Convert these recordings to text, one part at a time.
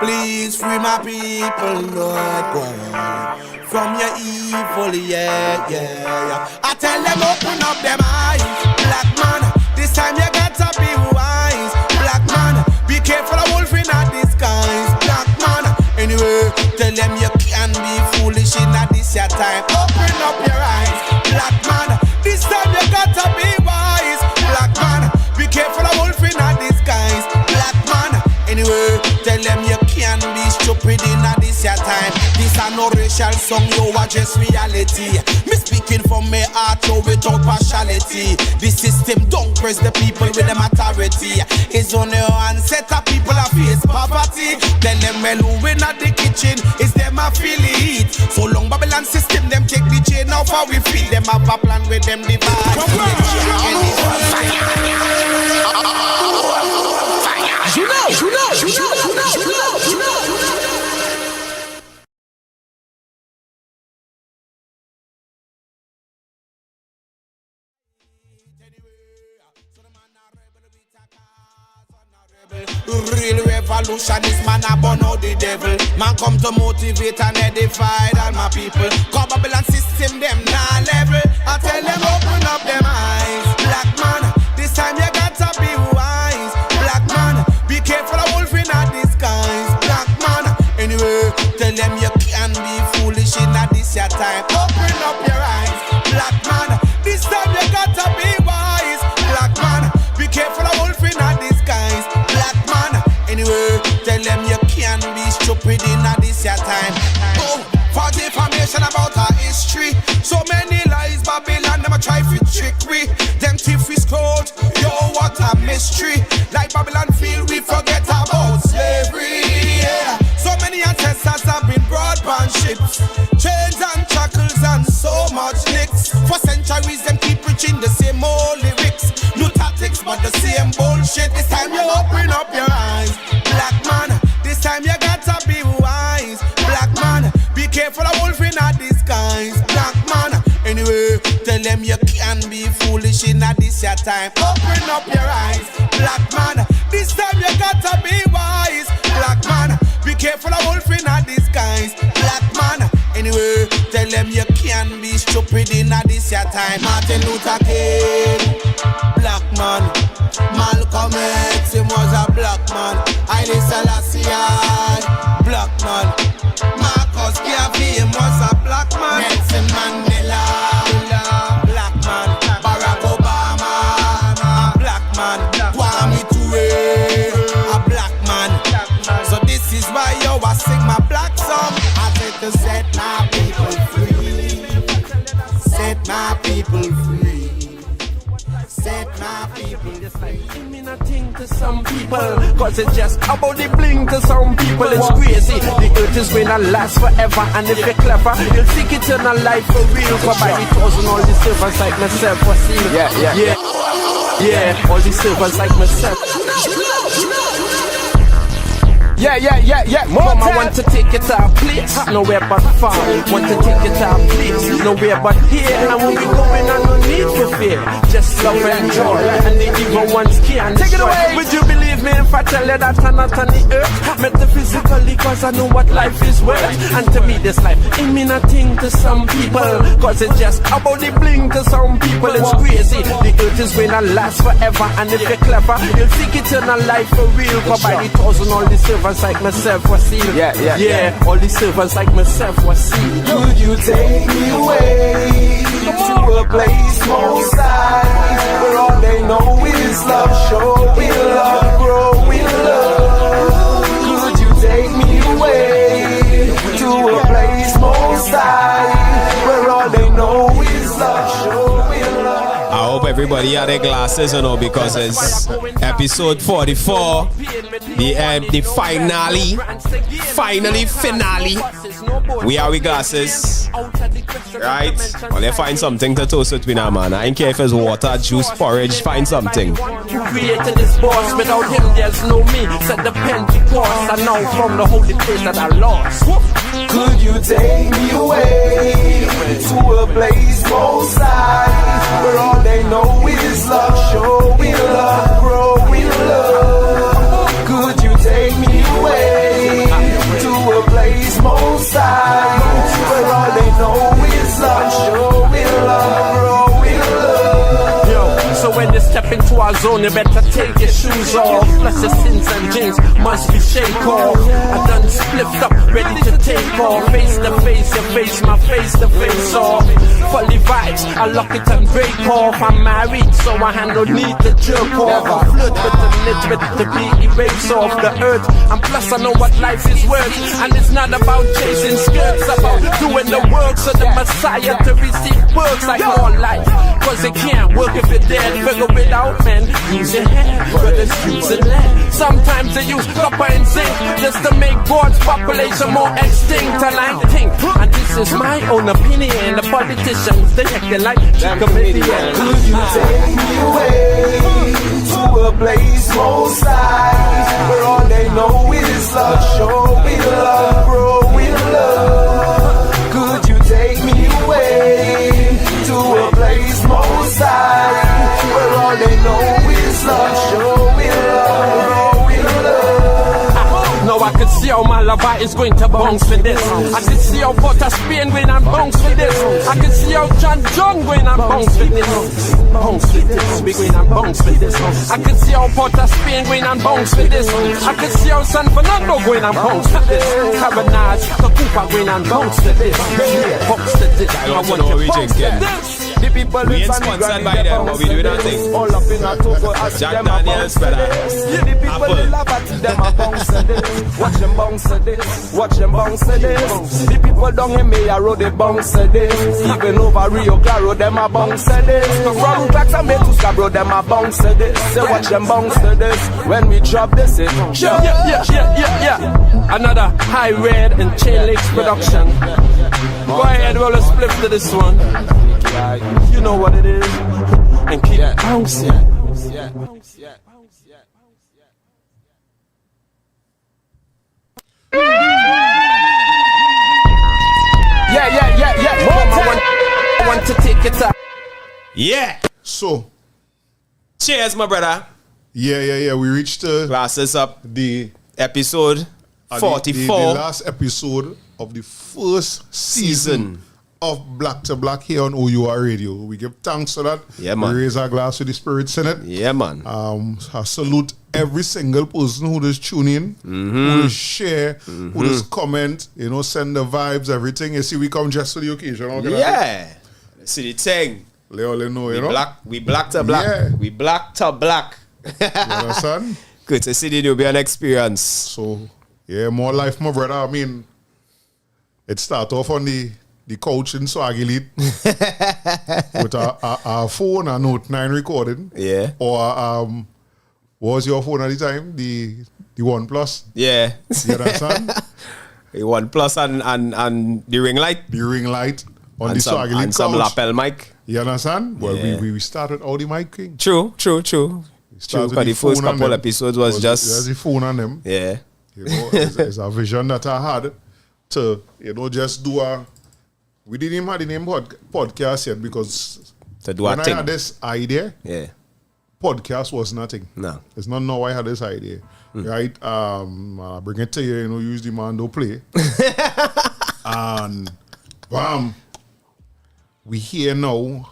Please free my people, Lord God, from your evil, yeah. I tell them open up them eyes, black man. This time you gotta be wise, black man. Be careful of wolf in a disguise, black man. Anyway, tell them you can be foolish in a this your time. Open up your eyes, black man. This time you gotta be wise, black man. Be careful of wolf in a disguise, black man. Anyway, tell them you can be stupid in a this your time. This a no racial song, you are just reality. Me speaking from my heart, so without partiality. The system don't press the people with them authority. It's only one set of people that face poverty. Tell them well who in at the kitchen is them affiliate. So long Babylon system, them take the chain now for we feed them have a plan with them divide. You know. Real revolutionist man a born out the devil. Man come to motivate and edify all my people. Cause Babylon system them nah level. I tell them open up them eyes, black man. This time you gotta be wise, black man. Be careful of wolf in a disguise, black man. Anyway, tell them you can be foolish in a this your time. Open up your eyes, black man. This time you gotta be wise, black man. Be careful of wolf in a disguise, black man. Anyway, tell them you can be stupid in a this your time. Oh, for the information about our history. So many lies, Babylon, them a try for trickery. Them thief we scrolled, yo, what a mystery. Like Babylon feel we forget about slavery, yeah. So many ancestors have been brought on ships, chains and shackles and so much licks. For centuries them keep preaching the same old lyrics. New tactics but the same bullshit. This time you open up your eyes, black man. This time you gotta be wise, black man. Be careful of wolf in a disguise, black man. Anyway, tell them you can be foolish in a this your time. Open up your eyes, black man. This time you gotta be wise, black man. Be careful of wolf in a disguise, black man. Anyway, tell them you can be stupid in a this your time. Martin Luther King, black man. Malcolm X, him was a black man. Haile Selassie, black man. Marcus Garvey, him was a black man. Nelson Mandela, black man. Barack Obama, a black man. Kwame Ture, a black man. So this is why yo I sing my black song. I said to set my people free, set my people free, set my people free. It mean nothing to some people, cause it's just about the bling to some people. It's crazy, the earth is gonna last forever. And if you're clever, you'll seek eternal life for real. For by the thousand all the servants like myself was seen. Yeah, all the servants like myself. Yeah. Mom, I want to take it to a place, nowhere but far. Want to take it to a place, nowhere but here. And when we going on, no need for fear. Just love and joy, and the evil ones can't take it away. Would you believe me if I tell you that I'm not on the earth? Metaphysically, cause I know what life is worth. And to me this life, it mean nothing to some people, cause it's just about the bling to some people. It's crazy, the earth is gonna last forever. And if you're clever, you'll seek eternal life for real. For by the thousand all the servants like myself was seen. Yeah, all the servants like myself was seen. Could you take me away to a place most high, where all they know is love, show in love, grow in love? Could you take me away to a place most high, where all they know is love, show in love? I hope everybody had their glasses, you know, because it's episode 44, the finale. We are with glasses, right? Well, they find something to toast with me now, man. I don't care if it's water, juice, porridge, find something. Who created this boss? Without him, there's no me. Said the Pentecost, I know from the holy place that I lost. Could you take me away to a place most high, where all they know is love, show in love, grow in love? Could you take me war zone, you better take your shoes off. Plus your sins and jeans must be shake off. I done spliffed up, ready to take off. Face to face, your face, my face to face off. Fully vibes, I lock it and break off. I'm married, so I handle need to jerk off. I flirt with the lit to be erased off the earth. And plus I know what life is worth. And it's not about chasing skirts, about doing the work so the Messiah to receive works like more life. Cause it can't work if you're dead. Figure it out, man. Use your head, brothers, use your lead. Sometimes they use copper and zinc just to make God's population more extinct. And I think, and this is my own opinion, the politicians, they acting like comedians. Could you take me away to a place most high, where all they know is love, show me love, grow in love? Could you take me away to a place most high, where all they know is love, show me love, grow in love? No, I could see how Malabar is going to bounce for this. I could see how Port of Spain going and bounce for this. I could see how John going and bounce for this. Bounce for this, we going and bounce for this. I could see how Port of Spain going and bounce for this. I could see how San Fernando going and bounce for this. Cabanage, Kakupa going and bounce for this. Bounce for this, I want to bounce for this. The people We ain't sponsored by them, but we do nothing. All up in a togo, Jack Daniels, brother. the people Apple. they love at them a bounce to this. Watch them bounce to this. Watch them bounce to this. The people down in Maya Road they bounce to this. Even over Rio Claro them a bounce to this. From Clacton to Scarborough them a bounce to this. Say watch them bounce to this. When we drop this it. Yeah. Another high red and chain links production. Go ahead, roll a split to this one. You know what it is. And keep bouncing. Yeah. I want to take it up. Yeah. So, Cheers, my brother. yeah. We reached Glasses up. the Episode 44. the last episode of the first season of Black to Black here on OUR Radio. We give thanks for that. Yeah, man. We raise our glass to the spirits in it. Yeah, man. I salute every single person who does tune in, who does share, who does comment, send the vibes, everything. You see, we come just for the occasion. Okay? Yeah. See the thing. Let all them know, We black to black. Yeah. We black to black. You understand? Good to see the Nubian experience. So, yeah, more life, my brother. I mean, it started off on the couch in Swag Elite with our phone, a Note 9 recording. Yeah. Or, what was your phone at the time? The OnePlus. Yeah. You understand? The OnePlus and the ring light. The ring light on the Some, Swag Elite and some couch. lapel mic. You understand? Well, Yeah. we started all the mic king. True. Started Because the phone first on couple them. episodes was There's just... the phone on them. Yeah. It's a vision that I had to, just do we didn't even have the name podcast yet because To do when a I thing. had this idea, Yeah. podcast was nothing. No. It's not now I had this idea. Right? I bring it to you, use the Mando play. And bam, we here now,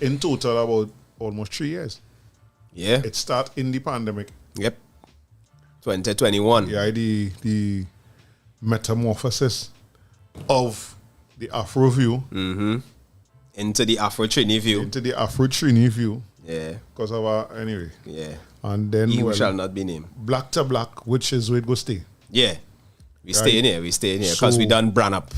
in total about almost 3 years. Yeah. It started in the pandemic. Yep. 2021. Yeah, the metamorphosis of the Afro view Into the Afro Trini view. into the Afro Trini view Yeah. because of our anyway. Yeah. And then He who shall not be named. Black to Black, which is where it go stay. Yeah. We stay in here. Because So- we done brand up.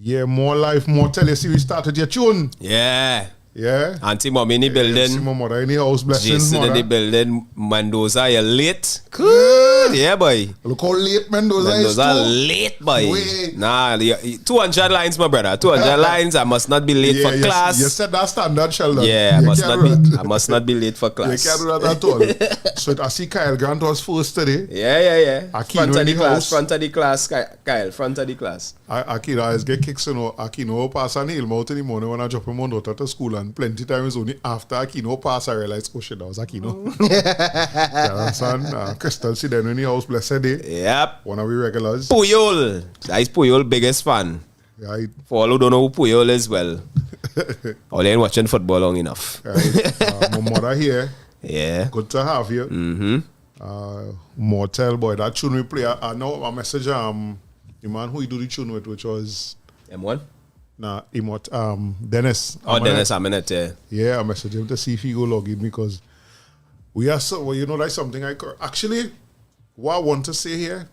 Yeah, more life, more tell you. See, we started your tune. Yeah. Yeah. Auntie Mommy in the See building. my mother in the house, blessings, Jason in the mother. building. Mendoza, you're late. Good. Yeah, boy. Look how late Mendoza is Mendoza too. late, boy. Wait. Nah, 200 lines, my brother. 200 lines. I must not be late Yeah, for you class. You said that standard, Sheldon. Yeah, I You must can't not do be. that. I must not be late for You class. can't do that at all. So I see Kyle Grant was first today. Yeah. Aquino Front of in the the class. house. Front of the class, Kyle. Front of the class. Akira is get kicks, Akino pass and he'll out in the morning when I drop him on daughter to school, and plenty times only after Akino pass I realize, oh shit, that was Akino. You understand? Crystal see then in the house, blessed day. Yep. One of we regulars. Puyol. That is Puyol biggest fan. Right. For all who don't know who Puyol is, well, Or they ain't watching football long enough. Right. My mother here. Yeah. Good to have you. Mortel boy, that tune we play. I know a message. The man who you do the tune with, which was M1. nah, Dennis. Dennis Aminet. Yeah. Yeah, I messaged him to see if he go log in because we are so. Well, you know, that's something actually. What I want to say here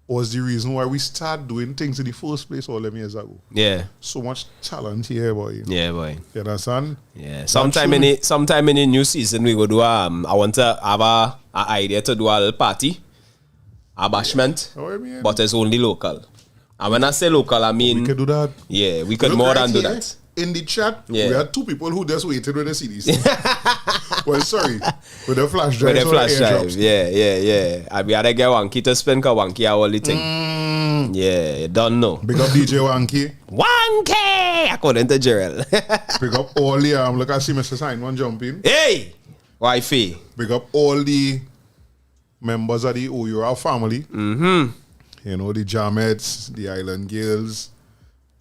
was the reason why we start doing things in the first place all them years ago. Yeah. So much talent here, boy. Yeah, boy. You understand? Yeah. Sometime in the new season we go do I want to have a idea to do a little party, a bashment, but it's only local. And when I say local, I mean we could do that. Yeah, we could Look more right than do here, that. In the chat, Yeah. we had two people who just waited with the CDs. Well, sorry, with the flash drive. With the flash drive, yeah. And we had to get Wanky to spin because Wanky are all the thing. Yeah, you don't know. Big up DJ Wanky. Wanky! According to Gerald. Big up all the, look, I see Mr. Simon jumping. Hey! Wifey. Big up all the members of the OUR family. You know, the Jamets, the Island Girls,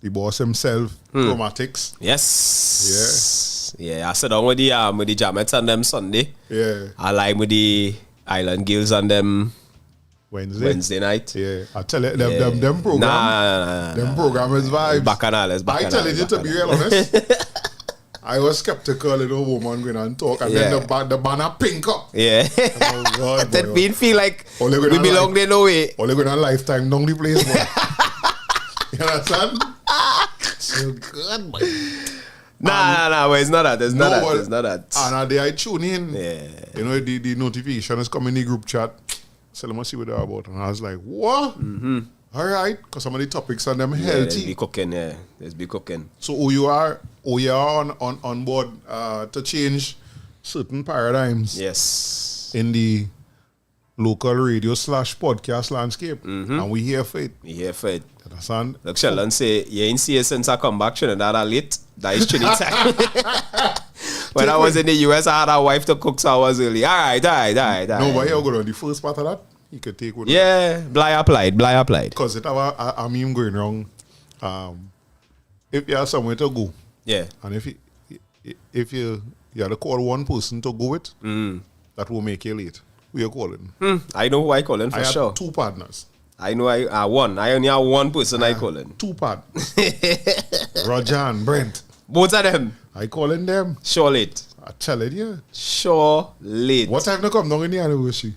the boss himself, Chromatics. Yes. Yeah, I sit down with the Jamets and them Sunday. Yeah. I like with the Island Girls and them Wednesday night. Yeah. I tell you, them program. Nah. Them program is vibes. Bacchanal. I tell you to be real honest. I was skeptical, little woman going and talk, and then the banner pink up. Yeah. Oh God, That boy. we feel like Only we gonna belong there no way. Only going on lifetime down the place, boy. You understand? So good, boy. Nah, but it's not that. It's not that. And I tune in. Yeah. You know, the notification is coming in the group chat. So let me see what they're about. And I was like, what? All right. Because some of the topics are them Let's healthy. be cooking, yeah. Let's be cooking. So you are on board to change certain paradigms Yes. in the local radio / podcast landscape. And we here for it. We here for it. Understand? Look, Sheldon say, you ain't see it since I come back, Trinidad are late. That is Trinidad. When I was in the US, I had a wife to cook 6 hours early. All right. No, but you're going on the first part of that. You could take one. Yeah, Bly applied. Because it have a meme going wrong. If you have somewhere to go, Yeah. and if you have to call one person to go with, that will make you late. We are calling. I know who I calling for I have sure. 2 partners. I know I won. I only have one person I calling. 2 partners. Roger and Brent. Both of them. I calling them. Sure late. I telling you. Sure late. What time they come down in the anniversary?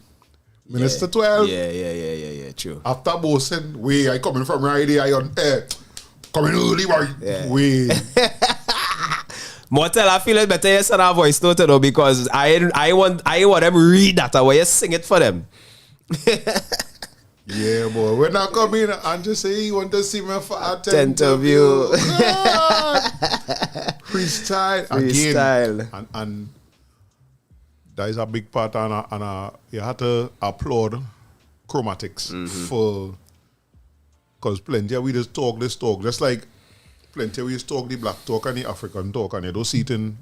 Minister 12. Yeah, true. After bossing, I coming from Friday, I on air. Coming early, boy. Yeah. We. Mortel, I feel it better you send a voice note though, because I want them read that. I want you sing it for them. Yeah, boy. When I come in and just say you want to see me for a Interview. Freestyle. Freestyle. Again. And that is a big part, and you have to applaud Chromatics for, because plenty of we just talk this talk, just like plenty of we just talk the black talk and the African talk, and you don't see it in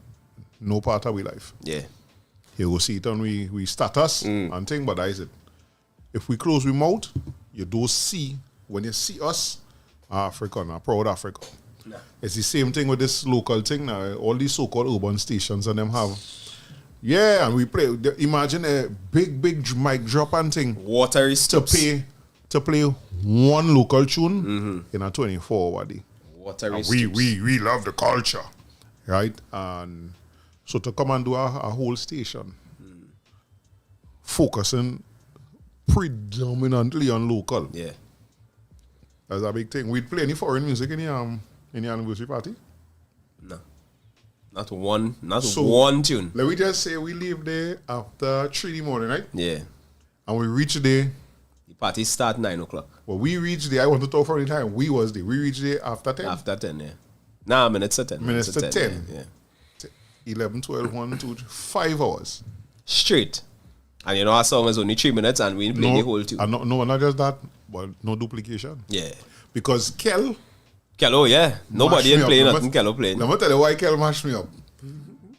no part of our life. Yeah. You will see it on we status and thing, but that is it. If we close we mouth, you don't see, when you see us, African, a proud Africa. Nah. It's the same thing with this local thing now. All these so-called urban stations and them have. Yeah, and we play. Imagine a big mic drop and thing. Watery steps. To play one local tune in a 24-hour day. Watery And steps. we love the culture, right? And so to come and do a whole station, focusing predominantly on local. Yeah. That's a big thing. We'd play any foreign music in the anniversary party? No. Not one tune. Let me just say we leave there after 3 in the morning, right? Yeah. And we reach there. The party start 9 o'clock. Well, we reached there. I want to talk for any time. We was there. We reached there after 10. After 10, yeah. Nah, minutes to 10. Minutes to 10. Yeah. 11, 12, 1, 2, 3, 5 hours. Straight. And you know our song is only 3 minutes and we play the whole tune. No, not just that, but no duplication. Yeah. Because Kel Kello, yeah. Nobody ain't playing Let nothing. me- Kello playing. Let me tell you why Kel mashed me up.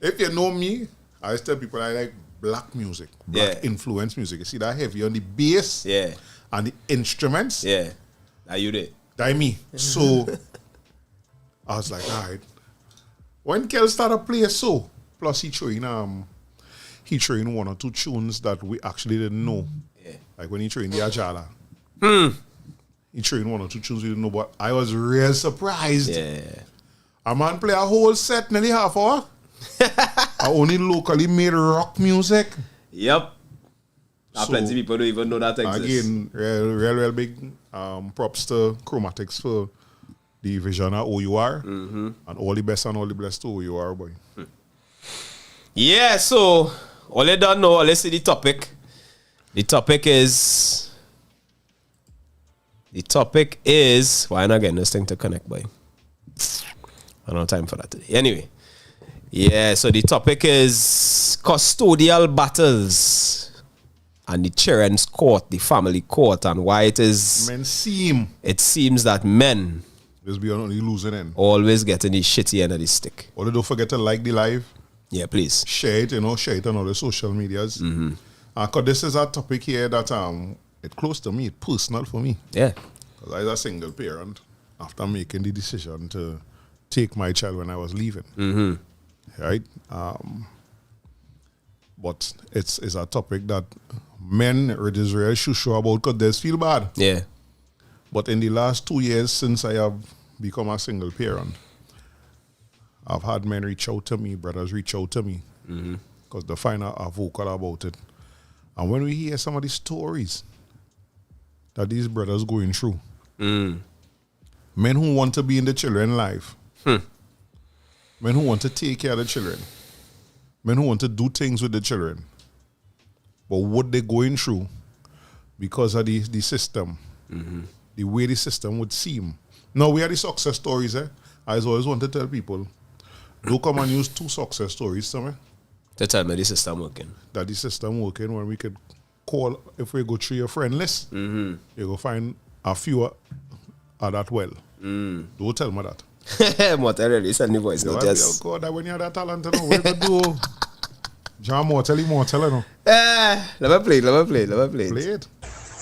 If you know me, I always tell people I like black music, black influence music. You see that heavy on the bass Yeah. and the instruments. Yeah. Are you there? That me. So I was like, all right, When Kel started play so, plus he throwing one or two tunes that we actually didn't know. Yeah. Like when he throwing the Ajala. He throwing one or two tunes we didn't know, but I was real surprised. Yeah. A man play a whole set, nearly half hour. I only locally made rock music. Yep. So, Plenty of people don't even know that exists. Again, real big props to Chromatics for the vision of OUR. And all the best and all the blessed to OUR, boy. Yeah, so all you don't know, let's see the topic. The topic is why not getting this thing to connect, boy? I don't have time for that today. Anyway. Yeah, so the topic is custodial battles and the children's court, the family court, and why it is. It seems that men just be only losing end. Always getting the shitty end of the stick. Although don't forget to like the live. Yeah, please. Share it on all the social medias. Because this is a topic here that it's close to me, it's personal for me. Yeah. Because I was a single parent after making the decision to take my child when I was leaving. Right? But it's a topic that men it is real shushu about because they feel bad. Yeah. But in the last 2 years since I have become a single parent, I've had men reach out to me, brothers reach out to me, because they find out a vocal about it. And when we hear some of the stories that these brothers going through, men who want to be in the children's life, men who want to take care of the children, men who want to do things with the children, but what they're going through because of the system, the way the system would seem. Now, we are the success stories. I always want to tell people, don't come and use 2 success stories somewhere. To tell me the system working. That the system working when we could call, if we go through your friend list, you go find a few of that well. Don't tell me that. Motel really send the voice note, yes. God, that when you have that talent, what you could do? John Motel, you know. Let me play it. Play it.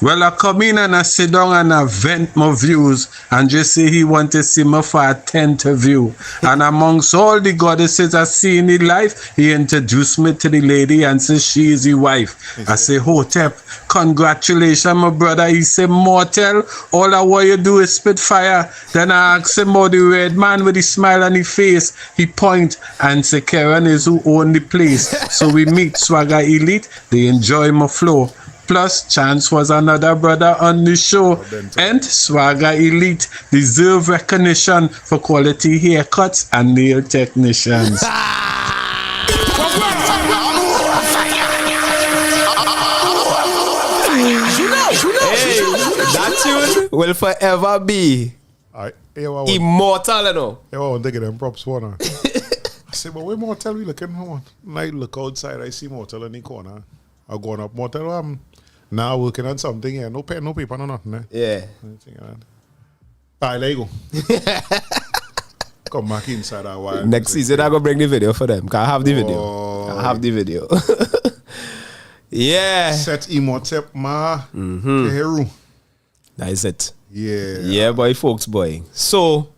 Well, I come in and I sit down and I vent my views and just say he want to see me for a 10th view. And amongst all the goddesses I see in his life, he introduced me to the lady and said she is his wife. I say, Hotep, congratulations, my brother. He said, Mortel, all I want you do is spit fire. Then I ask him about the red man with the smile on his face. He point and say, Karen is who own the place. So we meet Swagger Elite. They enjoy my flow. Plus, Chance was another brother on the show. And Swagger Elite deserve recognition for quality haircuts and nail technicians. That tune will forever be immortal, you know. I want to give them props for now. I say, but where Mortel we looking for? I look outside, I see Mortel in the corner. I going up Mortel. Now working on something here. No pen, no paper, no nothing. Yeah. Bye, there you go. Come back inside a while. Next season, I'm going to bring the video for them. Can I have the video? Yeah. Set Imhotep, ma. Heru. That is it. Yeah. Yeah, boy, folks, boy. So,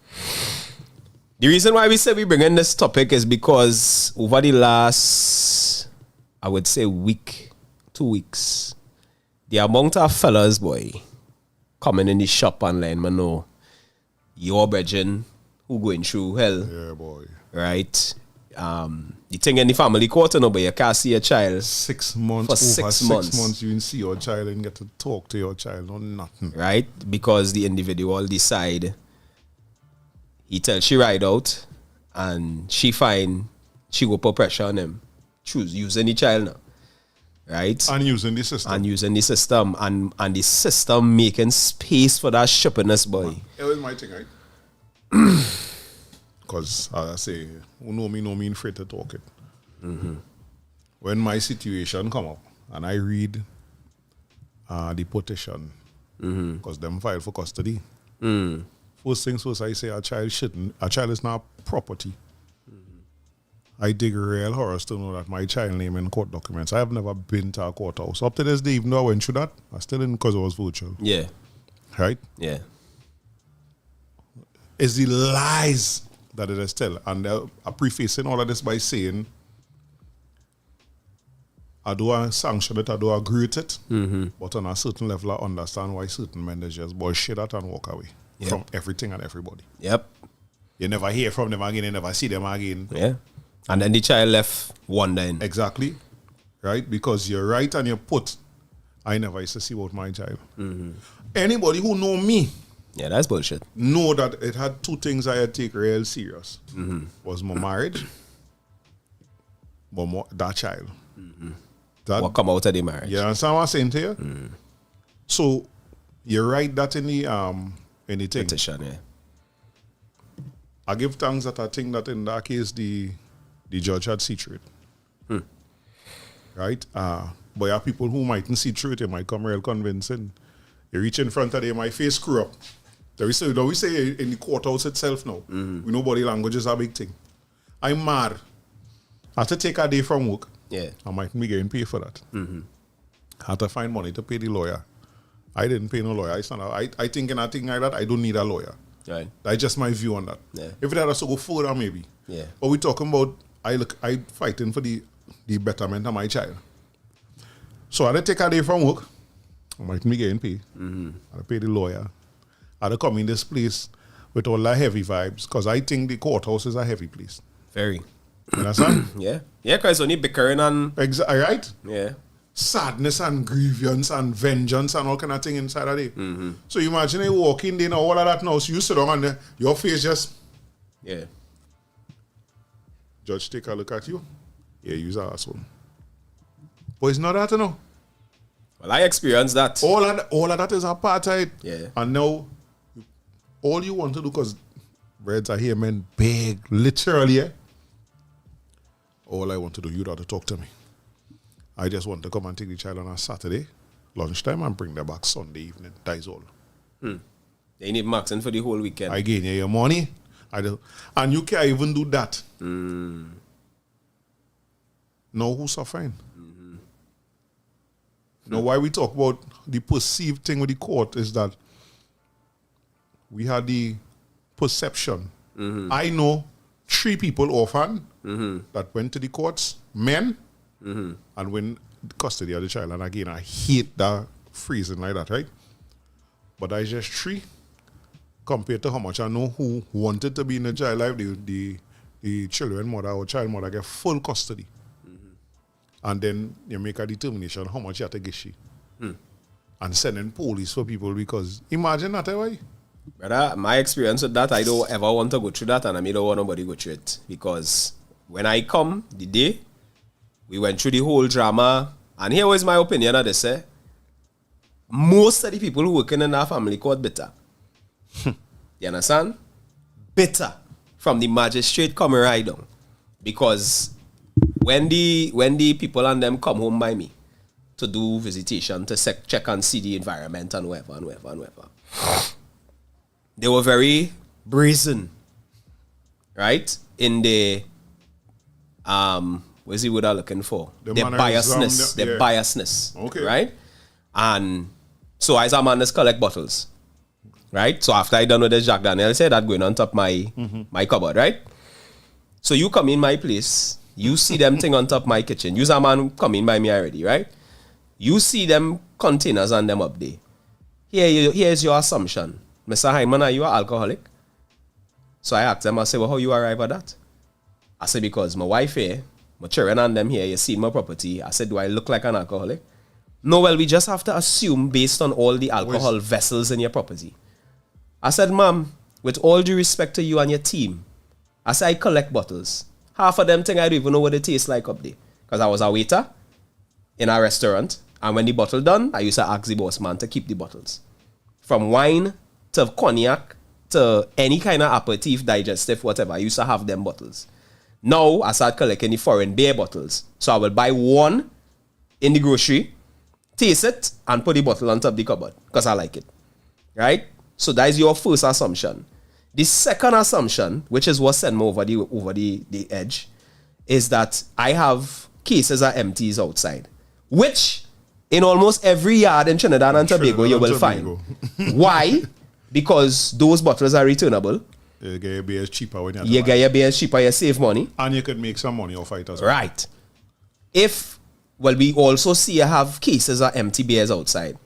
the reason why we say we bring in this topic is because over the last, I would say, 2 weeks, the amount of fellas, boy, coming in the shop online, man, know your brethren who going through hell. Yeah, boy. Right? The thing in the family court, but you can't see a child 6 months. for over 6 months. 6 months, you can see your child and get to talk to your child or nothing. Right? Because the individual decide he tell she ride out and she find she go put pressure on him. Choose using the child now. Right? And using the system. And the system making space for that shippiness, boy. It was my thing, right? Because, as I say, who know me afraid to talk it. When my situation come up and I read the petition, because them file for custody, first things first, I say a child is not property. I dig real horrors to know that my child name in court documents. I have never been to a courthouse. Up to this day, even though I went through that, I still didn't because it was virtual. Yeah. Right? Yeah. It's the lies that it is still. And they're prefacing all of this by saying, I do sanction it, I do agree with it, but on a certain level, I understand why certain men just bullshit that and walk away from everything and everybody. Yep. You never hear from them again, you never see them again. Yeah. And then the child left wondering. Exactly. Right? Because you're right and you put, I never used to see about my child. Anybody who know me, Yeah, that's bullshit. know that it had two things I had to take real serious. Was my marriage, but that child. That, What come out of the marriage? you understand what I'm saying to you? So you're right that in the thing. Petition, yeah. I give thanks that I think that in that case the judge had see through it. Right? But there are people who mightn't see through it, they might come real convincing. You reach in front of them, my face screw up. We say in the courthouse itself now, we know body language is a big thing. I'm mad. I have to take a day from work. Yeah. I might be getting paid for that. I had to find money to pay the lawyer. I didn't pay no lawyer. I think in a thing like that, I don't need a lawyer. Right. That's just my view on that. Yeah. If it had to go further, maybe. Yeah. But we're talking about, I fighting for the betterment of my child. So I had to take a day from work. I might be getting paid. I had to pay the lawyer. I had to come in this place with all the heavy vibes because I think the courthouse is a heavy place. Very. You understand? Yeah. Yeah, because only bickering and... Exactly, right? Yeah. Sadness and grievance and vengeance and all kind of thing inside of it. So you imagine you walk in there and all of that now, so you sit down and your face just... Yeah. Judge take a look at you. Yeah, you's an asshole. But it's not that, you know. Well, I experienced that. All of that is apartheid. Yeah. And now, all you want to do, because breads are here, men, big, literally, yeah? All I want to do, you got to talk to me. I just want to come and take the child on a Saturday, lunchtime, and bring them back Sunday evening. That is all. They need maxing for the whole weekend. I gain your money. And you can't even do that. Now who's suffering? Now why we talk about the perceived thing with the court is that we had the perception. I know 3 people orphan that went to the courts, men, and win custody of the child. And again, I hate that phrasing like that, right? But I just 3 compared to how much I know who wanted to be in the child life, the children mother or child mother get full custody. And then you make a determination how much you have to give she. And sending police for people because imagine that, way. Brother, my experience with that, I don't ever want to go through that and I don't want nobody go through it. Because when I come, the day, we went through the whole drama. And here was my opinion of this, most of the people who working in our family court bitter. You understand? Bitter from the magistrate coming right down. Because when the people and them come home by me to do visitation, to check and see the environment and whatever, they were very brazen, right? In the what is the word I'm looking for? The biasness, biasness, okay, right? And so as a man, let's collect bottles, right? So after I done with the Jack Daniel, said that going on top my cupboard, right? So you come in my place, you see them thing on top my kitchen. You's a man come in by me already, right? You see them containers and them up there. Here's your assumption. Mr. Hyman, are you an alcoholic? So I asked them, I said, well, how you arrive at that? I said, because my wife here, my children and them here, you see my property. I said, do I look like an alcoholic? No, well, we just have to assume based on all the alcohol vessels in your property. I said, ma'am, with all due respect to you and your team, I said, I collect bottles. Half of them thing I don't even know what it tastes like up there. Because I was a waiter in a restaurant. And when the bottle done, I used to ask the boss man to keep the bottles. From wine to cognac to any kind of aperitif, digestive, whatever. I used to have them bottles. Now, I start collecting the foreign beer bottles. So I will buy one in the grocery, taste it, and put the bottle on top of the cupboard. Because I like it. Right? So that is your first assumption. The second assumption, which is what sent me over the edge, is that I have cases of empties outside. Which, in almost every yard in Trinidad and Tobago, you will find. Why? Because those bottles are returnable. You get your beers cheaper when You get your beers cheaper, you save money. And you could make some money off it as well. Right. We also see you have cases of empty beers outside.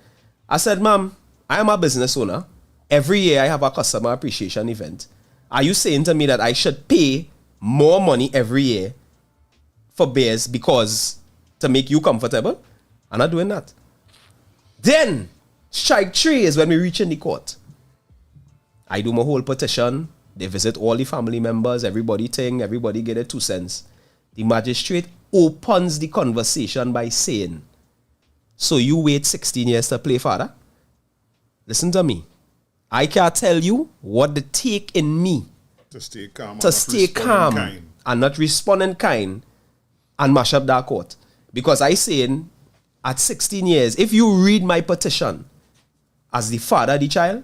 I said, ma'am, I am a business owner. Every year I have a customer appreciation event. Are you saying to me that I should pay more money every year for beers because to make you comfortable? I'm not doing that. Then, strike 3 is when we reach in the court. I do my whole petition. They visit all the family members, everybody get their 2 cents. The magistrate opens the conversation by saying, so you wait 16 years to play father? Listen to me. I can't tell you what the take in me to stay calm, and not respond in kind and mash up that court. Because I saying at 16 years, if you read my petition as the father of the child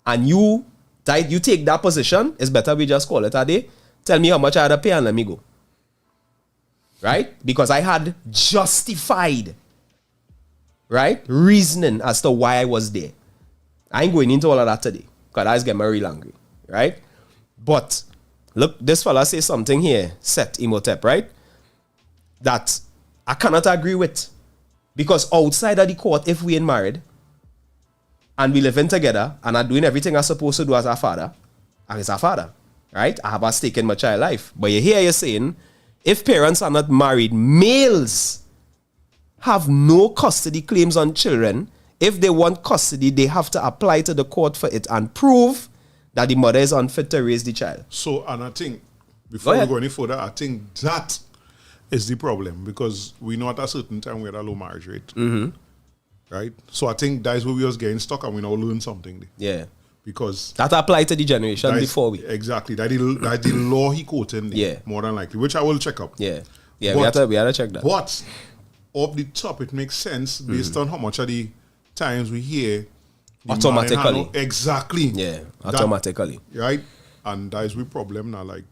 and you take that position, it's better we just call it a day. Tell me how much I had to pay and let me go. Right? Because I had justified, right, reasoning as to why I was there. I ain't going into all of that today because that's getting me real angry, right? But look, this fella say something here, Seth Imhotep, right? That I cannot agree with. Because outside of the court, if we ain't married and we living together and are doing everything I'm supposed to do as a father, and it's a father, right? I have a stake in my child's life. But you hear you saying, if parents are not married, males have no custody claims on children. If they want custody, they have to apply to the court for it and prove that the mother is unfit to raise the child. So, and I think, before we go any further, I think that is the problem because we know at a certain time we had a low marriage rate. Mm-hmm. Right? So I think that's where we was getting stuck and we now learn something there. Yeah. Because that applied to the generation before we. Exactly. That the law he quoted there, yeah, more than likely, which I will check up. Yeah. Yeah, we had to check that. But up the top, it makes sense based on how much of the times we hear automatically. Exactly. Yeah, automatically. Right? And that is the problem now. Like,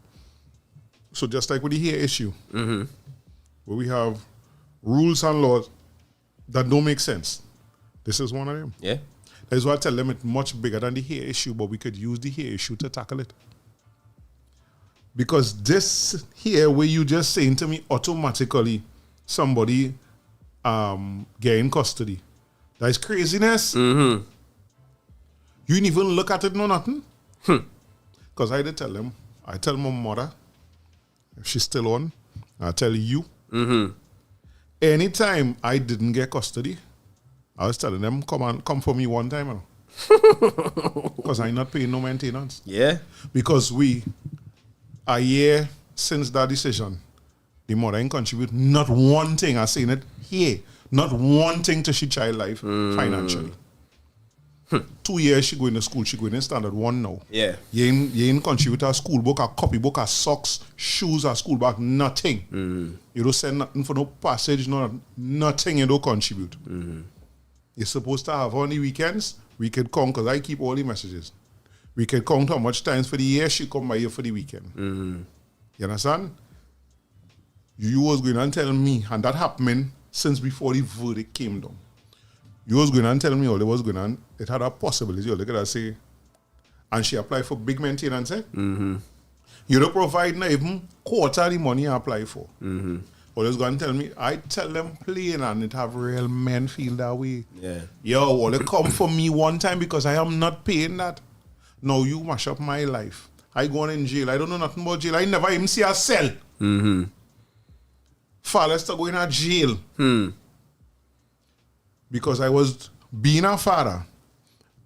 so just like with the hair issue, where we have rules and laws that don't make sense. This is one of them. Yeah. That is why I tell them it's much bigger than the hair issue, but we could use the hair issue to tackle it. Because this here, where you just saying to me automatically somebody getting custody, that is craziness. Mm-hmm. You didn't even look at it, no nothing. Because I did tell them, I tell my mother, if she's still on, I tell you, anytime I didn't get custody, I was telling them, come for me one time. Because I'm not paying no maintenance. Yeah. Because a year since that decision, the mother ain't contribute not one thing. I'm saying it here. Not one thing to she child life financially. 2 years she going to school. She going in standard 1 now. Yeah. You ain't contribute a school book, a copybook, a socks, shoes, a school bag, nothing. You don't send nothing for no passage, nothing you don't contribute. You're supposed to have on the weekends, we could count, because I keep all the messages. We could count how much times for the year she come by here for the weekend. You understand? You was going to tell me, and that happened since before the verdict came down. You was going to tell me all it was going on. It had a possibility. You look at her say, and she applied for big maintenance. You don't provide not even quarter of the money I apply for. Or it's going to tell me, I tell them plain and it have real men feel that way. Yeah. Yo, well, they come for me one time because I am not paying that. No, you mash up my life. I go on in jail. I don't know nothing about jail. I never even see a cell. Fathers to go in a jail. Because I was being a father.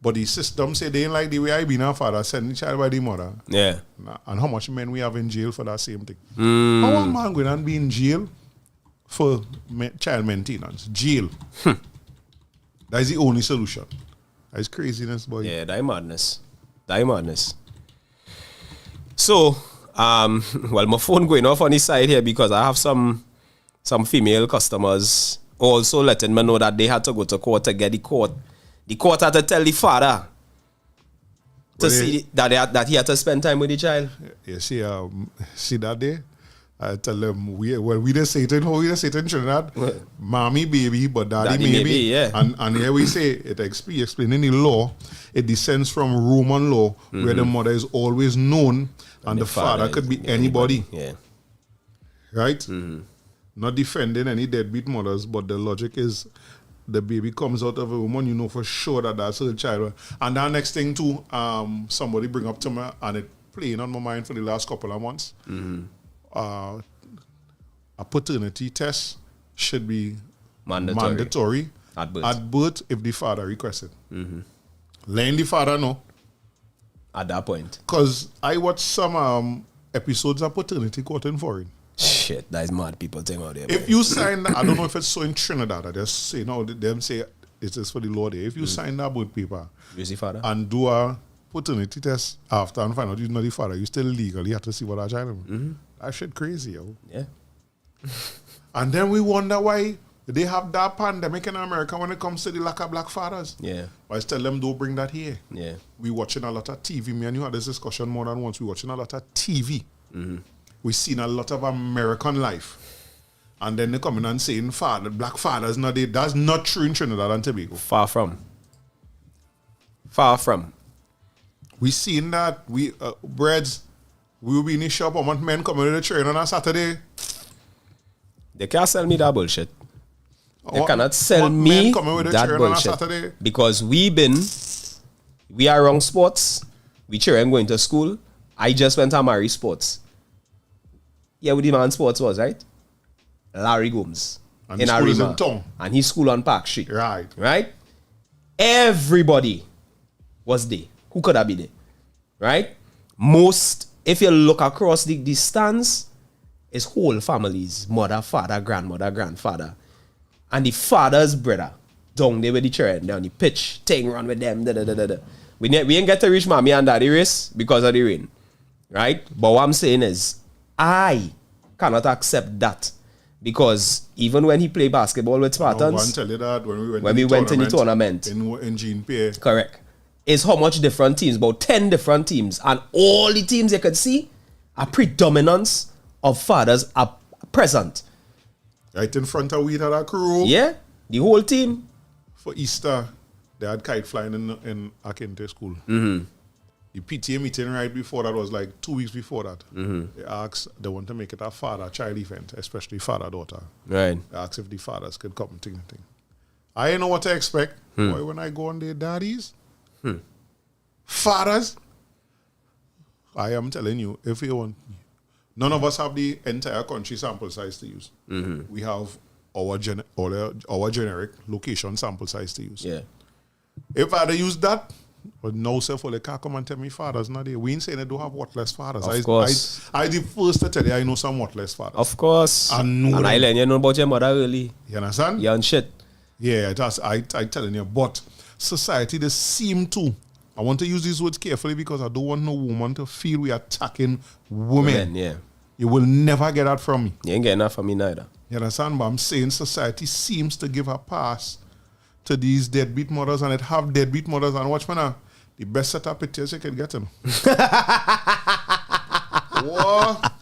But the system say they ain't like the way I been a father, send the child by the mother. Yeah. And how much men we have in jail for that same thing. How a man going and be in jail for child maintenance? Jail. That is the only solution. That is craziness, boy. Yeah, that madness. That madness. So, well, my phone going off on the side here because I have some female customers also letting me know that they had to go to court to get the court. The court had to tell the father to see that he had to spend time with the child. You see, see that day? I tell them, we just say it in, how we just say it in Trinidad, mommy baby, but daddy maybe. Yeah. And here we say, it explaining the law, it descends from Roman law, where the mother is always known and the father could be anybody. Yeah. Right? Not defending any deadbeat mothers, but the logic is the baby comes out of a woman, you know for sure that that's her child. And that next thing too, somebody bring up to me, and it playing on my mind for the last couple of months. A paternity test should be mandatory at birth if the father requests it. Letting the father know. At that point. Because I watched some episodes of paternity court in foreign. Shit, that is mad people thing out there. If you sign that, I don't know if it's so in Trinidad, I just say, no, them say it is for the law there. If you sign that birth paper father? And do a paternity test after and find out you're not the father, you still legally have to see what that child is. That shit crazy, yo. Yeah. And then we wonder why they have that pandemic in America when it comes to the lack of black fathers. Yeah. I tell them, don't bring that here. Yeah. We watching a lot of TV. Me and you had this discussion more than once. We watching a lot of TV. We seen a lot of American life. And then they come in and saying, black fathers not there. That's not true in Trinidad and Tobago. Far from. We seen that. We breads. We will be in the shop. I want men coming to the train on a Saturday. They can't sell me that bullshit. They cannot sell me that bullshit. Because we are wrong sports. We children going to school. I just went to Mary Sports. Yeah, with the man sports was, right? Larry Gomes. And his school is in town. And his school on Park Street. Right. Right? Everybody was there. Who could have been there? Right? Most, if you look across the stands, it's whole families. Mother, father, grandmother, grandfather. And the father's brother down there with the children down the pitch, thing run with them. We ain't get to reach mommy and daddy race because of the rain. Right? But what I'm saying is, I cannot accept that. Because even when he played basketball with Spartans, tell you that when we went in the tournament in Jean Pierre. Correct. It's how much different teams, about 10 different teams. And all the teams you could see, a predominance of fathers are present. Right in front of we had a crew. Yeah, the whole team. For Easter, they had kite flying in Akinte school. The PTA meeting right before that was like 2 weeks before that. They asked, they want to make it a father-child event, especially father-daughter. Right. They asked if the fathers could come and thing. I didn't know what to expect. Boy, when I go on their daddies, fathers, I am telling you, if you want, none of us have the entire country sample size to use. We have our generic location sample size to use. Yeah. If I had used that, but no, sir, for they can't come and tell me fathers not there. We ain't saying they don't have worthless fathers. Of course. I the first to tell you I know some worthless fathers. Of course. I know and I learn you know about your mother really. You understand? You and shit. Yeah, that's I telling you. But society, they seem to. I want to use these words carefully because I don't want no woman to feel we are attacking women. Yeah. You will never get that from me. You ain't getting that from me neither. You understand? But I'm saying society seems to give a pass to these deadbeat mothers, and it have deadbeat mothers. And watch me now, the best set of pictures you can get them. What?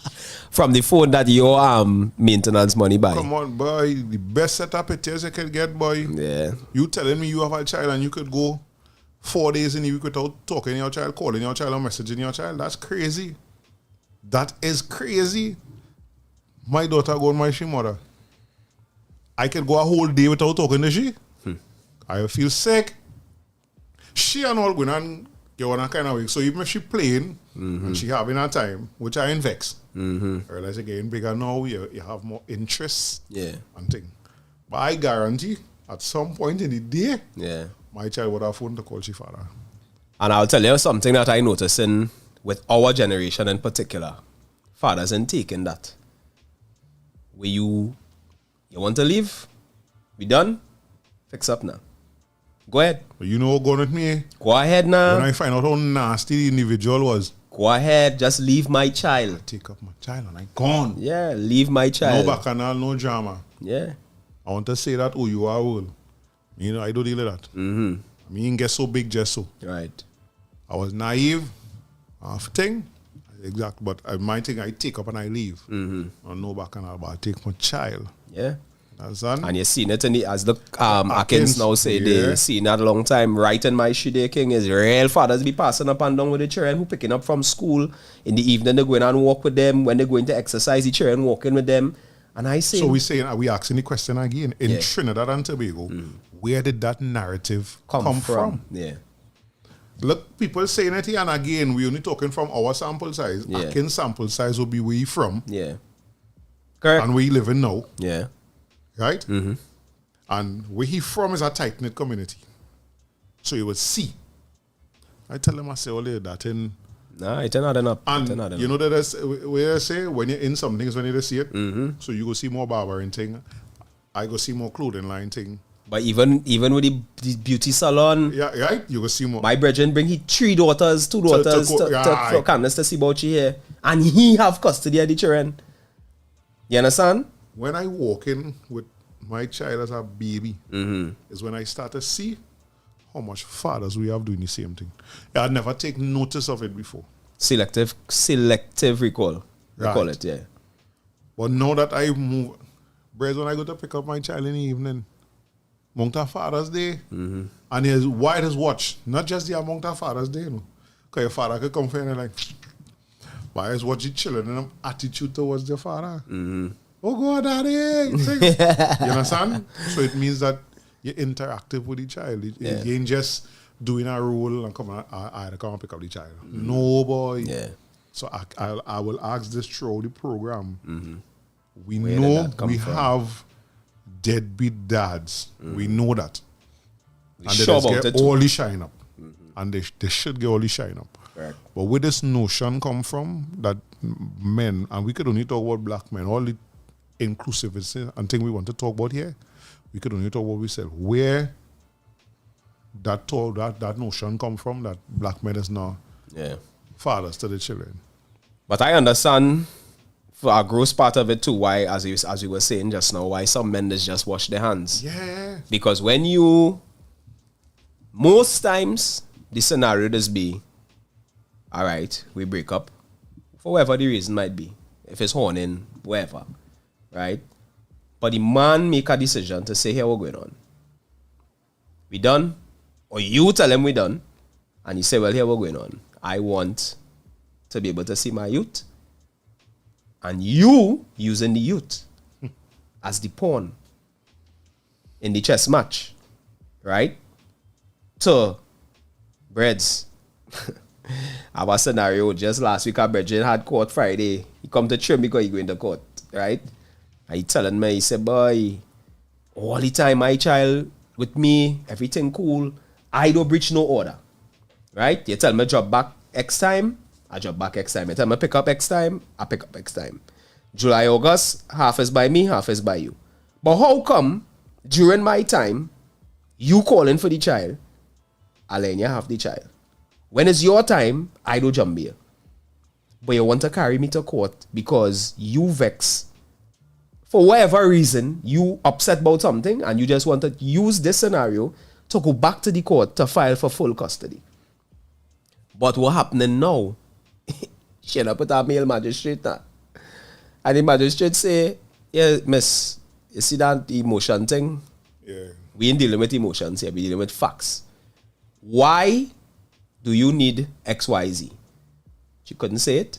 From the phone that your maintenance money buy. Come on, boy. The best set of pictures you can get, boy. Yeah. You telling me you have a child and you could go 4 days in a week without talking to your child, calling your child, or messaging your child? That's crazy. That is crazy. My daughter go on my she mother. I could go a whole day without talking to she. I feel sick. She and all going and get on a kind of way. So even if she playing and she having her time, which I vex, I realize again bigger now, you have more interest and thing. But I guarantee at some point in the day, my child would have phone to call she father. And I'll tell you something that I notice in with our generation in particular. Fathers ain't taking that. Where you want to leave? We done? Fix up now. Go ahead. But you know what going with me? Go ahead now. When I find out how nasty the individual was. Go ahead. Just leave my child. I take up my child and I gone. Yeah, leave my child. No bacchanal, no drama. Yeah. I want to say that, oh, you are old. You know, I don't deal with that. I mean, get so big just so. Right. I was naive. Thing. Exactly. But my thing, I take up and I leave. I no back and I take my child. Yeah. Understand? And you seen it as the Atkins now say they seen that a long time. Right in my shide king is real fathers be passing up and down with the children who picking up from school. In the evening they going and walk with them. When they going to exercise, the children walking with them. And I say, so we asking the question again. In Trinidad and Tobago, where did that narrative come from? Yeah. Look, people saying it here, and again, we only talking from our sample size. Yeah. Atkins sample size will be where you from. Yeah. Correct. And where you living now. Yeah. Right? And where he from is a tight-knit community. So you will see. I tell them, I say, all that in... Nah, it's not enough. And you know that that's where I say, when you're in some things, when you just see it, so you go see more barbering thing. I go see more clothing line thing. But even with the beauty salon... Yeah, right? You go see more. My brethren bring his 2 daughters for Candace to see about she here. And he have custody of the children. You understand? When I walk in with my child as a baby, is when I start to see how much fathers we have doing the same thing. I'd never take notice of it before. Selective recall. They call it, yeah. But now that I move, Brez, when I go to pick up my child in the evening, Moncta Father's Day, and his wide as watch, not just the Moncta Father's Day, you know. Because your father could come for you and like, why is watch the children and attitude towards their father? Oh, God, Daddy. You understand? So it means that you're interactive with the child. You ain't just doing a role and come and pick up the child. No, boy. Yeah. So I will ask this throughout the program. We Where know did that come we from? have deadbeat dads. We know that. And they sure just about get it too. all the shine up. And they should get all the shine up. Right. But where this notion come from that men, and we could only talk about black men, all the inclusivity and thing we want to talk about here, we could only talk about ourselves. Where that notion come from that black men is now fathers to the children. But I understand for a gross part of it too, why, as you were saying just now, why some men just wash their hands. Yeah. Because most times, the scenario just be, all right, we break up, for whatever the reason might be. If it's horning, whatever, right? But the man make a decision to say, here, what's going on? We done? Or you tell him we done, and you say, well, here, what's going on? I want to be able to see my youth, and you using the youth as the pawn in the chess match, right? So, Breads, our scenario just last week, our brethren had court Friday. He come to trim because he going to court, right? And he telling me, he said, boy, all the time my child with me, everything cool. I don't breach no order, right? You tell me drop back X time, I drop back X time. You tell me pick up X time, I pick up X time. July, August, half is by me, half is by you. But how come during my time, you calling for the child, Alenia have the child? When it's your time, I do jump here. But you want to carry me to court because you vex. For whatever reason, you upset about something and you just want to use this scenario to go back to the court to file for full custody. But what happening now? She end up with a male magistrate now. And the magistrate say, yeah, miss, you see that emotion thing? Yeah. We ain't dealing with emotions here, we dealing with facts. Why do you need XYZ? She couldn't say it.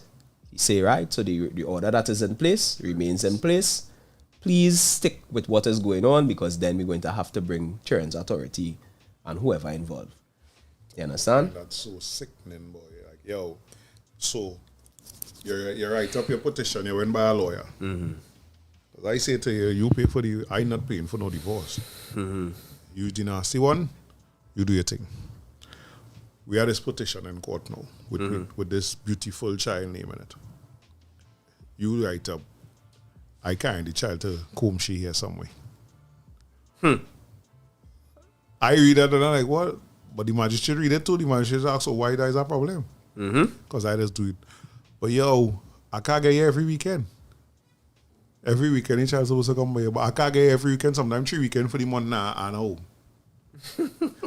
He say, right, so the order that is in place remains in place. Please stick with what is going on because then we're going to have to bring children's authority and whoever involved. You understand? That's so sickening, boy. Like, yo, so you write up your petition, you went by a lawyer. As I say to you, you pay for I'm not paying for no divorce. You the nasty one, you do your thing. We have this petition in court now with this beautiful child name in it. You write up, I carry the child to comb she here somewhere. I read that and I'm like, what? But the magistrate read it too. The magistrate asks, so why that is a problem? Because I just do it. But yo, I can't get here every weekend. Every weekend, the child supposed to come by here. But I can't get here every weekend, sometimes 3 weekends for the month now, I know.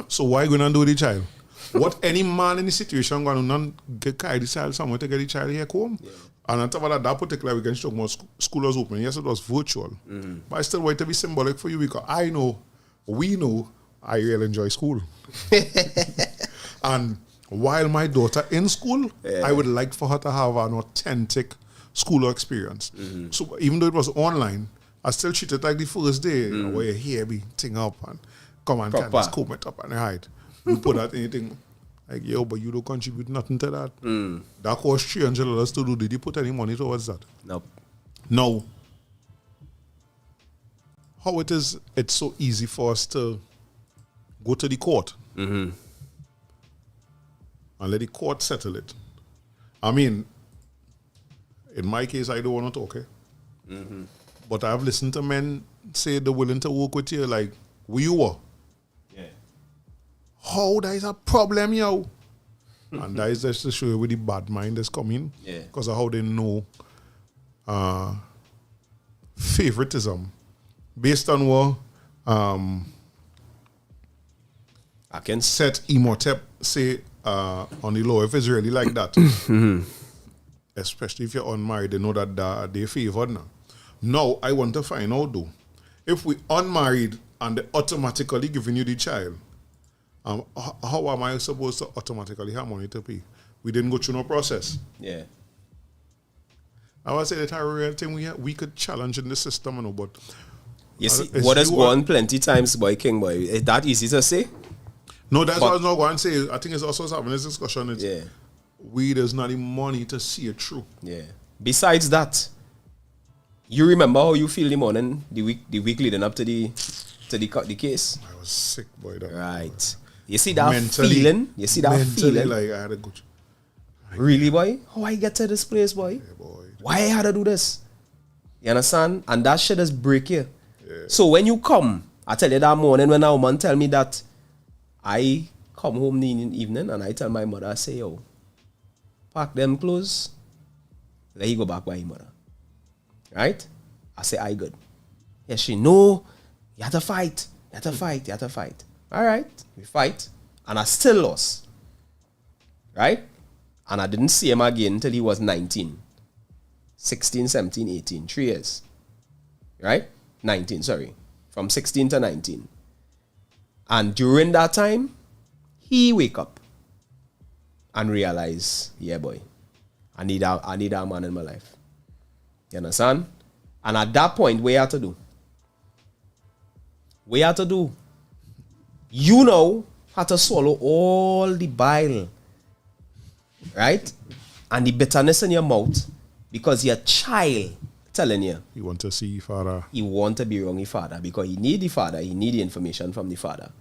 So why going to do with the child? What any man in the situation going to get carry the child somewhere to get the child here home? Yeah. And on top of that particular weekend, she talk about school was open. Yes, it was virtual. But I still want it to be symbolic for you because we know, I really enjoy school. And while my daughter in school, I would like for her to have an authentic school experience. So even though it was online, I still treat it like the first day where you hear me thing up and come and kind of scoop it up and hide. You put that anything like, yo, but you don't contribute nothing to that. That cost $300 to do. Did you put any money towards that? Nope. No. How it's so easy for us to go to the court and let the court settle it. I mean, in my case, I don't want to talk, but I've listened to men say they're willing to work with you like we were. How that is a problem, yo. And that is just to show you where the bad mind is coming. Because of how they know favoritism based on what I can set Imhotep say on the law. If it's really like that, especially if you're unmarried, they know that they favored now. Now, I want to find out though, if we unmarried and they automatically giving you the child, how am I supposed to automatically have money to pay? We didn't go through no process. Yeah. I would say that a real thing we could challenge in the system, you know, but you see, what has gone plenty times, boy, King boy. Is that easy to say? No, that's what I was not going to say. I think it's also having this discussion. There's not the money to see it through. Yeah. Besides that, you remember how you feel the morning, the week leading up to the case? I was sick, boy. Right. You see that feeling? You see that feeling? Like I had a good. Really, boy? How I get to this place, boy? Yeah, boy. Why I had to do this? You understand? And that shit is break you. Yeah. So when you come, I tell you that morning when a woman tell me that I come home in the evening and I tell my mother, I say, yo, pack them clothes, let you go back by your mother. Right? I say, I good. Yes, she know, you have to fight. You have to fight. You have to fight. All right, we fight. And I still lost. Right? And I didn't see him again until he was 19. 16, 17, 18. 3 years. Right? 19, sorry. From 16 to 19. And during that time, he wake up and realize, yeah, boy, I need a man in my life. You understand? And at that point, what you have to do? What you have to do? You know how to swallow all the bile, right? And the bitterness in your mouth because your child telling you. He want to see your father. He want to be around your father because he need the father. He need the information from the father.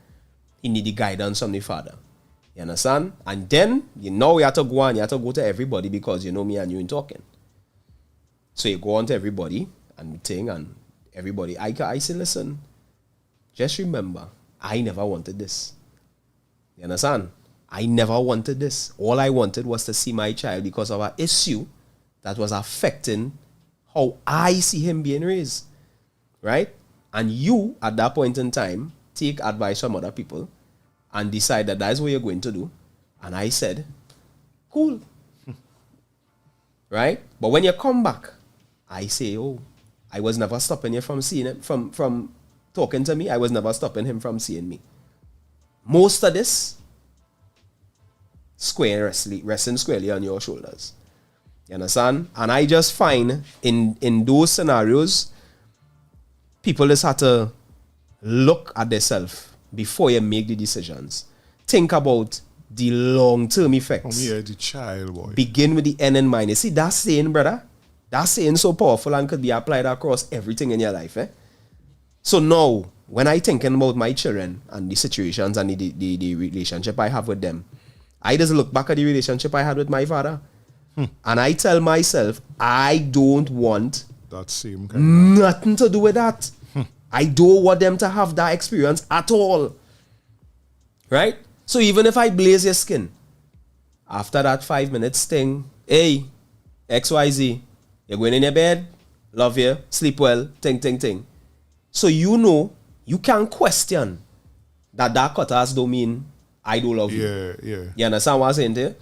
He need the guidance from the father. You understand? And then, you have to go on. You have to go to everybody because you know me and you ain't talking. So you go on to everybody and thing and everybody. I say, listen, just remember, I never wanted this. You understand? I never wanted this. All I wanted was to see my child because of an issue that was affecting how I see him being raised. Right? And you, at that point in time, take advice from other people and decide that is what you're going to do. And I said, cool. Right? But when you come back, I say, oh, I was never stopping you from seeing him, from talking to me. I was never stopping him from seeing me. Most of this, resting squarely on your shoulders. You understand? And I just find in those scenarios, people just have to look at themselves before you make the decisions. Think about the long-term effects. From here, the child, boy. Begin with the end in mind. You see, that saying, brother, that saying so powerful and could be applied across everything in your life. So now, when I thinking about my children and the situations and the relationship I have with them, I just look back at the relationship I had with my father. And I tell myself, I don't want that same kind nothing to do with that. I don't want them to have that experience at all. Right? So even if I blaze your skin, after that 5 minutes thing, hey, XYZ, you're going in your bed, love you, sleep well, ting. So you know, you can't question that cutlass don't mean I do love you. Yeah. You understand what I'm saying to you?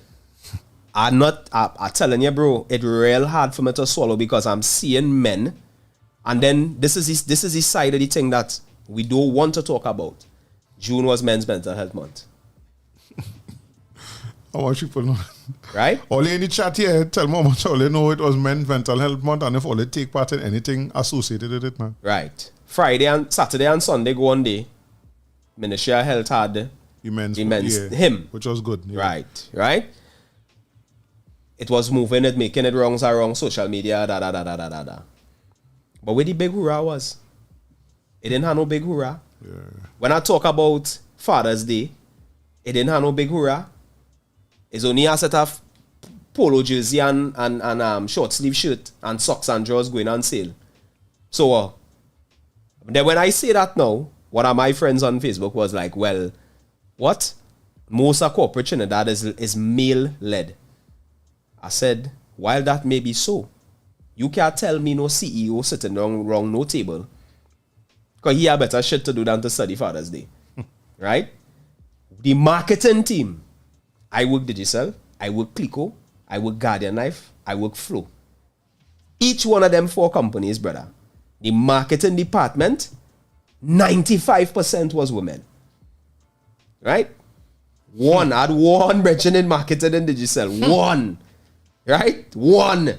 I'm telling you, bro, it's real hard for me to swallow because I'm seeing men, and then this is the side of the thing that we don't want to talk about. June was Men's Mental Health Month. How much people know? Right? All in the chat here, tell me how much all they know it was Men's Mental Health Month, and if all they take part in anything associated with it, man. Right. Friday and Saturday and Sunday go on day. Ministry of Health had him. Which was good. Yeah. Right? It was moving it, making it wrong, social media, But where the big hurrah was? It didn't have no big hurrah. Yeah. When I talk about Father's Day, it didn't have no big hurrah. It's only a set of polo jersey and short sleeve shirt and socks and drawers going on sale. So then when I say that now, one of my friends on Facebook was like, well, what? Most of corporate Trinidad is male-led. I said, while that may be so, you can't tell me no CEO sitting wrong no table. Because he had better shit to do than to study Father's Day. Right? The marketing team, I work Digital, I work Clico, I work Guardian Life, I work Flow. Each one of them 4 companies, brother. The marketing department, 95% was women. Right? I had one brethren in marketing and Digital. One. Right? One.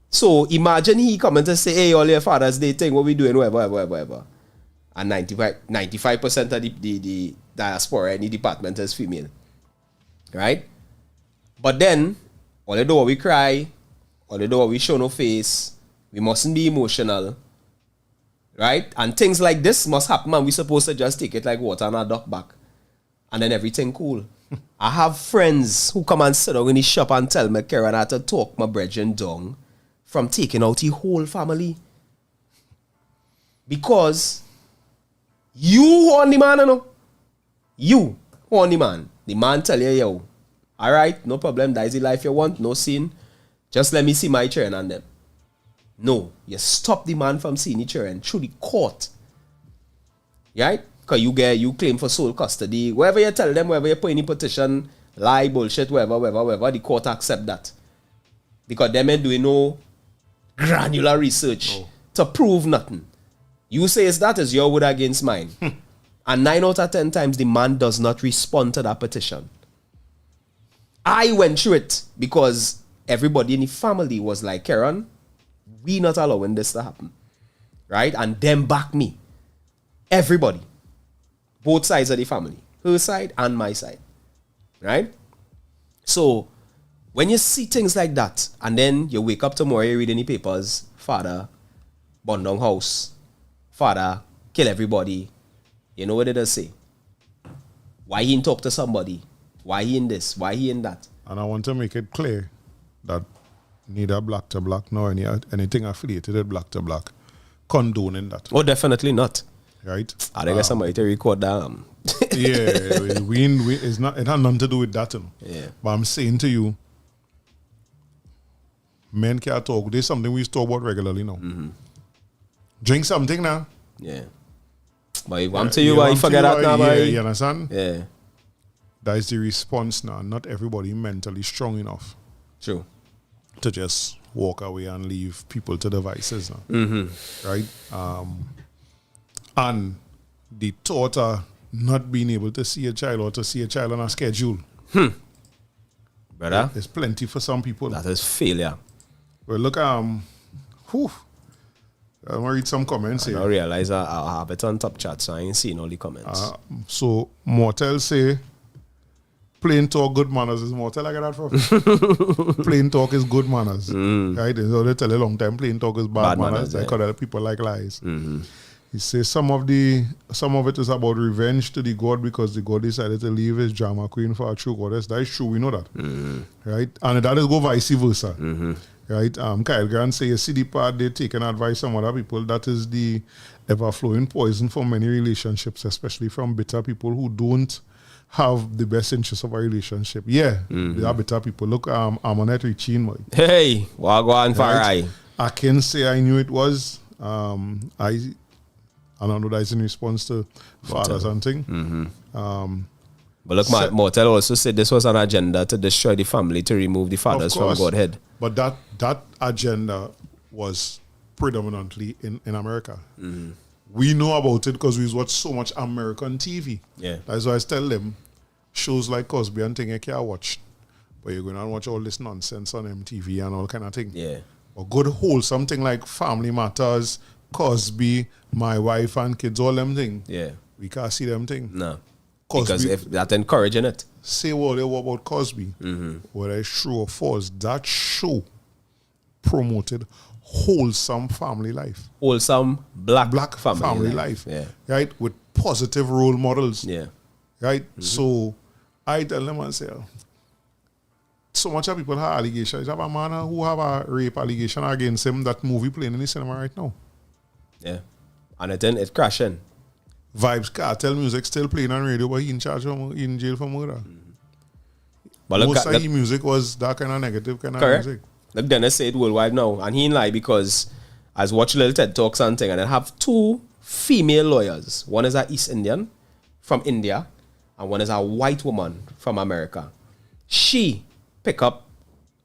So imagine he coming to say, hey, all your Father's Day thing, what we doing, whatever. And 95% of the diaspora, any department is female. Right? But then, although we cry, although we show no face, we mustn't be emotional. Right? And things like this must happen, and we're supposed to just take it like water on our duck back. And then everything cool. I have friends who come and sit down in the shop and tell me, Karen, I had to talk my brethren down from taking out the whole family. Because you on the man, you know? You on the man. The man tell you, yo, all right, no problem, that is the life you want, no sin. Just let me see my children and them. No, you stop the man from seeing the children through the court. Right? Because you claim for sole custody. Wherever you tell them, wherever you put any petition, lie, bullshit, whatever, the court accept that. Because them ain't doing no granular research to prove nothing. You say it's that is your word against mine. And 9 out of 10 times the man does not respond to that petition. I went through it because everybody in the family was like, Karen, we not allowing this to happen. Right? And them back me. Everybody. Both sides of the family. Her side and my side. Right? So, when you see things like that, and then you wake up tomorrow, you read in the papers, father, burn down house, father, kill everybody. You know what it does say? Why he didn't talk to somebody? Why he in this? Why he in that? And I want to make it clear that neither Black to Black nor anything affiliated with Black to Black condoning that. Oh, definitely not. Right? I think somebody to record that. It had nothing to do with that. You know? Yeah. But I'm saying to you, men can't talk. There's something we talk about regularly now. Mm-hmm. Drink something now. Yeah. But if I'm telling you why you forget that now, boy. You understand? Yeah. That is the response now. Not everybody mentally strong enough. True. To just walk away and leave people to devices now. Mm-hmm. Right? And the thought of not being able to see a child or to see a child on a schedule. Brother? There's plenty for some people. That is failure. Well, look, I'm going to read some comments here. I realize I have it on top chat, so I ain't seen all the comments. So, Mortel say, plain talk, good manners. Is Mortel I get that from? Plain talk is good manners. Right? So they tell you a long time, plain talk is bad manners. Because other people like lies. Mm-hmm. He says some of it is about revenge to the God because the God decided to leave his drama queen for a true goddess. That is true, we know that. Mm-hmm. Right? And that is go vice versa. Mm-hmm. Right? Kyle Grant say, you see the part they taking advice from other people, that is the ever-flowing poison for many relationships, especially from bitter people who don't have the best interest of a relationship. Yeah, they are bitter people. Look, I'm on that reaching, boy. Hey, Wagwan Farai. I can say I knew it was. I don't know that is in response to fathers and thing. But look, Mortel also said this was an agenda to destroy the family, to remove the fathers from Godhead. But that agenda was predominantly in America. We know about it because we watch so much American TV. Yeah. That's why I tell them, shows like Cosby and thing you can't watch. But you're going to watch all this nonsense on MTV and all kind of thing. Yeah. Or good wholesome thing like Family Matters, Cosby, My Wife and Kids, all them thing. Yeah. We can't see them thing. No. Cosby, Because if that encouraging it. say what they were about Cosby, whether it's true or false, that show promoted wholesome family life. Wholesome black family life. Yeah. Right? With positive role models. Yeah. Right? So I tell them and say, so much of people have allegations. You have a man who have a rape allegation against him, that movie playing in the cinema right now. Yeah. And it's crashing. Vibes Cartel music still playing on radio, but he in jail for murder. But look, Most of his music was that kind of negative kind of correct. music. Look, Dennis said worldwide now, and he ain't lie because I was watching little TED Talks and thing, and I have 2 female lawyers. One is a East Indian from India, and one is a white woman from America. She pick up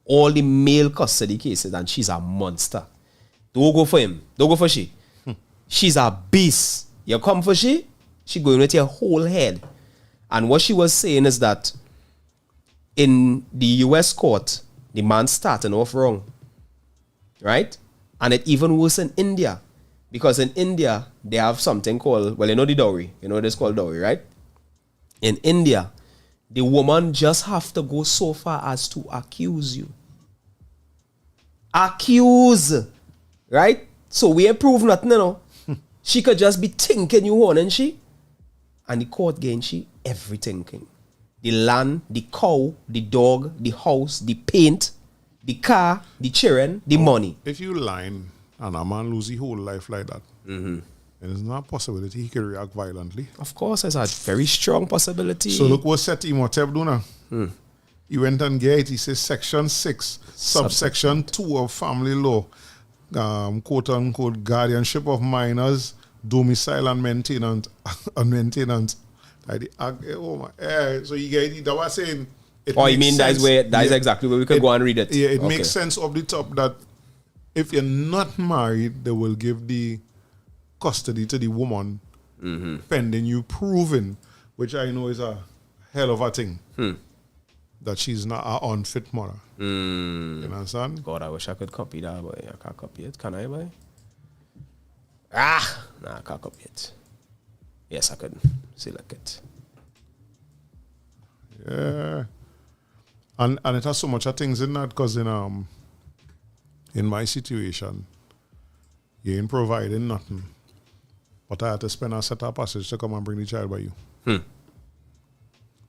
all the male custody cases, and she's a monster. Don't go for him. Don't go for she. She's a beast. You come for she going with your whole head. And what she was saying is that in the US court, the man starting off wrong. Right? And it even worse in India. Because in India, they have something called, well, you know the dowry. You know what it's called dowry, right? In India, the woman just have to go so far as to accuse you. Accuse. Right? So we ain't prove nothing, you know. She could just be thinking you on, and she. And the court gain she everything. The land, the cow, the dog, the house, the paint, the car, the children, the money. If you lying and a man lose his whole life like that, then it's not a possibility he could react violently. Of course, it's a very strong possibility. So look what set him whatever do now. He went and get it. He says section 6, subsection 2 of family law, quote unquote, guardianship of minors, domicile and maintenance. Like so you get it. That was saying. You mean that's exactly where we could go and read it? Yeah, it makes sense of the top that if you're not married, they will give the custody to the woman pending you proving, which I know is a hell of a thing, that she's not an unfit mother. You understand? God, I wish I could copy that, but I can't copy it. Can I, boy? Nah, I can't copy it. Yes, I could. Select it. Yeah. And it has so much of things in that because in my situation, you ain't providing nothing. But I had to spend a set of passage to come and bring the child by you.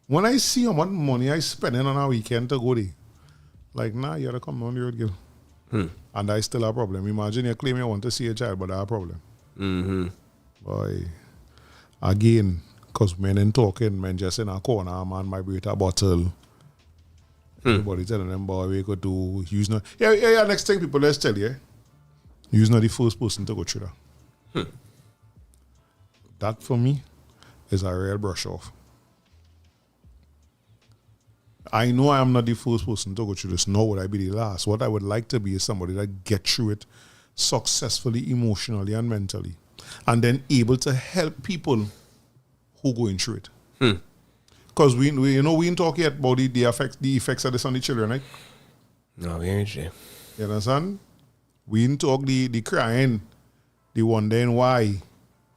When I see how much money I spending on a weekend to go there, like, nah, you gotta come down the road, girl. And I still have a problem. Imagine you claim you want to see a child, but I have a problem. Boy, again, because men ain't talking, men just in a corner, a man might be with a bottle. Everybody telling them, boy, we could do, use not. Yeah, next thing people, let's tell you, you're not the first person to go through that. That for me is a real brush off. I know I am not the first person to go through this, nor would I be the last. What I would like to be is somebody that gets through it successfully, emotionally and mentally, and then able to help people who going through it. Because we ain't talking yet about the effects of this on the children, right? No, we ain't sure. You understand? We ain't talk the crying, the wondering why.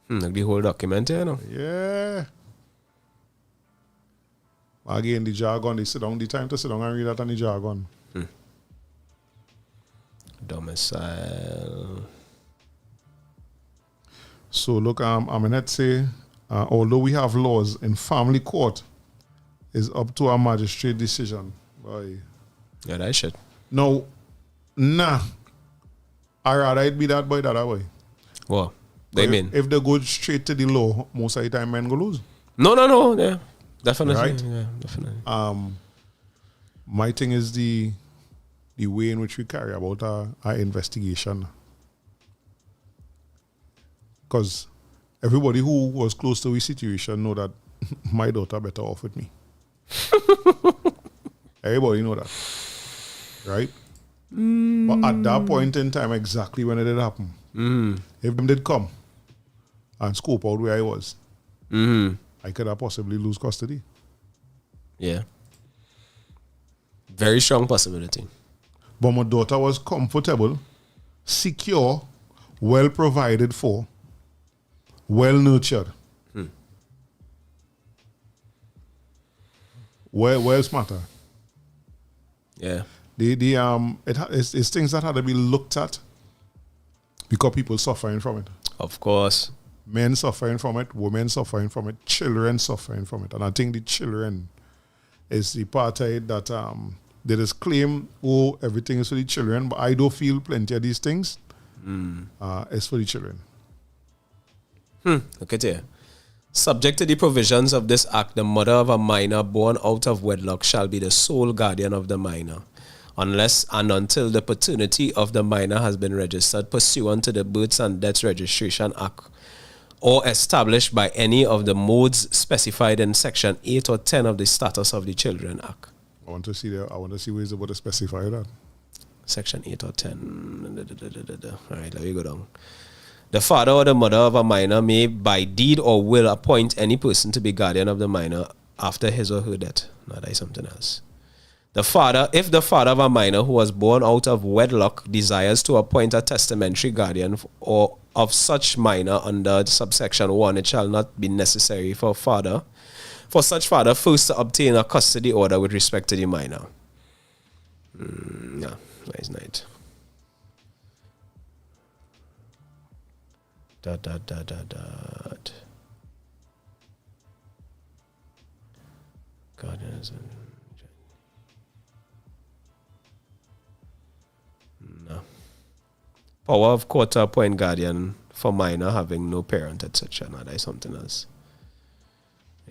Like the whole document, you know? Yeah. Again, the jargon, they sit down, the time to sit down and read that on the jargon. Domicile. So look, I'm going to say, although we have laws in family court, it's up to a magistrate decision. Boy. Yeah, that shit. No, nah. I rather it be that boy that way. What? They mean? If they go straight to the law, most of the time men go lose. No, yeah. Definitely. Right? Yeah, definitely. My thing is the way in which we carry about our investigation. Because everybody who was close to the situation know that my daughter better off with me. Everybody know that. Right? But at that point in time, exactly when it did happen, if them did come and scope out where I was, I could have possibly lose custody. Yeah. Very strong possibility. But my daughter was comfortable, secure, well provided for, well nurtured, well smarter. Yeah. It's things that had to be looked at because people suffering from it. Of course. Men suffering from it, women suffering from it, children suffering from it. And I think the children is the part of it that they just claim, oh, everything is for the children, but I don't feel plenty of these things is for the children. Look at here. Subject to the provisions of this act, the mother of a minor born out of wedlock shall be the sole guardian of the minor, unless and until the paternity of the minor has been registered pursuant to the Births and Deaths Registration Act, or established by any of the modes specified in Section 8 or 10 of the Status of the Children Act. I want to see ways about to specify that. Section 8 or 10. All right, let me go down. The father or the mother of a minor may, by deed or will, appoint any person to be guardian of the minor after his or her death. No, that is something else. If the father of a minor who was born out of wedlock desires to appoint a testamentary guardian or of such minor under subsection 1, it shall not be necessary for such father first to obtain a custody order with respect to the minor. Yeah, nice night. Guardians. No. Power of court to appoint guardian for minor having no parent, etc. No, that is something else.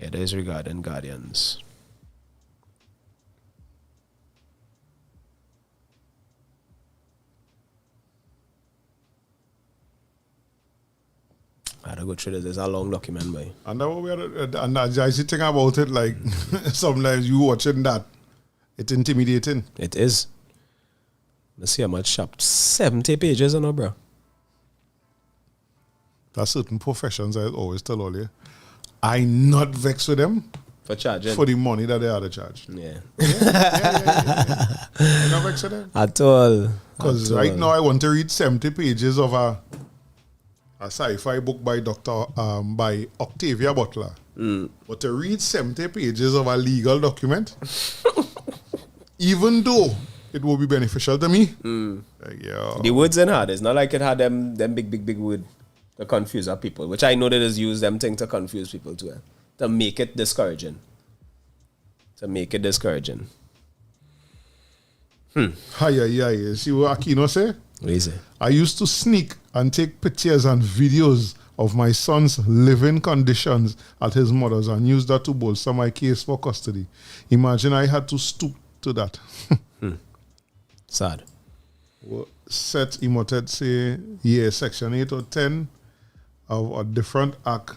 Yeah, that is regarding guardians. I had to go through this. It's a long document, boy. And that what we are, and I just think about it like sometimes you watching that, it's intimidating. It is. Let's see how much sharp. 70 pages, no, bro. There's certain professions I always tell all you, I not vex with them for charging for the money that they are to charge. Yeah. I not vex with them At all. because right now I want to read 70 pages of a sci-fi book by by Octavia Butler. But to read 70 pages of a legal document, even though it will be beneficial to me, like, yo. The words in hard. It's not like it had them big word to confuse our people, which I know they just use them thing to confuse people too, to make it discouraging. Hi. See what Aquino say? What is it? I used to sneak and take pictures and videos of my son's living conditions at his mother's and use that to bolster my case for custody. Imagine I had to stoop to that. Sad. Set emoted say, yeah, section 8 or 10 of a different act.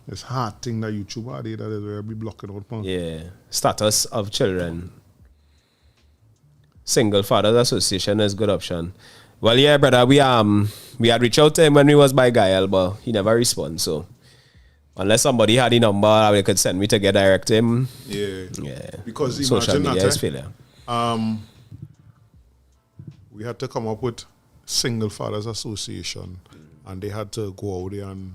This hard thing that YouTube are there that is where be blocking out. Man. Yeah. Status of children. Single Fathers Association is good option. Well, yeah, brother, we had reached out to him when we was by Gael, but he never responded. So unless somebody had the number, they could send me to get direct to him. Yeah. Because social imagine media that, is failure. We had to come up with Single Fathers Association, and they had to go out there and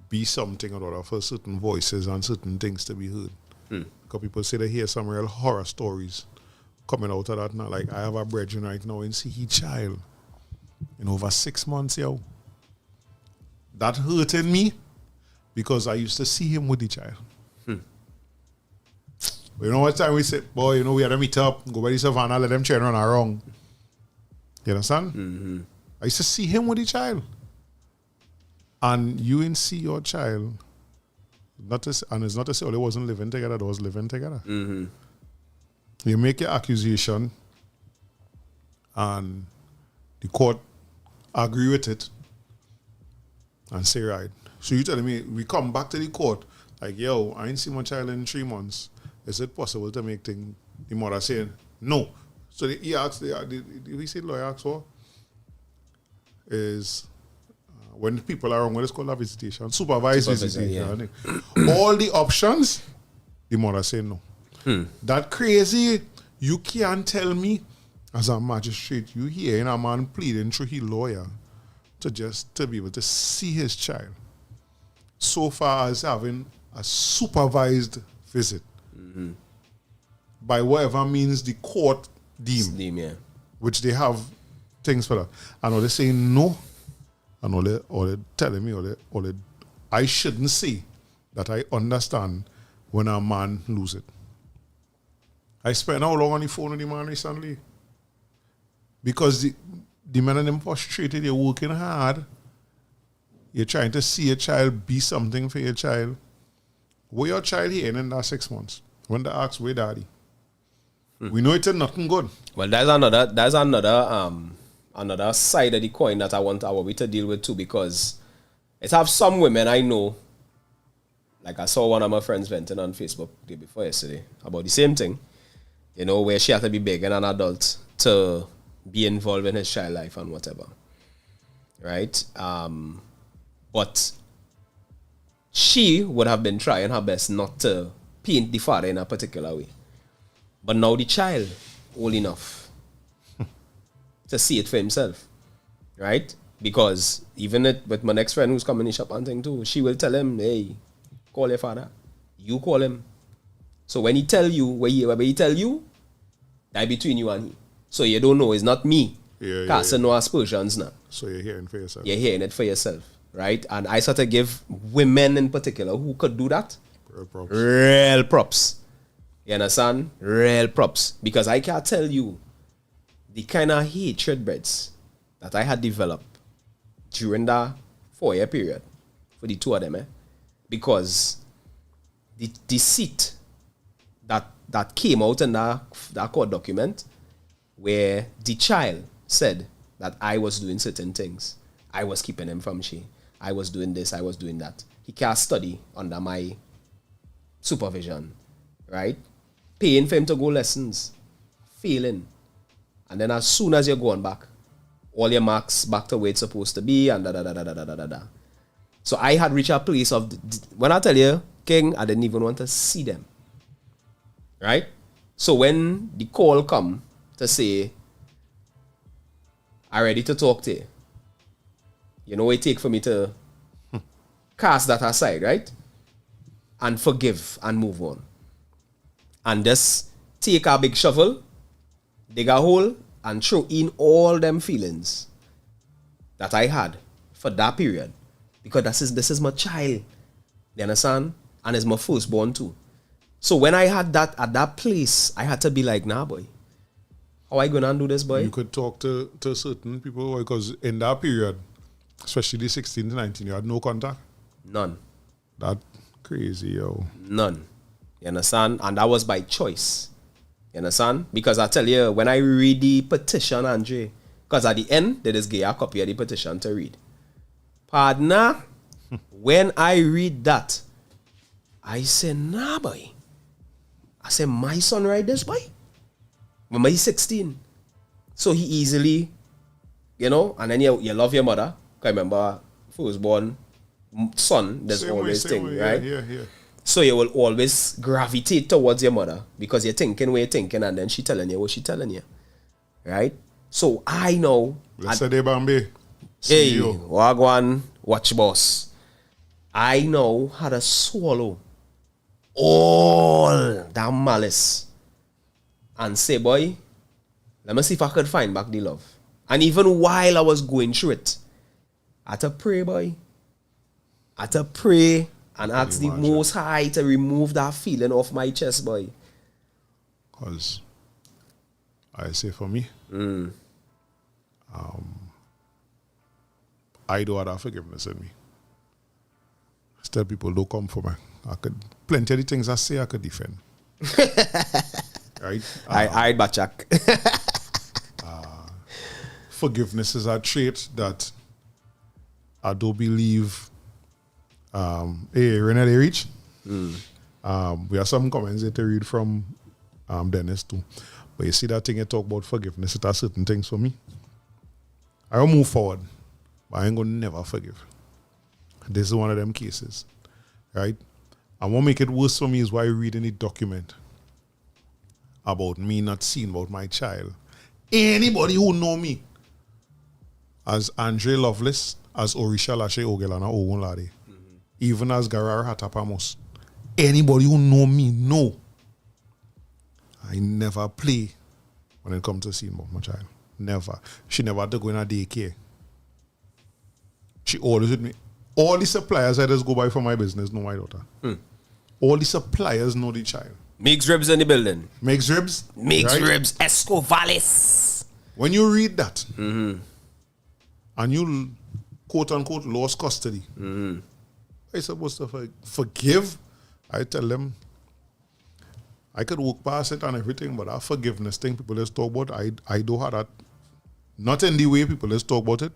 be something or other for certain voices and certain things to be heard. Because people say they hear some real horror stories coming out of that now. Like, I have a brethren right now in see his child in over 6 months, yo. That hurted me because I used to see him with the child. But you know what time we said, boy, you know, we had to meet up, go by the savannah, let them train run around. You understand? I used to see him with the child. And you didn't see your child. And it's not to say they wasn't living together, they was living together. You make your accusation and the court agree with it and say, right. So you telling me, we come back to the court, like, yo, I ain't seen my child in 3 months. is it possible to make things? The mother saying, no. So he asked, we say lawyer asked for, is when people are wrong, what is called a visitation, supervised visitation. Yeah. All the options, the mother say no. That crazy, you can't tell me as a magistrate, you hearing a man pleading through his lawyer to be able to see his child so far as having a supervised visit by whatever means the court deem, which they have things for that. And all they saying no, and all they telling me, I shouldn't say that I understand when a man lose it. I spent how long on the phone with the man recently? Because the men and them frustrated, you're working hard. You're trying to see your child be something for your child. Where your child here in that 6 months? When they ask, where daddy? We know it's nothing good. Well, there's another side of the coin that I want our way to deal with too, because it have some women I know, like I saw one of my friends venting on Facebook the day before yesterday about the same thing, you know, where she had to be begging an adult to be involved in his child life and whatever, right? But she would have been trying her best not to paint the father in a particular way. But now the child old enough to see it for himself, right? Because even with my next friend who's coming in shop and thing too, she will tell him, hey, call your father. You call him. So when he tell you, when he tell you, that between you and he. So you don't know, it's not me. Casting no aspersions now. So you're hearing for yourself. You're hearing it for yourself, right? And I sort of give women in particular who could do that real props. You understand? Real props. Because I can't tell you the kind of hatred breeds that I had developed during that 4-year period for the two of them. Because the deceit that came out in that court document where the child said that I was doing certain things. I was keeping him from she. I was doing this, I was doing that. He can't study under my supervision, right? Paying for him to go lessons, failing. And then as soon as you're going back, all your marks back to where it's supposed to be and da-da-da-da-da-da-da. So I had reached a place of, when I tell you, King, I didn't even want to see them. Right? So when the call come to say, I'm ready to talk to you, you know what it take for me to cast that aside, right? And forgive and move on. And just take a big shovel, dig a hole, and throw in all them feelings that I had for that period. Because this is my child. You understand? And it's my firstborn too. So when I had that at that place, I had to be like, nah, boy. How I gonna do this, boy? You could talk to certain people because in that period, especially the 16 to 19, you had no contact? None. That crazy, yo. None. You understand? And that was by choice. You understand? Because I tell you, when I read the petition, Andre, because at the end, they just gave a copy of the petition to read. Partner, when I read that, I say, nah, boy. I say, my son write this, boy? Remember, he's 16. So he easily, you know, and then you love your mother. Because remember, firstborn son, there's same always way, thing, way, right? Yeah. So you will always gravitate towards your mother because you're thinking what you're thinking and then she telling you what she telling you. Right? So I know. Let's say, Bambi. Hey, Wagwan, watch boss. I know how to swallow all that malice and say, boy, let me see if I could find back the love. And even while I was going through it, I had to pray, boy. I had to pray and ask the Most High to remove that feeling off my chest, boy. Because I say for me, I do have that forgiveness in me. I tell people, don't come for me. I could, plenty of the things I say, I could defend. Right? I bachak. Forgiveness is a trait that I don't believe Renee reach. We have some comments that to read from Dennis too. But you see that thing you talk about forgiveness, it has certain things for me. I will move forward, but I ain't gonna never forgive. This is one of them cases, right? And what make it worse for me is why you read any document about me not seeing about my child. Anybody who know me as Andre Lovelace, as Orisha Lashe Ogelana Ogunlade, even as Garar Hatapamos, anybody who know me know I never play when it comes to seeing about my child. Never. She never had to go in a daycare. She always with me. All the suppliers I just go by for my business know my daughter. All the suppliers know the child. Mix ribs in the building. Makes ribs. Mix right? ribs, Escovales. When you read that, and you quote unquote lost custody, I supposed to forgive? I tell them, I could walk past it and everything, but that forgiveness thing people just talk about, I don't have that. Not in the way people just talk about it.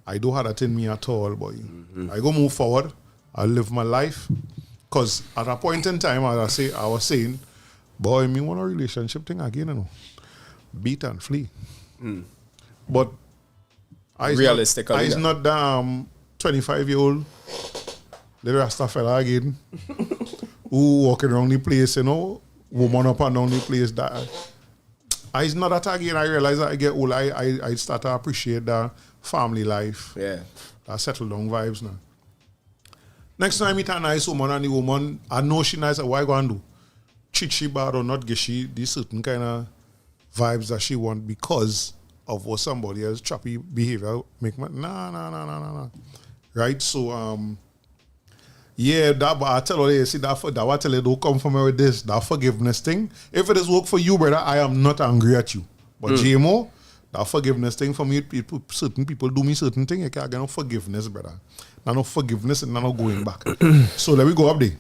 I don't have that in me at all, boy. I go move forward. I live my life. Because at a point in time, as I was saying, boy, me want a relationship thing again, you know. Beat and flee. But Realistically, I is not the 25-year-old little Rasta fella again who walking around the place, you know, woman up and down the place. That I is not that again. I realize that I get old. I start to appreciate the family life. Yeah. That settle down vibes now. Next time I meet a nice woman and the woman, I know she nice, what I go and do? Treat she bad or not, get she these certain kind of vibes that she want because of what somebody else choppy behavior make my nah. Right? So yeah, that but I tell you, see that what I tell you, don't come from me with this, that forgiveness thing. If it is work for you, brother, I am not angry at you. But JMO, that forgiveness thing for me, certain people do me certain thing, you can't get no forgiveness, brother. No forgiveness and no going back. So let me go up there.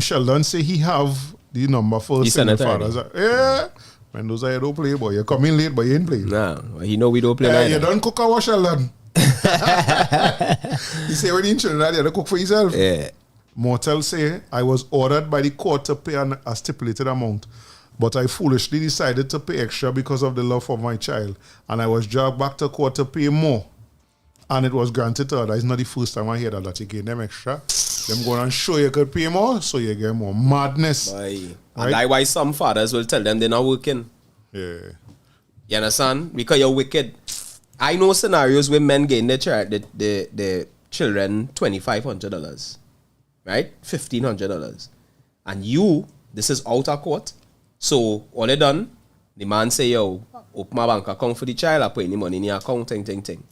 Sheldon say he have the number for single fathers. Yeah. Man, those are you don't play, boy. You come in late, but you ain't playing. Nah, he know we don't play like you that. don't cook our Sheldon. He say when in Trinidad, you don't cook for yourself. Yeah. Mortel say, I was ordered by the court to pay a stipulated amount, but I foolishly decided to pay extra because of the love for my child, and I was dragged back to court to pay more. And it was granted to her. That is not the first time I hear that you gave them extra. Them going and show you could pay more, so you get more madness. Right. Right? And that's why some fathers will tell them they're not working. Yeah. You understand? Because you're wicked. I know scenarios where men gain their children $2,500, right? $1,500. And you, this is out of court. So all they done, the man say, yo, open my bank account for the child, I put any money in your account, ting.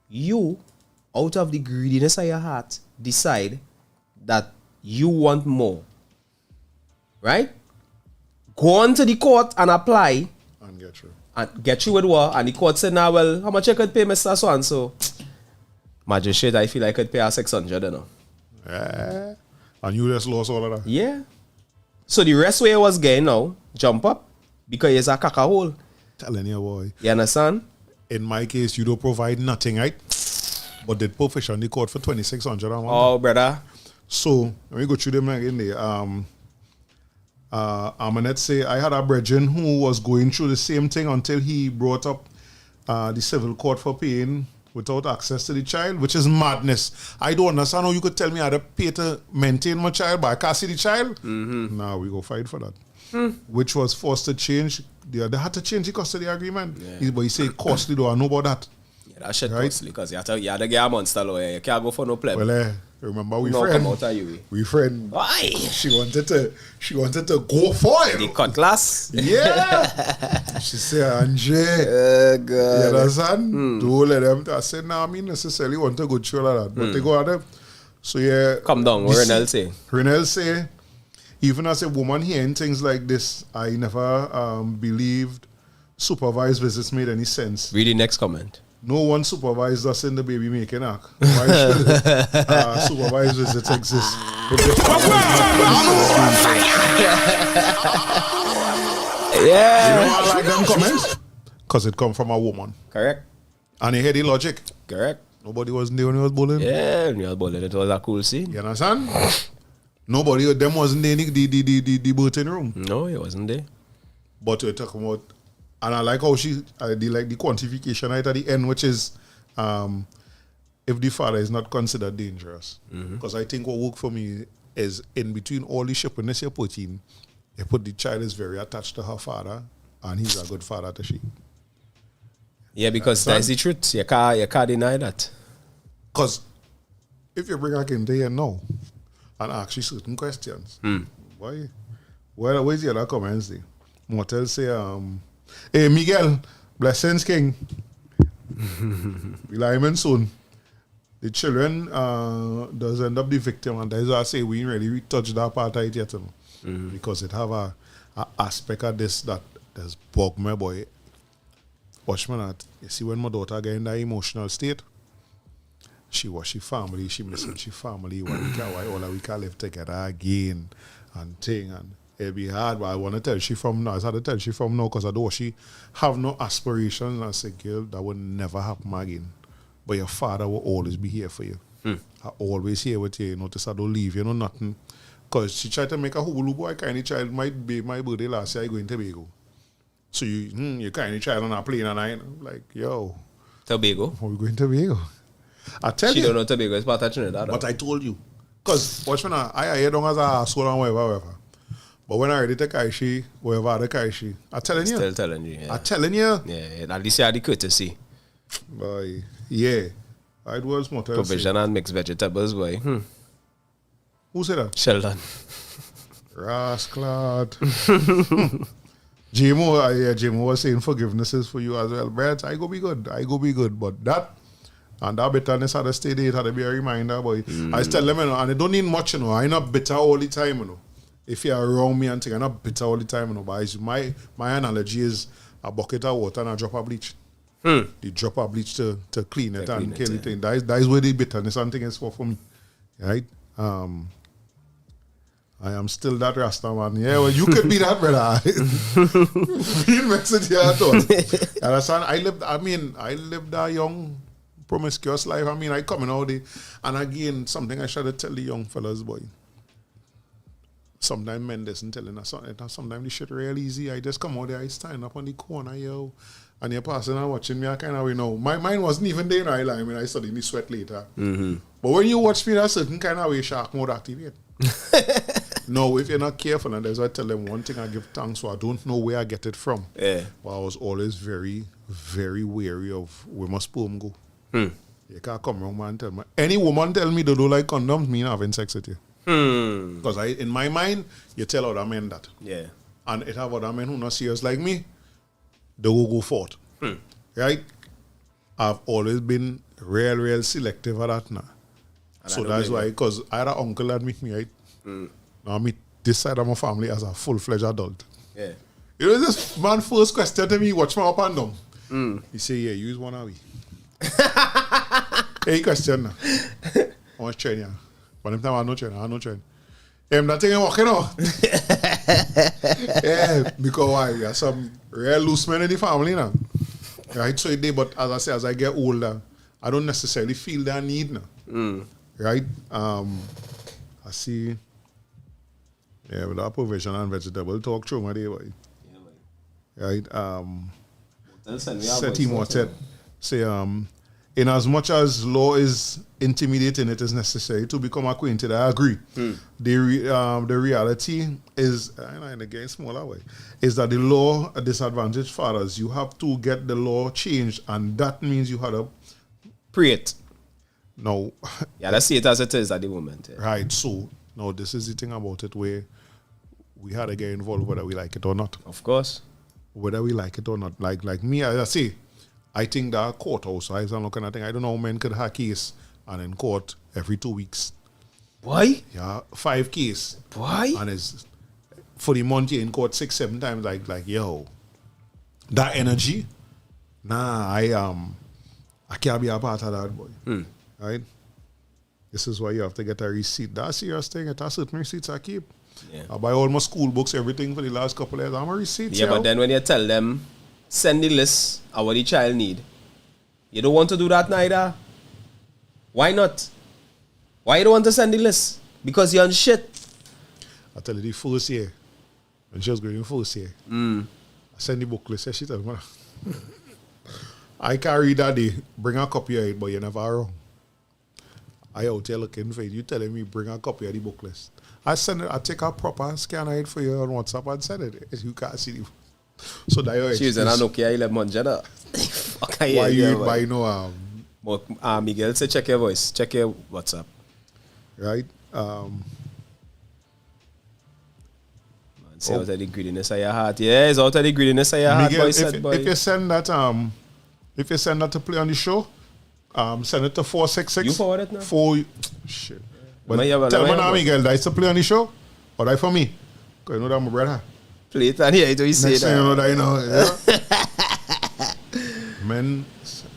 You, out of the greediness of your heart, decide that you want more. Right? Go on to the court and apply. And get you. And get you with what? And the court said, nah, well, how much I could pay Mr. So-and-so? Magistrate, I feel I could pay her 600, you know. Yeah. And you just lost all of that. Yeah. So the rest where I was getting now, jump up, because it's a caca hole. Telling you, boy. You understand? In my case, you don't provide nothing, right? But did profession the court for 2,600 a month. Oh, brother. So let me go through them again there. Amanet say I had a brethren who was going through the same thing until he brought up the civil court for paying without access to the child, which is madness. I don't understand how you could tell me I had to pay to maintain my child, but I can't see the child. Now we go fight for that. Which was forced to change. They had to change the custody agreement. Yeah. But he said costly though. I know about that. Yeah, that shit Right. costly because you have to get a monster lawyer. You can't go for no pleb. Well, remember we No, friend. come out of you. We friend. Why? She wanted to go for it. The cutlass? Yeah. She said, Andre, God. you understand? Don't let them. I said, no, I mean necessarily want to go through all that. But they go at them. So yeah. Come down, what Renel say? Renel say, even as a woman hearing things like this, I never believed supervised visits made any sense. Read the next comment. No one supervised us in the baby making act. Why should supervised visits exist? Yeah. You know I like them comments? Because it come from a woman. Correct. And you hear the logic. Correct. Nobody was there when he was bowling. Yeah, when you was bowling, it was a cool scene. You understand? Nobody of them wasn't there in the birthing room. No, he wasn't there. But we're talking about, and I like how they like the quantification right at the end, which is if the father is not considered dangerous. Because I think what worked for me is in between all the shippiness you put in, you put the child is very attached to her father, and he's a good father to she. Yeah, because that's the truth. You can't deny that. Because if you bring her in there now and ask you certain questions, why? Where's the other comments there? Motel say, hey Miguel, blessings king. Lyman soon. The children does end up the victim, and that's why I say we ain't really touch that part of it yet, because it have a aspect of this that does bug my boy. Watch me that. You see when my daughter get in that emotional state, she was she family, she missing she family, why all we can live together again and thing, and it be hard, but I want to tell she from now. I had to tell she from now because I know she have no aspirations. And I say, girl, that would never happen again. But your father will always be here for you. I always here with you. Notice I don't leave you, nothing. Because she tried to make a hulu boy kind of child. Might be my birthday last year, I going to Tobago. So you kind of child on a plane, and I'm like, yo. Tobago? Are we going to Tobago? I tell She you. don't know Tobago is part of Trinidad. But I told you. Because, watch me now, I hear don't as a asshole and whatever. But when I ready to Kaishi, wherever the Kaishi, I'm telling you. Still telling you. Yeah. I'm telling you. Yeah, at least you had the courtesy. Boy, yeah. It was motel. Provision and mixed vegetables, boy. Who said that? Sheldon. Rasclad. Jimo was saying forgiveness is for you as well. Brett, I go be good. But that and that bitterness had to stay there. It had to be a reminder, boy. I tell them, and it don't need much, I'm not bitter all the time, If you're around me and thing, I'm not bitter all the time, But my analogy is a bucket of water and a drop of bleach. The drop of bleach to clean it and kill it. That is where the bitterness and thing is for me. Right? I am still that Rasta man. Yeah, well, you could be that, brother. Real message here at all. Understand? I lived a young, promiscuous life. I coming out there. And again, something I should tell the young fellas, boy. Sometimes men doesn't telling us something. Sometimes the shit real easy. I just come out there, I stand up on the corner, yo. And you're passing and watching me, I kind of know. My mind wasn't even there, I studied me sweat later. But when you watch me, that certain kind of way, shark mode activate. No, if you're not careful, and that's why I tell them one thing I give thanks for, I don't know where I get it from. Yeah. But I was always very, very wary of where my sperm go. You can't come around and tell me. Any woman tell me they don't like condoms, me not having sex with you. Because in my mind, you tell other men that. Yeah. And it have other men who not serious like me, they will go forth. Right? I've always been real selective at that now. So that's why, because I had an uncle that meet me, right? Now I meet this side of my family as a full-fledged adult. Yeah. You know, this man first question to me, watch my up and down. He say, yeah, you use one of we. Hey, question now. I want to train you. But them time I no train. That thing ain't working out. Yeah, because why? We have some real loose men in the family now. Right? So it did, but as I say, as I get older, I don't necessarily feel that need now. Right? I see. Yeah, with that provision and vegetable talk through my day, boy. Yeah, right? Seti Motet say, in as much as law is intimidating, it is necessary to become acquainted. I agree. The reality is, and again, smaller way, is that the law disadvantages fathers. You have to get the law changed, and that means you have to pray it. No. Yeah, let's see it as it is at the moment. Yeah. Right. So, now this is the thing about it where we had to get involved whether we like it or not. Of course. Whether we like it or not. Like me, as I say, I think that courthouse, I don't kind of thing. I don't know how men could have a case and in court every 2 weeks. Why? Yeah, 5 cases. Why? And it's for the month you're in court 6-7 times. Like yo, that energy. Nah, I can't be a part of that, boy. Right? This is why you have to get a receipt. That's a serious thing. It has certain receipts I keep. Yeah. I buy all my school books, everything for the last couple of years. I'm a receipt. Yeah, but then when you tell them, send the list of what the child need, you don't want to do that neither. Why not? Why you don't want to send the list? Because you're on shit. I tell you the first year, when she was going in first year, I send the booklet, say she tell me, I carry that day, bring a copy of it, but you never wrong. I out here looking for it. You telling me bring a copy of the book list. I send it, I take a proper scan of it for you on WhatsApp and send it. You can't see it. So that your She's an Nokia 1100. Why you buy no Miguel say check your voice, check your WhatsApp. Right? Say out of the greediness of your heart. Yeah, it's out of the greediness of your heart, Miguel, boy. if you send that to play on the show, send it to 466. You forward it now? Shit. But tell me now, Miguel, that's to play on the show? Or that for me? Because you know that my brother. Play it and hear it, you say Next thing you know that. that, you know. Men,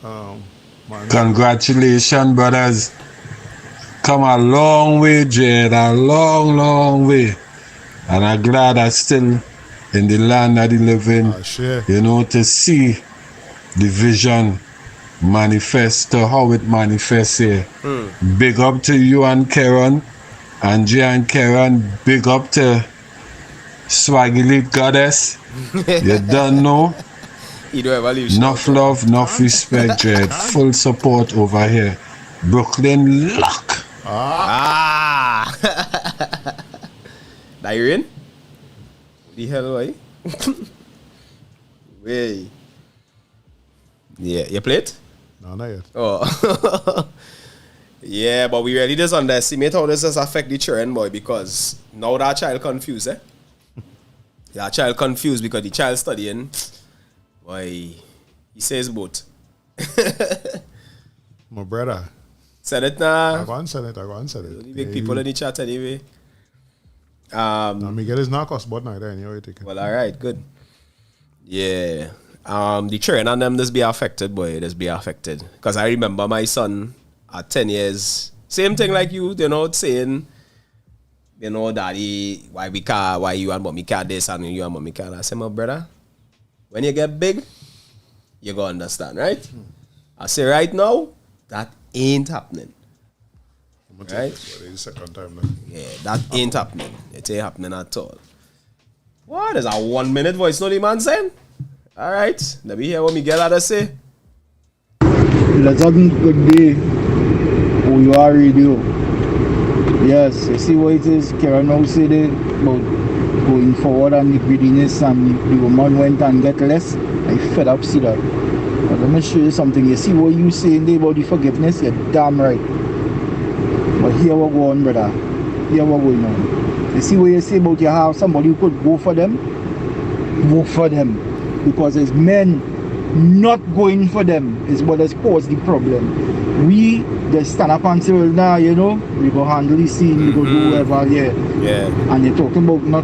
man. Congratulations, brothers. Come a long way, Jed. A long, long way. And I'm glad I'm still in the land of the living. Sure. You know, to see the vision manifest to how it manifests here. Big up to you and Karen, Angie and Karen. Big up to Swag Elite Goddess. You don't know. Enough love, enough respect, Jed. Full support over here. Brooklyn Lock. Diane? The hell, why? Way. Yeah, you play it? No, not yet. Oh. Yeah, but we really just underestimate how this does affect the children, boy, because now that child confused, eh? That child confused because the child studying, boy, he says both. My brother. Said it now. I go and said it. The big people in the chat anyway. Now, Miguel is not cost but now, anyway. Well, all right, good. Yeah. The children and them just be affected, boy. Just be affected. Because I remember my son at 10 years, same thing like you, you know, saying, you know, daddy, why you and mommy can't this and you and mommy can't. I say, my brother, when you get big, you go understand, right? I say right now, that ain't happening. Right? Second time now. Yeah, that ain't happening. It ain't happening at all. What is a 1 minute voice note the man saying? Alright, let me hear what Miguel had to say. Pleasant good day. Who you are radio. Yes, you see what it is. Karen now said about going forward and the greediness and the woman went and get less. I fed up see that. But let me show you something. You see what you saying there about the forgiveness? You're damn right. But here we go on, brother. Here we going on. You see what you say about you have somebody who could go for them? Go for them. Because there's men not going for them is what has caused the problem. We just stand up and say, well, nah, you know, we go handle the scene, we go do whatever, yeah. And you're talking about no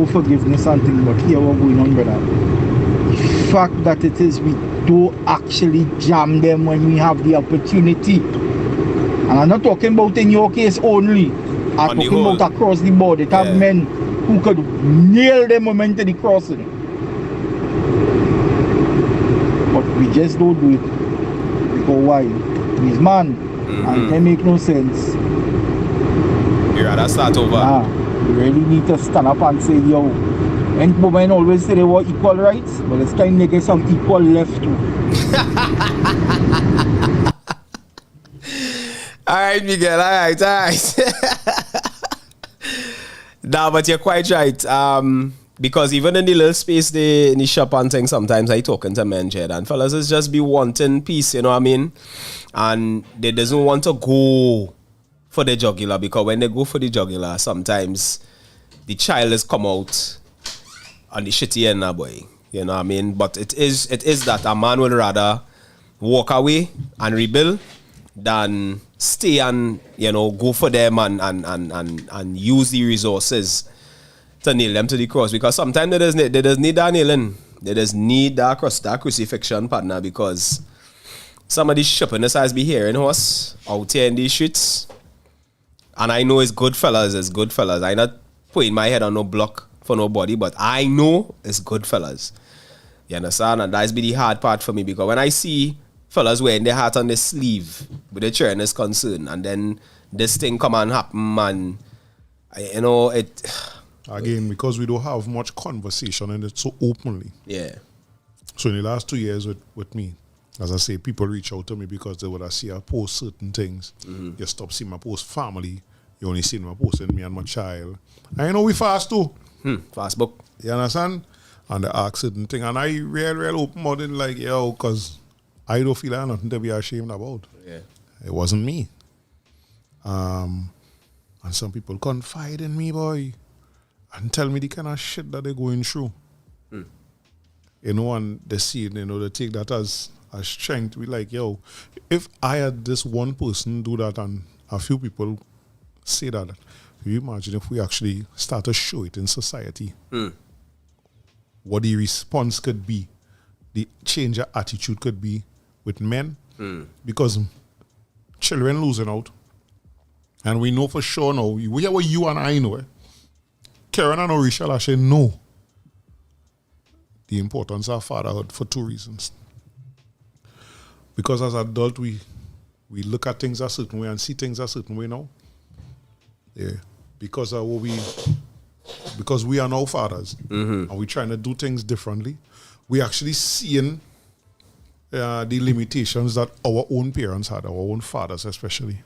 forgiveness and things, but here we're going on, brother. The fact that it is, we do actually jam them when we have the opportunity. And I'm not talking about in your case only. I'm talking about across the board. It have men who could nail them moment to the crossing. But we just don't do it. Because why? He's man. And it make no sense. You rather start over. We really need to stand up and say, yo, and women always say they want equal rights, but it's time to get some equal left too. Alright, Miguel, alright. Nah, but you're quite right. Because even in the little space in the shop and things, sometimes I talking to men, Jed, and fellas is just be wanting peace, you know what I mean? And they doesn't want to go for the jugular, because when they go for the jugular, sometimes the child has come out on the shitty end now, boy. You know what I mean? But it is that a man would rather walk away and rebuild than stay and, you know, go for them and use the resources to nail them to the cross. Because sometimes they just need that nailing. They just need that crucifixion, partner, because some of these shoppiness has be hearing us out here in these streets. And I know it's good fellas. I not putting my head on no block for nobody, but I know it's good fellas. You understand? And that's be the hard part for me, because when I see fellas wearing their heart on their sleeve with the children is concerned, and then this thing come and happen, and You know, it... Again, because we don't have much conversation and it's so openly. Yeah. So in the last 2 years with me, as I say, people reach out to me because they would have see I post certain things. You stop seeing my post family. You only see my posting me and my child. And you know we fast too. Fast book. You understand? And they ask certain things. And I real open about it like, yo, because I don't feel I have nothing to be ashamed about. Yeah. It wasn't me. And some people confide in me, boy, and tell me the kind of shit that they're going through. You know, and they see it, you know, they take that as strength. We like, yo, if I had this one person do that and a few people say that, can you imagine if we actually start to show it in society? What the response could be, the change of attitude could be with men. Because children losing out. And we know for sure now, we have what you and I know. Karen and Orisha actually know the importance of fatherhood for 2 reasons. Because as adults, we look at things a certain way and see things a certain way now. Yeah. Because of what because we are now fathers and we're trying to do things differently. We actually seeing the limitations that our own parents had, our own fathers especially.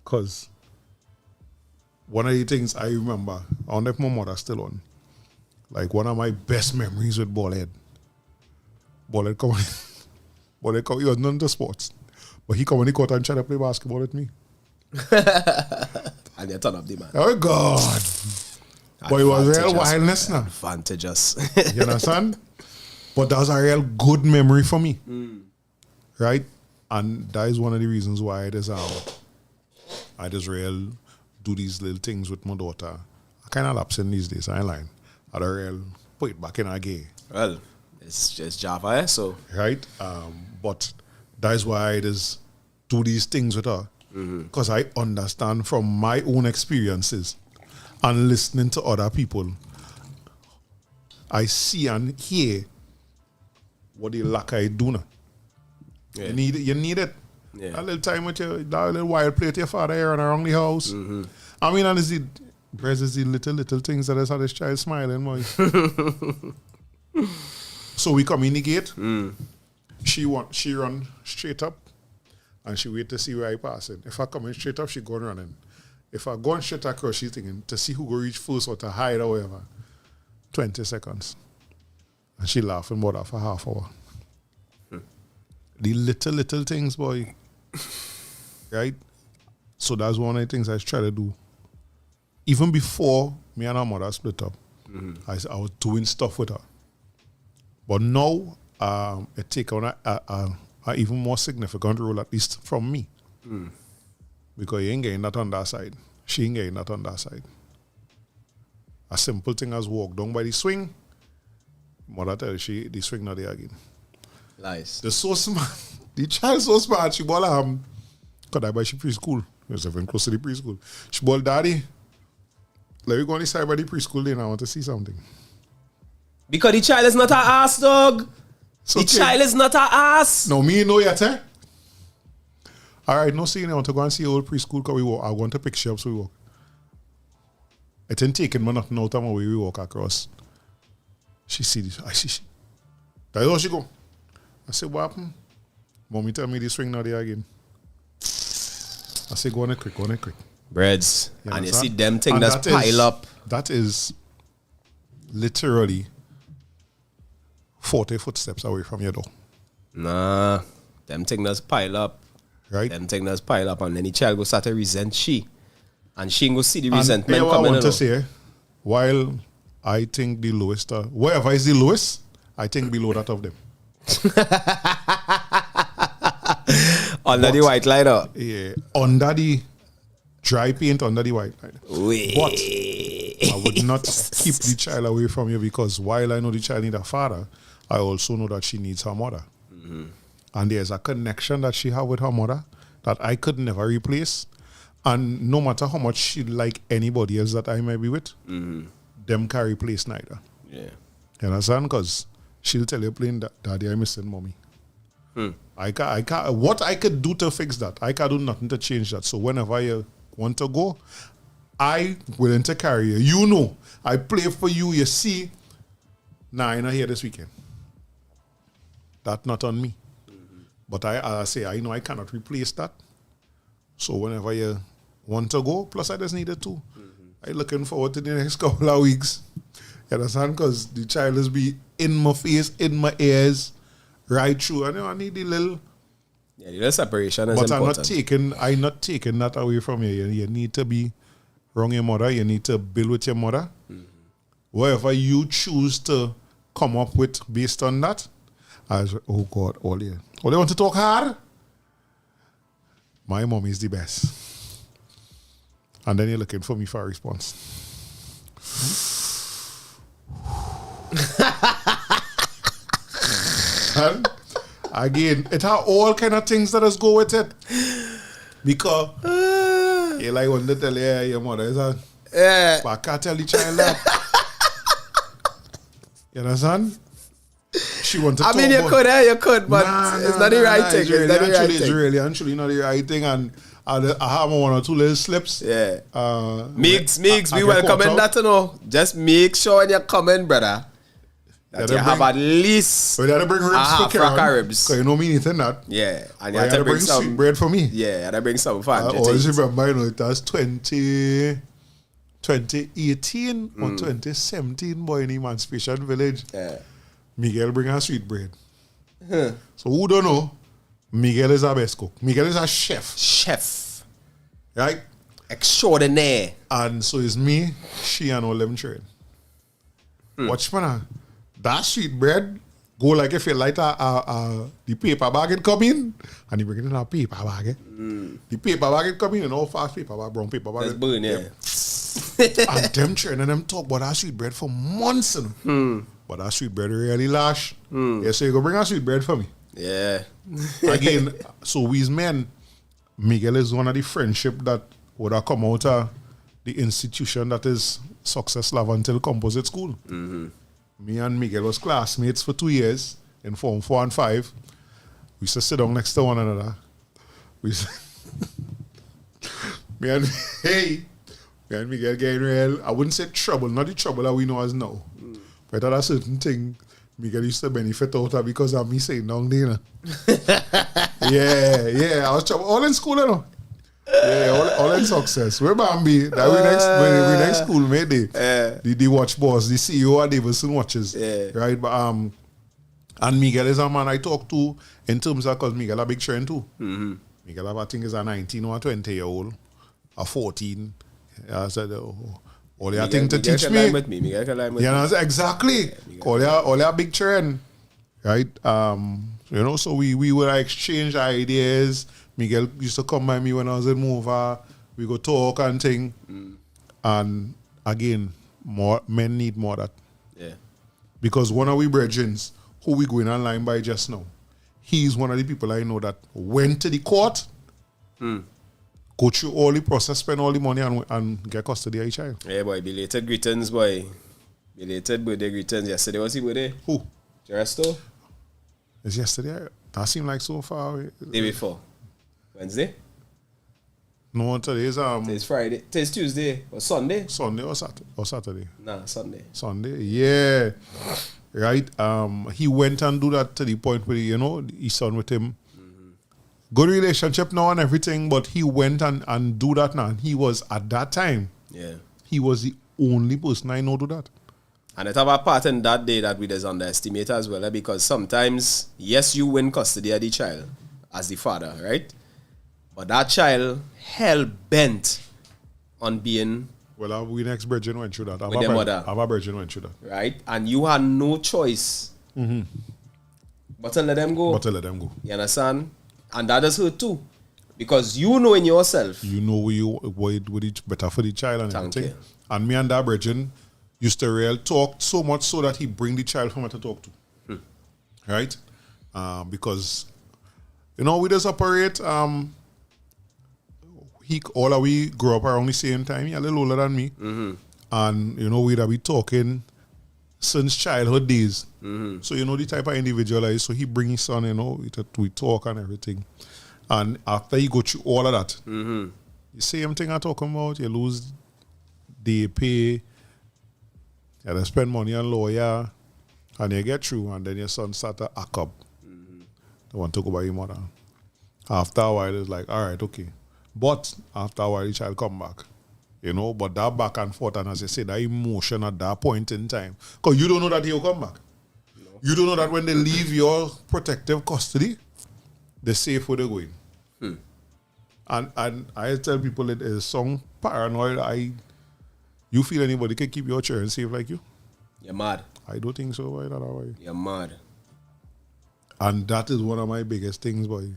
Because one of the things I remember, I don't know if my mother's still on, like one of my best memories with Ballhead. Ballhead come, he was none to sports. But he come in the court and try to play basketball with me. And you turn up the man. Oh God. But it was real wildness now. Advantageous. You understand? But that was a real good memory for me. Right? And that is one of the reasons why I just real do these little things with my daughter. I kind of lapse in these days, I ain't lying. I don't real put it back in again. Well, it's just Java, so. Right? But that is why I just do these things with her. Because I understand from my own experiences and listening to other people, I see and hear what the lack I do now. Yeah. You need it. Yeah. A little time with your, that little wild play with your father here and around the house. I mean, and it's the little things that is how this child smiling, boy. So we communicate. She run straight up and she wait to see where I pass it. If I come in straight up, she go running. If I go straight across, she thinking to see who go reach first or to hide or whatever. 20 seconds. And she laughing about that for half hour. The little things, boy. Right? So that's one of the things I try to do. Even before me and her mother split up, I was doing stuff with her. But now, it take on a even more significant role, at least from me. Because you ain't getting that on that side. She ain't getting that on that side. A simple thing as walk down by the swing, mother tell she the swing not there again. Nice. They're so smart. The child's so smart. She ball because I buy she preschool. It was even close to the preschool. She ball, daddy, let me go on the side by the preschool then I want to see something. Because the child is not an ass, dog. So the child is not an ass. No, me know yet, eh? All right, no seeing I want to go and see old preschool because we walk. I want to pick she up so we walk. It ain't taking me nothing out of my way we walk across. She see this. I see she. That's how she go. I say, what happened? Mommy tell me this swing not there again. I say, go on it quick. Breads. You and you understand? see them things And that's that is- pile up. That is literally 40 footsteps away from your door. Nah. Them things that's pile up. Right? Them things that's pile up. And then the child go start to resent she. And she go see the And resentment here what I coming want to in. say, while I think the lowest, wherever is the lowest, I think below that of them. Under the white light up. Yeah, under the dry paint, under the white line. Wait. But I would not keep the child away from you because while I know the child needs a father, I also know that she needs her mother. And there's a connection that she has with her mother that I could never replace. And no matter how much she like anybody else that I may be with, them carry place neither. Yeah. You understand? Because she'll tell you plain that daddy, I'm missing mommy. I can't, what I could do to fix that, I can't do nothing to change that. So whenever you want to go, I willing to carry you. You know, I play for you. You see, nah, I'm not here this weekend. That's not on me. But I say, I know I cannot replace that. So whenever you want to go, plus I just needed to. I'm looking forward to the next couple of weeks. You understand? Because the child is be in my face, in my ears, right through. And I need the little... Yeah, the little separation is but important. I'm not taking that away from you. You need to be around your mother. You need to build with your mother. Whatever you choose to come up with based on that. Oh God, all you want to talk hard? My mom is the best. And then you're looking for me for a response. And again, it have all kind of things that us go with it. Because you like want to tell your mother is that. Yeah. But I can't tell the child that. You understand? She want to I mean, you could, but it's not the right thing. It's really actually not the right thing. And I have one or two little slips. Yeah. Migs, we welcome that, you know. Just make sure when you come in, brother, that you have at least you have to bring ribs for Karen. Ribs. Because you know me anything that. Yeah. And you have to bring some sweet bread for me. Yeah, and I bring some fun. I always remember, you know, it was 2018 or 2017, boy, in Emancipation Village. Yeah. Miguel bring her sweet bread. So who don't know, Miguel is our best cook. Miguel is a chef. Right? Extraordinaire. And so is me, she and all them children. Watch man, that sweet bread go like if you light the paper bag it come in, and you bring it in a paper bag. The paper bag it come in, and all fast paper bag, brown paper bag. That's burn, yeah. And them children and them talk about that sweet bread for months. But that sweet bread really lash. Yeah, so you go bring a sweet bread for me. Yeah. Again, so we's men, Miguel is one of the friendship that would have come out of the institution that is Success Love until Composite School. Me and Miguel was classmates for 2 years in Form 4 and 5. We used to sit down next to one another. Me and Miguel getting real, I wouldn't say trouble, not the trouble that we know as now. But that a certain thing Miguel used to benefit out of because of me saying down there. Yeah, I was trouble. All in school, you know. Yeah, all in Success. Where Bambi, that we next school made the watch boss, the CEO of Davidson Watches. Yeah. Right? But and Miguel is a man I talk to in terms of because Miguel a big trend too. Miguel I think is a 19 or a 20-year-old, a 14. I said, all you thing to teach me. Miguel can line with me. You know, exactly. All your big trend. Right? You know, so we would exchange ideas. Miguel used to come by me when I was in Mova. We go talk and thing. And again, more men need more that. Yeah. Because one of we brethren who we going online by just now, he's one of the people I know that went to the court, go through all the process, spend all the money and get custody of each child. Yeah, boy, belated greetings, boy. Belated birthday greetings. Yesterday was his birthday. Who? Geresto? It's yesterday. That seemed like so far away. Day before. Wednesday? No, today's Today's Friday. Today's Tuesday or Sunday? Sunday or Saturday. Nah, Sunday. Sunday, yeah. Right. He went and do that to the point where, you know, his son with him. Good relationship now and everything, but he went and do that now. And he was at that time. Yeah. He was the only person I know do that. And it have a part in that day that we just underestimate as well, because sometimes, yes, you win custody of the child as the father, right? But that child hell bent on being well, we next virgin went through that. with their mother. Our virgin went through that. Right? And you had no choice but to let them go. You understand? And that does hurt too. Because you know in yourself. You know what it's better for the child and Thank everything. you. And me and that virgin used to real talk so much so that he bring the child home to talk to. Right? Because, you know, we just operate... all of we grew up around the same time. He a little older than me. And, you know, we'd be talking since childhood days. So, you know, the type of individual is. So he bring his son, you know, we talk and everything. And after you go through all of that, the same thing I'm talking about, you lose they pay, they spend money on lawyer, and you get through, and then your son start to act up. They want to go by your mother. After a while, it's like, all right, okay. But after a while, the child come back. You know, but that back and forth, and as I say, that emotion at that point in time, because you don't know that he'll come back. No. You don't know that when they leave your protective custody, they're safe where they're going. And I tell people it is some paranoid. You feel anybody can keep your children safe like you? You're mad. I don't think so. Why that way? You're mad. And that is one of my biggest things, boy.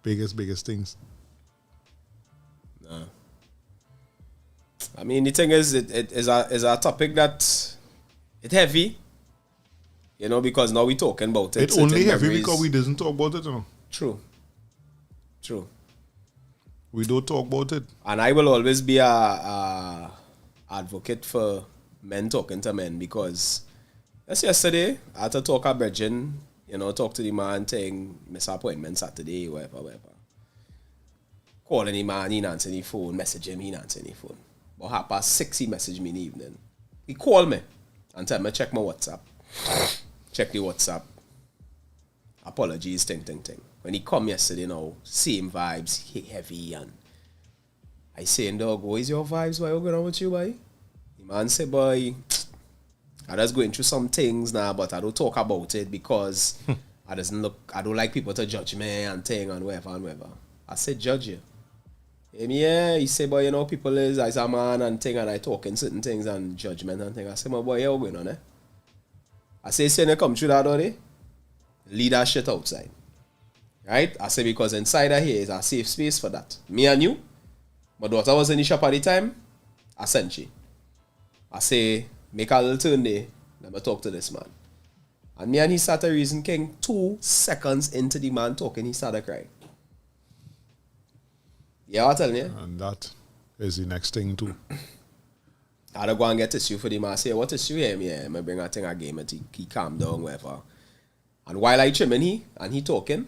Biggest things. Nah. I mean, the thing is, it is a topic that it's heavy. You know, because now we're talking about it. It's only heavy because we doesn't talk about it, you know. True. We don't talk about it. And I will always be a advocate for men talking to men, because just yesterday, I had to talk a virgin, you know, talk to the man, saying, miss appointment Saturday, whatever. Calling the man, he not answering the phone, message him, he not answering the phone. But 6:30, he messaged me in the evening. He called me and tell me, check my WhatsApp. Check the WhatsApp. Apologies, ting. When he come yesterday now, same vibes, heavy, and I saying, dog, what is your vibes? Why you going on with you, boy? The man said, boy, I just going through some things now, but I don't talk about it because I don't like people to judge me and thing and whatever. I said, judge you. Yeah, he said, boy, you know, people is as a man and thing, and I talking certain things and judgment and thing. I said, my boy, yeah, what going on, eh? I say, you come through that already, leave that shit outside. Right? I say, because inside of here is a safe space for that. Me and you, my daughter was in the shop at the time, I sent she. I say, make a little turn there, let me talk to this man. And me and he started reason king 2 seconds into the man talking, he started crying. Yeah, I'm telling you. And that is the next thing too. I had to go and get issue for the man. I say, what issue here? Yeah, I bring a thing again, and he calm down, whatever. And while I trimming and he talking,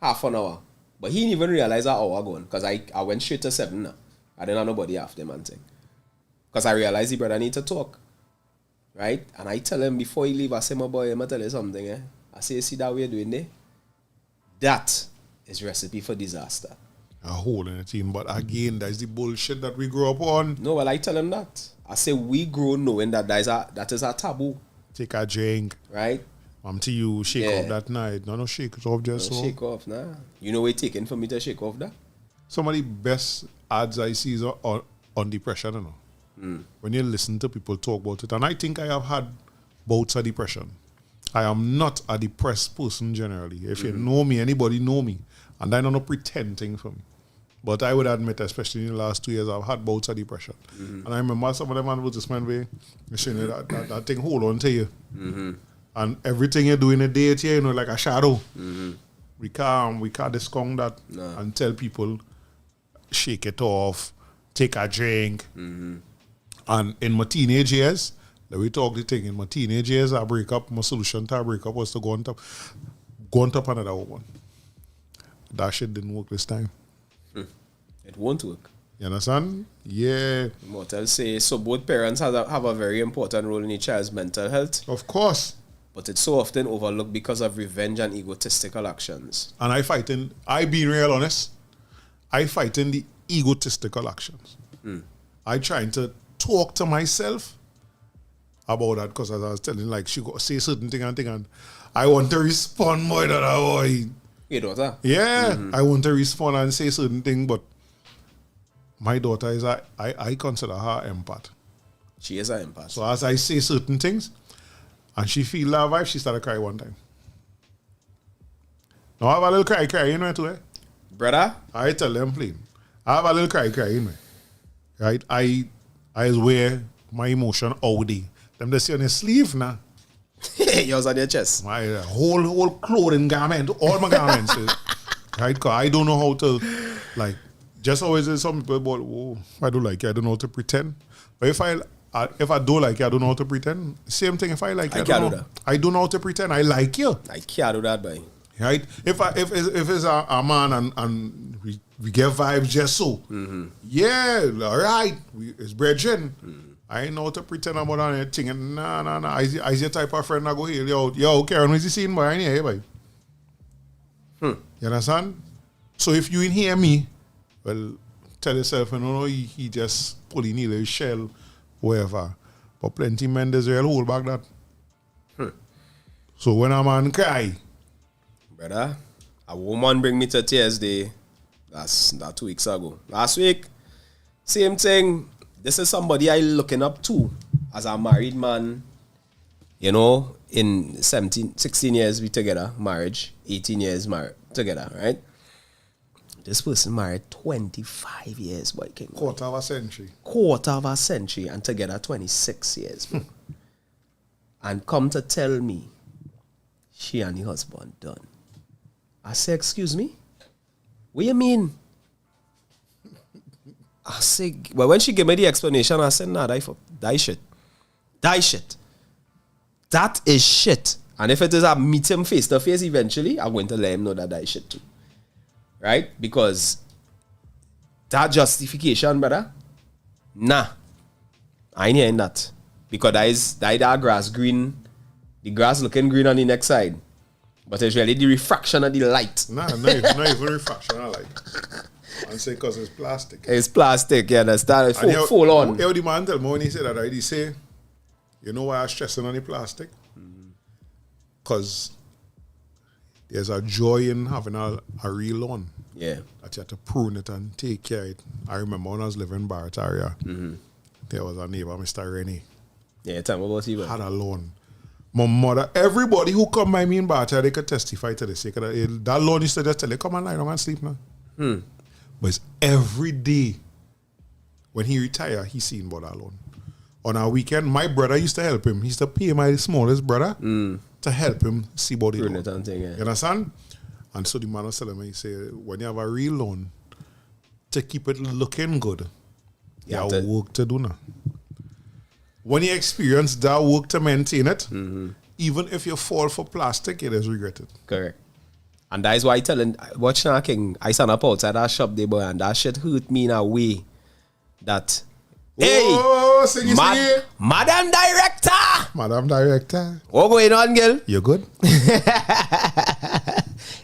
half an hour. But he didn't even realize an hour gone, because I went straight to 7 now. I didn't have nobody after him and thing. Because I realized the brother need to talk. Right? And I tell him before he leave, I say, my boy, I'm going to tell you something. Eh? I say, see that we're doing there? That is recipe for disaster. A hole in the team. But again, that's the bullshit that we grew up on. No, well, I tell him that. I say, we grow knowing that that is a taboo. Take a drink. Right? To you shake off that night. No, shake it off just so. Shake off, nah. You know what it's taking for me to shake off that? Some of the best ads I see is on depression, you know. When you listen to people talk about it. And I think I have had bouts of depression. I am not a depressed person generally. If you know me, anybody know me. And I don't know pretending for me. But I would admit, especially in the last 2 years, I've had bouts of depression. And I remember some of them advertisement where you see that thing hold on to you. And everything you do in a day, you know, like a shadow. We can't discount that and tell people, shake it off, take a drink. And in my teenage years, let me talk the thing. In my teenage years, I break up. My solution to a breakup was to go on top another woman. That shit didn't work this time. It won't work. You understand? Yeah. Mortal say, so both parents have a very important role in a child's mental health. Of course. But it's so often overlooked because of revenge and egotistical actions. And I being real honest, I fight in the egotistical actions. I trying to talk to myself about that, because as I was telling, like, she got to say certain thing and I want to respond more than I want. Your daughter? Yeah, I want to respond and say certain thing, but my daughter is I consider her empath. She is an empath. So as I say certain things, and she feel that vibe, she started crying one time. Now I have a little cry, you know too, eh? Brother? I tell them plain. I have a little cry, you know. Right? I wear my emotion all day. Them they see on your sleeve now. Yours on your chest. My whole clothing garment, all my garments. Right? Because I don't know how to, like, just always there's some people, but oh, I don't like it, I don't know how to pretend. But if I don't like you, I don't know how to pretend. Same thing if I like you. I can't do that. I don't know how to pretend. I like you. I can't do that, boy. Right? If it's a man and we get vibes just so, yeah, all right, it's brethren. I ain't know to pretend about anything. And nah. I the type of friend I go here. Yo, Karen, what's he seeing boy? I ain't here, boy. You understand? So if you in hear me, well, tell yourself, you know, he just pulling either his shell, whatever. But plenty men deserve hold back that. So when a man cry, Brother, a woman bring me to tears day. That's 2 weeks ago. Last week, same thing. This is somebody I looking up to as a married man. You know, in 16 years we together, marriage, 18 years married together, right? This person married 25 years, boy. King. quarter of a century. Quarter of a century and together 26 years. Bro. And come to tell me she and the husband done. I say, excuse me? What you mean? I say, well, when she gave me the explanation, I said, nah, die shit. Die shit. That is shit. And if it is I meet him face to face eventually, I'm going to let him know that is shit too. Right? Because that justification, brother, nah. I ain't hearing that. Because that grass green, the grass looking green on the next side. But it's really the refraction of the light. Nah, not even refraction of light. I say because it's plastic. It's plastic, you understand? It's full on. The man tell me when he said that, right? He say, you know why I'm stressing on the plastic? Because there's a joy in having a real lawn. Yeah. That you have to prune it and take care of it. I remember when I was living in Barrett area, there was a neighbor, Mr. Rennie. Yeah, tell me about you. Had a lawn. My mother, everybody who come by me in Barrett, they could testify to this. That lawn used to just tell you, come on, lie down and sleep now. But it's every day when he retire, he seen about that lawn. On our weekend, my brother used to help him. He used to pay my smallest brother to help him see about it. You understand? And so the man was telling me, he said, when you have a real lawn, to keep it looking good, you have work to do now. When you experience that work to maintain it, even if you fall for plastic, it is regretted. Correct. And that is why watch now, King, I stand up outside that shop there, boy, and that shit hurt me in a way that, sing Madam Director! Madam Director. What going on, girl? You good?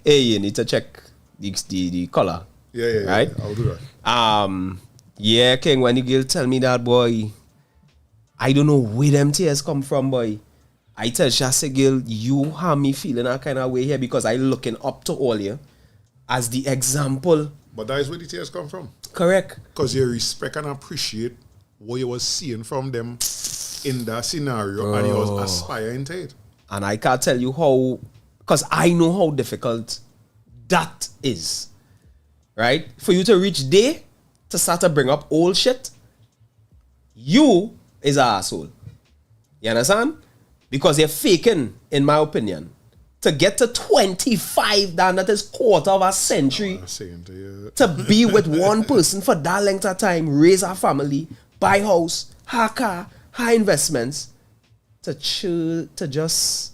Hey, you need to check the color. Yeah. Right? I'll do that. Yeah, King, when the girl tell me that, boy, I don't know where them tears come from, boy. I tell she, I say, girl, you have me feeling that kind of way here because I looking up to all you as the example. But that is where the tears come from. Correct. Because you respect and appreciate what you was seeing from them in that scenario and you was aspiring to it. And I can't tell you how, because I know how difficult that is. Right? For you to reach there, to start to bring up old shit, you is an asshole. You understand? Because you're faking, in my opinion. To get to 25, Dan, that is quarter of a century. To be with one person for that length of time, raise a family, buy house, have car, have investments, to just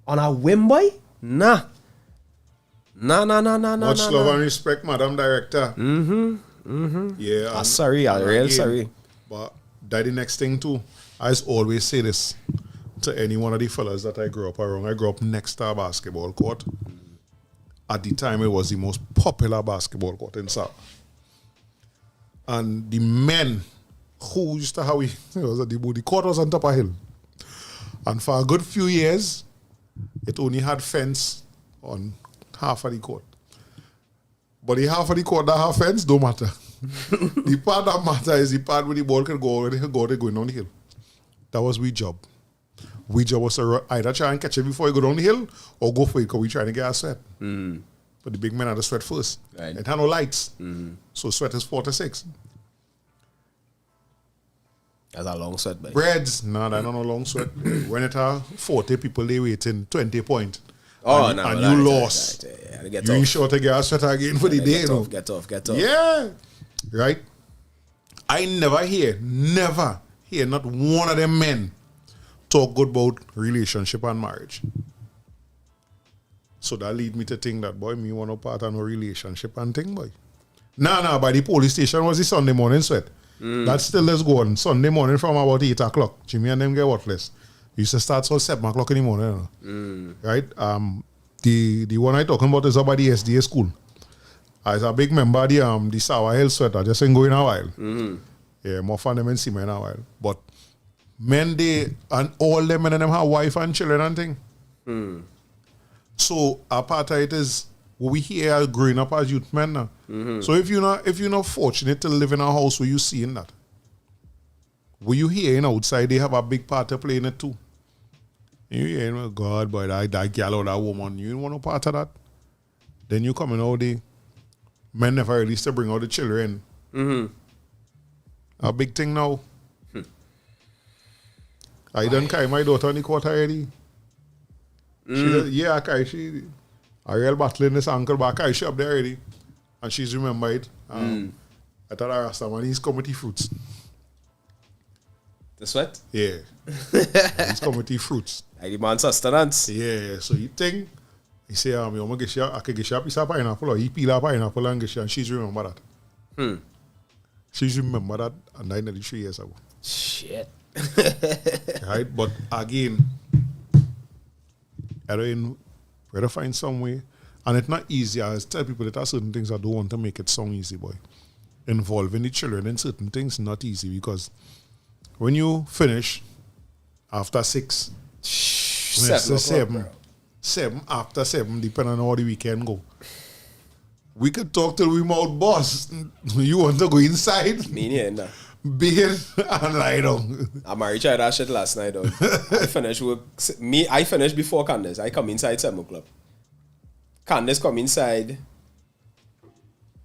on a whim, boy? Nah. Nah. Much love and respect, Madam Director. Yeah. I'm sorry, I'm real sorry. But that the next thing too. I always say this to any one of the fellas that I grew up around. I grew up next to a basketball court. At the time, it was the most popular basketball court in South. And the men who used to have it, the court was on top of a hill. And for a good few years, it only had fence on half of the court. But the half of the court that have fence don't matter. The part that matters is the part where the ball can go going down the hill. That was we job. We job was to either try and catch it before you go down the hill or go for it because we trying to get our sweat. But the big men had to sweat first. Right. It had no lights. So sweat is 4 to 6. That's a long sweat, man. Breads, no, that's not a long sweat. When it are 40 people, they waiting 20 points. Oh, and you lost. You ain't sure to get a sweat again for the day. Get off. Yeah. Right? I never hear not one of them men talk good about relationship and marriage. So that lead me to think that, boy, me want no part of no relationship and thing, boy. Nah, by the police station was the Sunday morning sweat. That still is going. Sunday morning from about 8 o'clock. Jimmy and them get worthless. We used to start till 7 o'clock in the morning. Right? The one I talking about is about the SDA school. As a big member of the Sour Hill sweat, I just ain't go in a while. Yeah, more fun them and see me in a while. But men, and all them men and them have wife and children and thing. So a part of it is what we here growing up as youth men now. So if you're not fortunate to live in a house where you seeing that, where you hearing outside they have a big part to play in it too. You hearing, oh God, boy, that girl or that woman, you don't want no part of that. Then you coming out there, men never release to bring out the children. A big thing now. I done carry my daughter on the court already. She a real battle in this ankle back. She up there already. And she's remembered. I thought I asked him, and he's committee fruits. The sweat? Yeah. He's committee fruits. I demand sustenance. Yeah, so he think, he say, I can get you a piece of pineapple, or he peel a pineapple and get you, and she's remember that. She's remember that, and died 93 years ago. Shit. Right? But again, I don't try to find some way. And it's not easy. I tell people that there are certain things I don't want to make it sound easy, boy. Involving the children in certain things not easy, because when you finish after 6, 7 after 7, depending on how the weekend go. We could talk till we mouth boss. You want to go inside? Me neither. Bed and lie down. I married tried that shit last night, dog. I finished before Candace. I come inside 7 o'clock. Candace come inside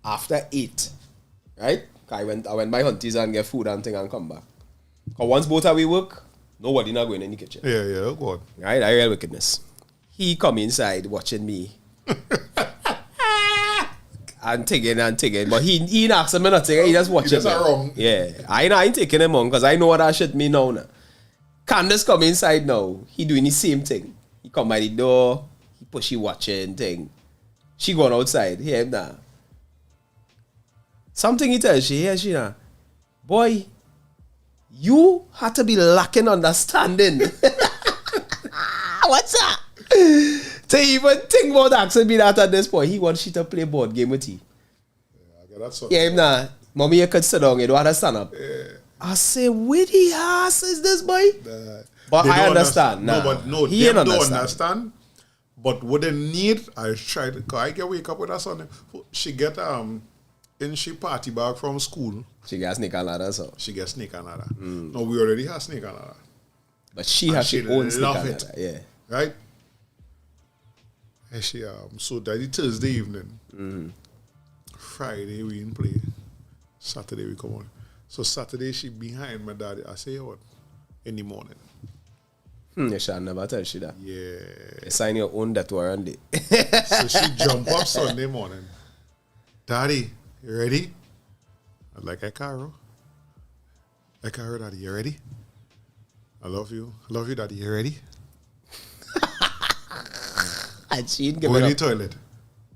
after 8. Right? I went by Hunties and get food and thing and come back. Because once both of we work, nobody not going in the kitchen. Yeah, go on. Right? I real wickedness. He come inside watching me. and taking. But he ain't asking me nothing. He just watching me. Wrong. Yeah. I ain't taking him on because I know what that shit mean now. Candace come inside now. He doing the same thing. He come by the door. He push he watching thing. She going outside. Hear him now. Something he tells she hear she now. Boy, you had to be lacking understanding. What's that? To even think about asking me that at this point, he wants she to play board game with you. Yeah, that's what. Yeah, him now. Mommy, you could sit down. You don't have to stand up. Yeah. I say, what the ass is this, boy? But I understand. He don't understand. But what they need, I try to. Cause I get wake up with her son. She get in she party back from school. She got snake and ladder, so. She get snake and ladder. No, we already have snake and ladder. But she has her own snake and ladder. Yeah. Right? And she so that Thursday evening. Friday we didn't play. Saturday we come on. So Saturday she behind my daddy. I say what? In the morning. You shall never tell she that. Yeah. You sign your own death warrant day. So she jump up Sunday morning. Daddy, you ready? I'm like, hey, Caro, Daddy, you ready? I love you. I love you, Daddy. You ready? And she didn't Go give in the it up. toilet.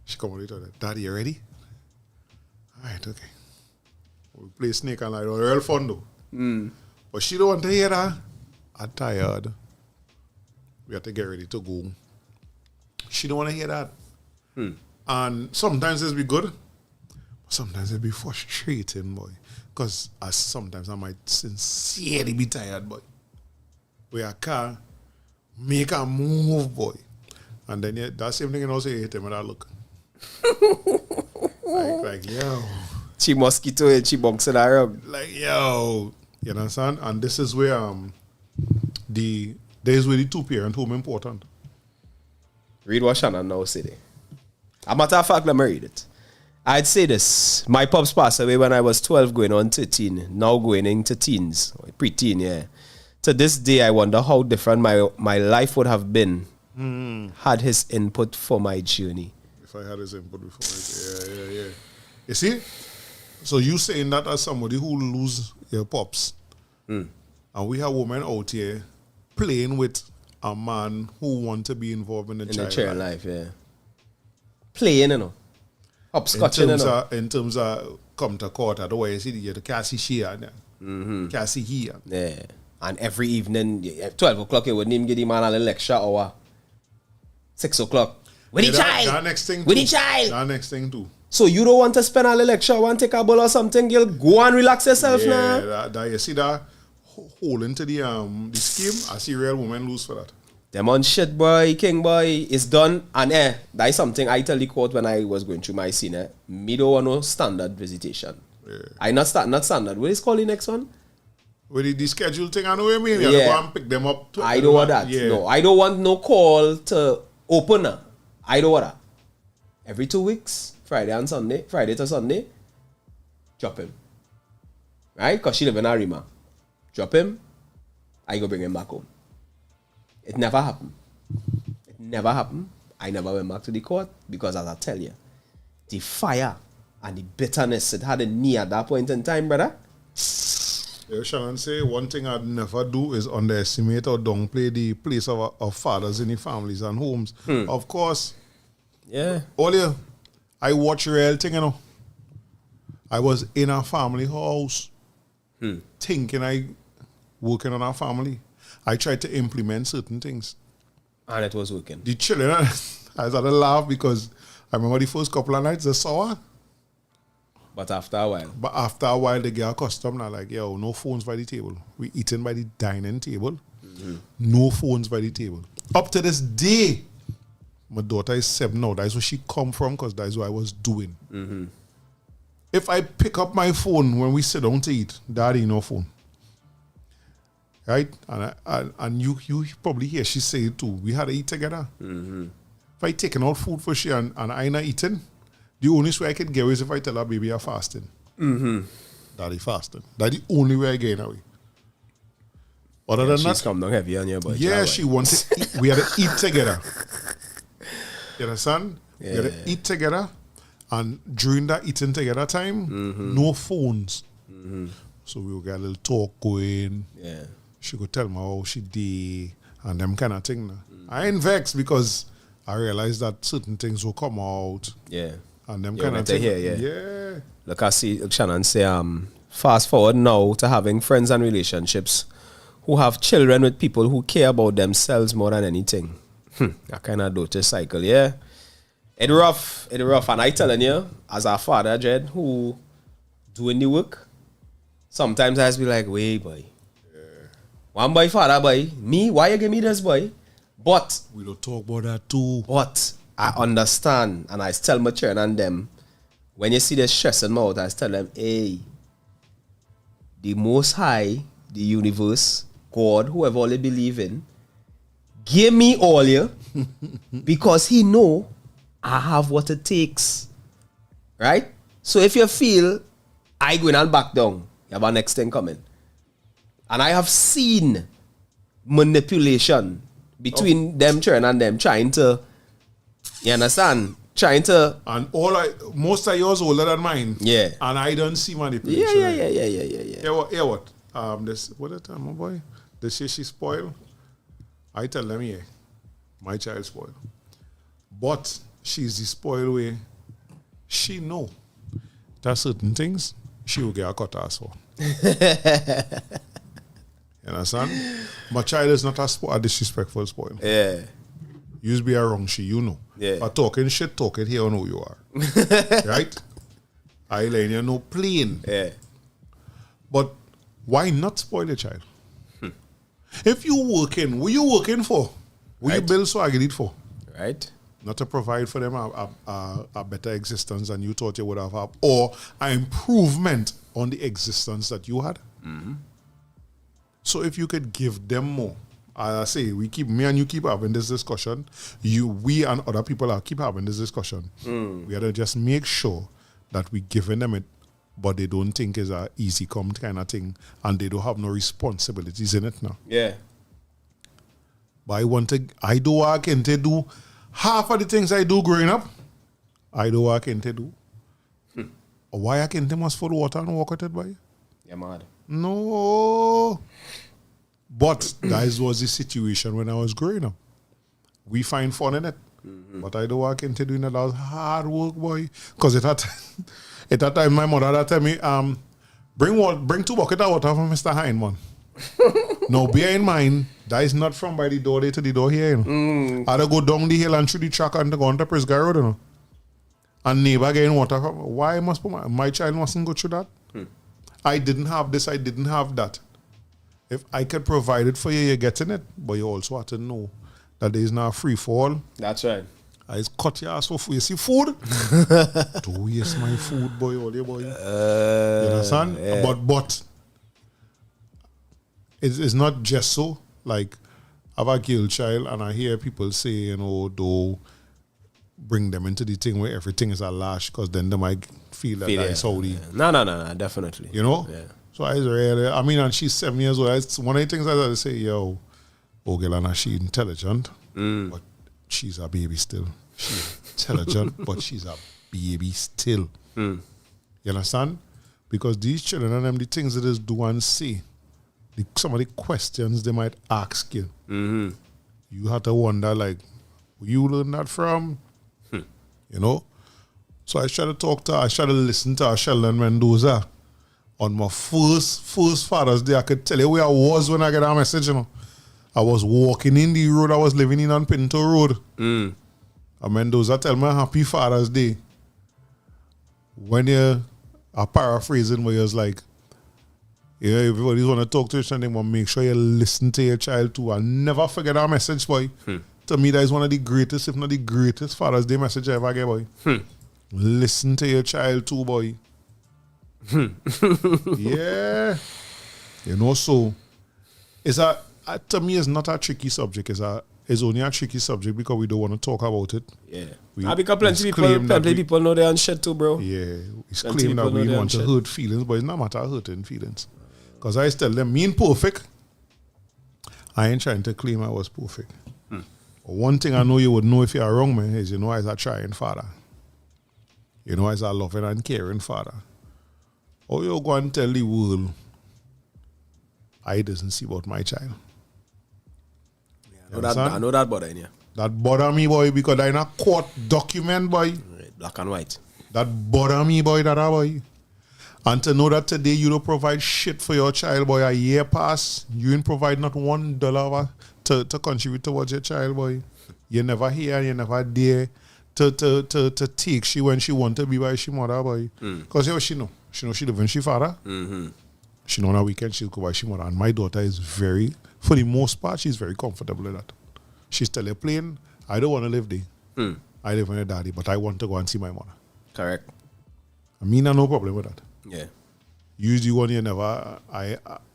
She come in the toilet. Daddy, you ready? All right, okay. We play snake and ladder. Real fun though. But she don't want to hear that. I'm tired. We have to get ready to go. She don't want to hear that. And sometimes it's be good. Sometimes it be frustrating, boy. Because sometimes I might sincerely be tired, boy. Where I can make a move, boy. And then that same thing, you know, say, hit him with that look. like, yo. She mosquito and she bunks in her rug. Like, yo. You understand? And this is where there's where the two-parent home important. Read what Shannon now say there. A matter of fact, let me read it. I'd say this. My pops passed away when I was 12 going on 13. Now going into teens. Pre-teen, yeah. To this day, I wonder how different my life would have been had his input for my journey. If I had his input before. Yeah. You see? So you saying that as somebody who lose your pops. And we have women out here playing with a man who want to be involved in the child life, yeah. playing, you know. Hopscotching, you know. In terms of come to court, otherwise you can't see here, can't see here. Yeah. And every evening, 12 o'clock, you wouldn't even give the man a little lecture hour. 6 o'clock. With the child. That next thing With too. the child. That next thing too. So you don't want to spend a little lecture, want to take a ball or something, you'll go and relax yourself now. That you see that hole into the scheme, I see real women lose for that. Them on shit, boy, king boy, it's done. And that is something I tell the court when I was going through my scene. Me don't want no standard visitation. Yeah. I not standard. What is called the next one? With the schedule thing, I know what I mean. You Yeah. go and pick them up. I don't want that. Yeah. No, I don't want no call to opener. I don't want that. Every 2 weeks, Friday to Sunday, drop him. Right? Because she live in Arima. Drop him, I go bring him back home. It never happened. I never went back to the court because, as I tell you, the fire and the bitterness it had in me at that point in time, brother. Yeah, Shannon say one thing I'd never do is underestimate or downplay the place of fathers in the families and homes. Of course, Yeah. earlier, I watch real thing, you know. I was in a family house, thinking I working on our family. I tried to implement certain things. And it was working. The children, I was at a laugh because I remember the first couple of nights they saw her. But after a while. But after a while, they get accustomed now, like, yo, no phones by the table. We eating by the dining table. No phones by the table. Up to this day, my daughter is 7 now. That's where she come from because that's what I was doing. If I pick up my phone when we sit down to eat, daddy, no phone. Right? And you probably hear she say it too. We had to eat together. If I taking out food for she and I not eating, the only way I can get away is if I tell her baby I'm fasting. Daddy fasting. That's the only way I get away. Other than that, She's come down heavy on your boy. yeah, she wanted to eat. We had to eat together. You understand? We had to eat together. And during that eating together time, no phones. So we would get a little talk going. Yeah. She could tell me how she did and them kind of thing. I ain't vexed because I realized that certain things will come out. Yeah. And them You kind of want to thing. hear, Yeah. Look, I see Shannon say, fast forward now to having friends and relationships who have children with people who care about themselves more than anything. That kind of dirty cycle, yeah. It's rough. And I telling you, as a father, Jed, who doing the work, sometimes I just be like, wait, boy. One boy, father, boy. Me, why you give me this, boy? But We don't talk about that too. But I understand, and I tell my children and them, when you see the stress in my out, I tell them, hey, the Most High, the universe, God, whoever all they believe in, give me all you, because He know I have what it takes. Right? So if you feel I going and back down, you have a next thing coming. And I have seen manipulation between them children and them trying to, you understand? Trying to, And most of yours older than mine. Yeah. And I don't see manipulation. yeah. Yeah, what? What the time, my boy? They say she spoiled. I tell them, yeah, my child spoiled. But she's the spoiled way. She know that certain things she will get a cut ass for. You understand? My child is not a disrespectful spoil. Yeah. You be a wrong she, you know. Yeah. But talking shit, talk it here on who you are. Right? I let you know plain. Yeah. But why not spoil a child? If you working, what you working for? What you build so I get it for? Right? Not to provide for them a better existence than you thought you would have had, or an improvement on the existence that you had. So if you could give them more, as I say, me and you keep having this discussion. We and other people keep having this discussion. We gotta just make sure that we giving them it, but they don't think it's a easy come kind of thing, and they don't have no responsibilities in it now. Yeah. But I do what I can to do. Half of the things I do growing up, I do what I can to do. Why I can to must full water and walk with it, boy? You're mad. No. But that was the situation when I was growing up. We find fun in it. But I don't walk into doing that. That was hard work, boy. Because at that time, my mother had tell me, bring 2 buckets of water from Mr. Hine, Now, bear in mind, that is not from by the door there to the door here, I had to go down the hill and through the track and go on to Presby Road, And neighbor getting water from. Why must my child mustn't go through that? I didn't have this, I didn't have that. If I could provide it for you, you're getting it. But you also have to know that there is not a free fall. That's right. I cut your ass off. You see food? Don't waste my food, boy, all your boy. You understand? Yeah. But it's not just so. Like, I have a girl child and I hear people say, don't bring them into the thing where everything is a lash, because then they might feel that that's how they... No, definitely. You know? Yeah. So and she's 7 years old. It's one of the things I say, yo, Ogelana, she's intelligent, but she's a baby still. She's intelligent, but she's a baby still. You understand? Because these children and them, the things that they do and say, some of the questions they might ask you, you have to wonder, like, where you learn that from? You know? So I try to talk to her, I try to listen to her, Sheldon Mendoza. On my first Father's Day, I could tell you where I was when I got that message, I was walking in the road I was living in on Pinto Road. And Mendoza tell me Happy Father's Day. When you are paraphrasing where he was like, everybody's want to talk to you and they want to make sure you listen to your child too. I'll never forget that message, boy. To me, that is one of the greatest, if not the greatest Father's Day message I ever get, boy. Listen to your child too, boy. Yeah. So to me, it's not a tricky subject. It's only a tricky subject because we don't want to talk about it. Yeah. Because plenty people know they're on shit too, bro. Yeah. It's claimed that we want to hurt feelings, but it's not matter of hurting feelings. Because I tell them, me perfect. I ain't trying to claim I was perfect. One thing I know you would know if you're wrong, man, is as a trying father. As a loving and caring father. Or you go and tell the world, I doesn't see about my child. I know that bother in you. That bother me, boy, because I'm in a court document, boy. Black and white. That bother me, boy, boy. And to know that today you don't provide shit for your child, boy, a year pass, you ain't provide not $1 to contribute towards your child, boy. You never here, you never there to take she when she want to be by she mother, boy. Because she know she live with she father. She know on a weekend she'll go by she mother. And my daughter is for the most part, she's very comfortable with that. She's telling plain, I don't want to live there. I live with her daddy, but I want to go and see my mother. Correct. I mean, I no problem with that. Yeah. Usually one year never.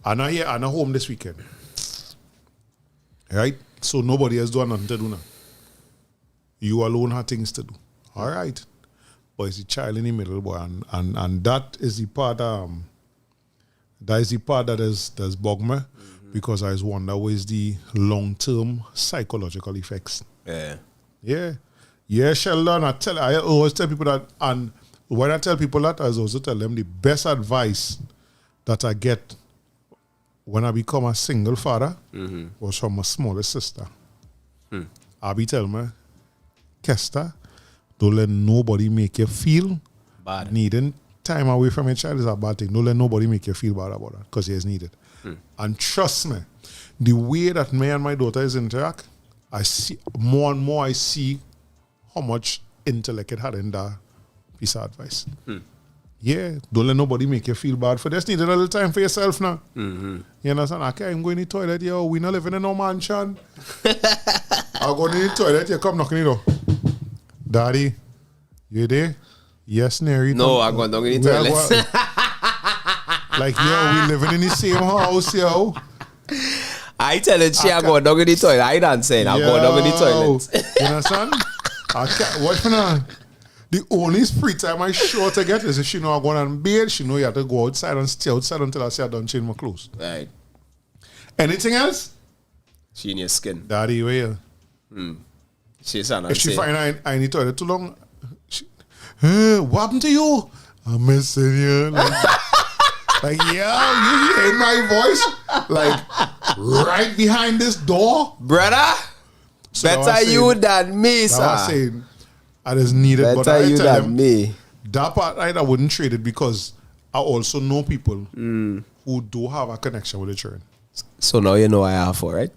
I'm not here. I'm not home this weekend. Right? So nobody else doing nothing to do now. You alone have things to do. All right. But it's the child in the middle, boy, and that is the part. That is the part that's bugged me, because I wonder what is the long-term psychological effects. Yeah, Sheldon. I always tell people that, and when I tell people that, I also tell them the best advice that I get when I become a single father was from my smallest sister. Abby tell me, Kester, don't let nobody make you feel bad. Needing time away from your child is a bad thing. Don't let nobody make you feel bad about that, because it's needed. And trust me, the way that me and my daughter is interact, I see more and more. I see how much intellect it had in that piece of advice. Yeah, don't let nobody make you feel bad for this. Need a little time for yourself now. You understand? Okay, I'm going to the toilet. Yo, we not living in no mansion. I'll go to the toilet. You come knocking it door. Daddy, you there? Yes, Neri. No, I'm going down in the toilet. Like, yo, we living in the same house, yo. I tell it, I'm going down in the toilet. I don't say I'm going down in the toilet. You understand? What for now? The only free time I sure to get is if she know I'm going on bed, she know you have to go outside and stay outside until I say I don't change my clothes. Right. Anything else? She in your skin. Daddy, where you? She's on. If she find I need toilet too long, what happened to you? I'm missing you. Like, yeah, you hear my voice? Like, right behind this door? Brother? So that was Better saying- you than me, That was sir. saying, I just need it, but Better I you tell than them, me. that part I wouldn't trade it because I also know people Mm. who do have a connection with the children. So now you know I have for, right?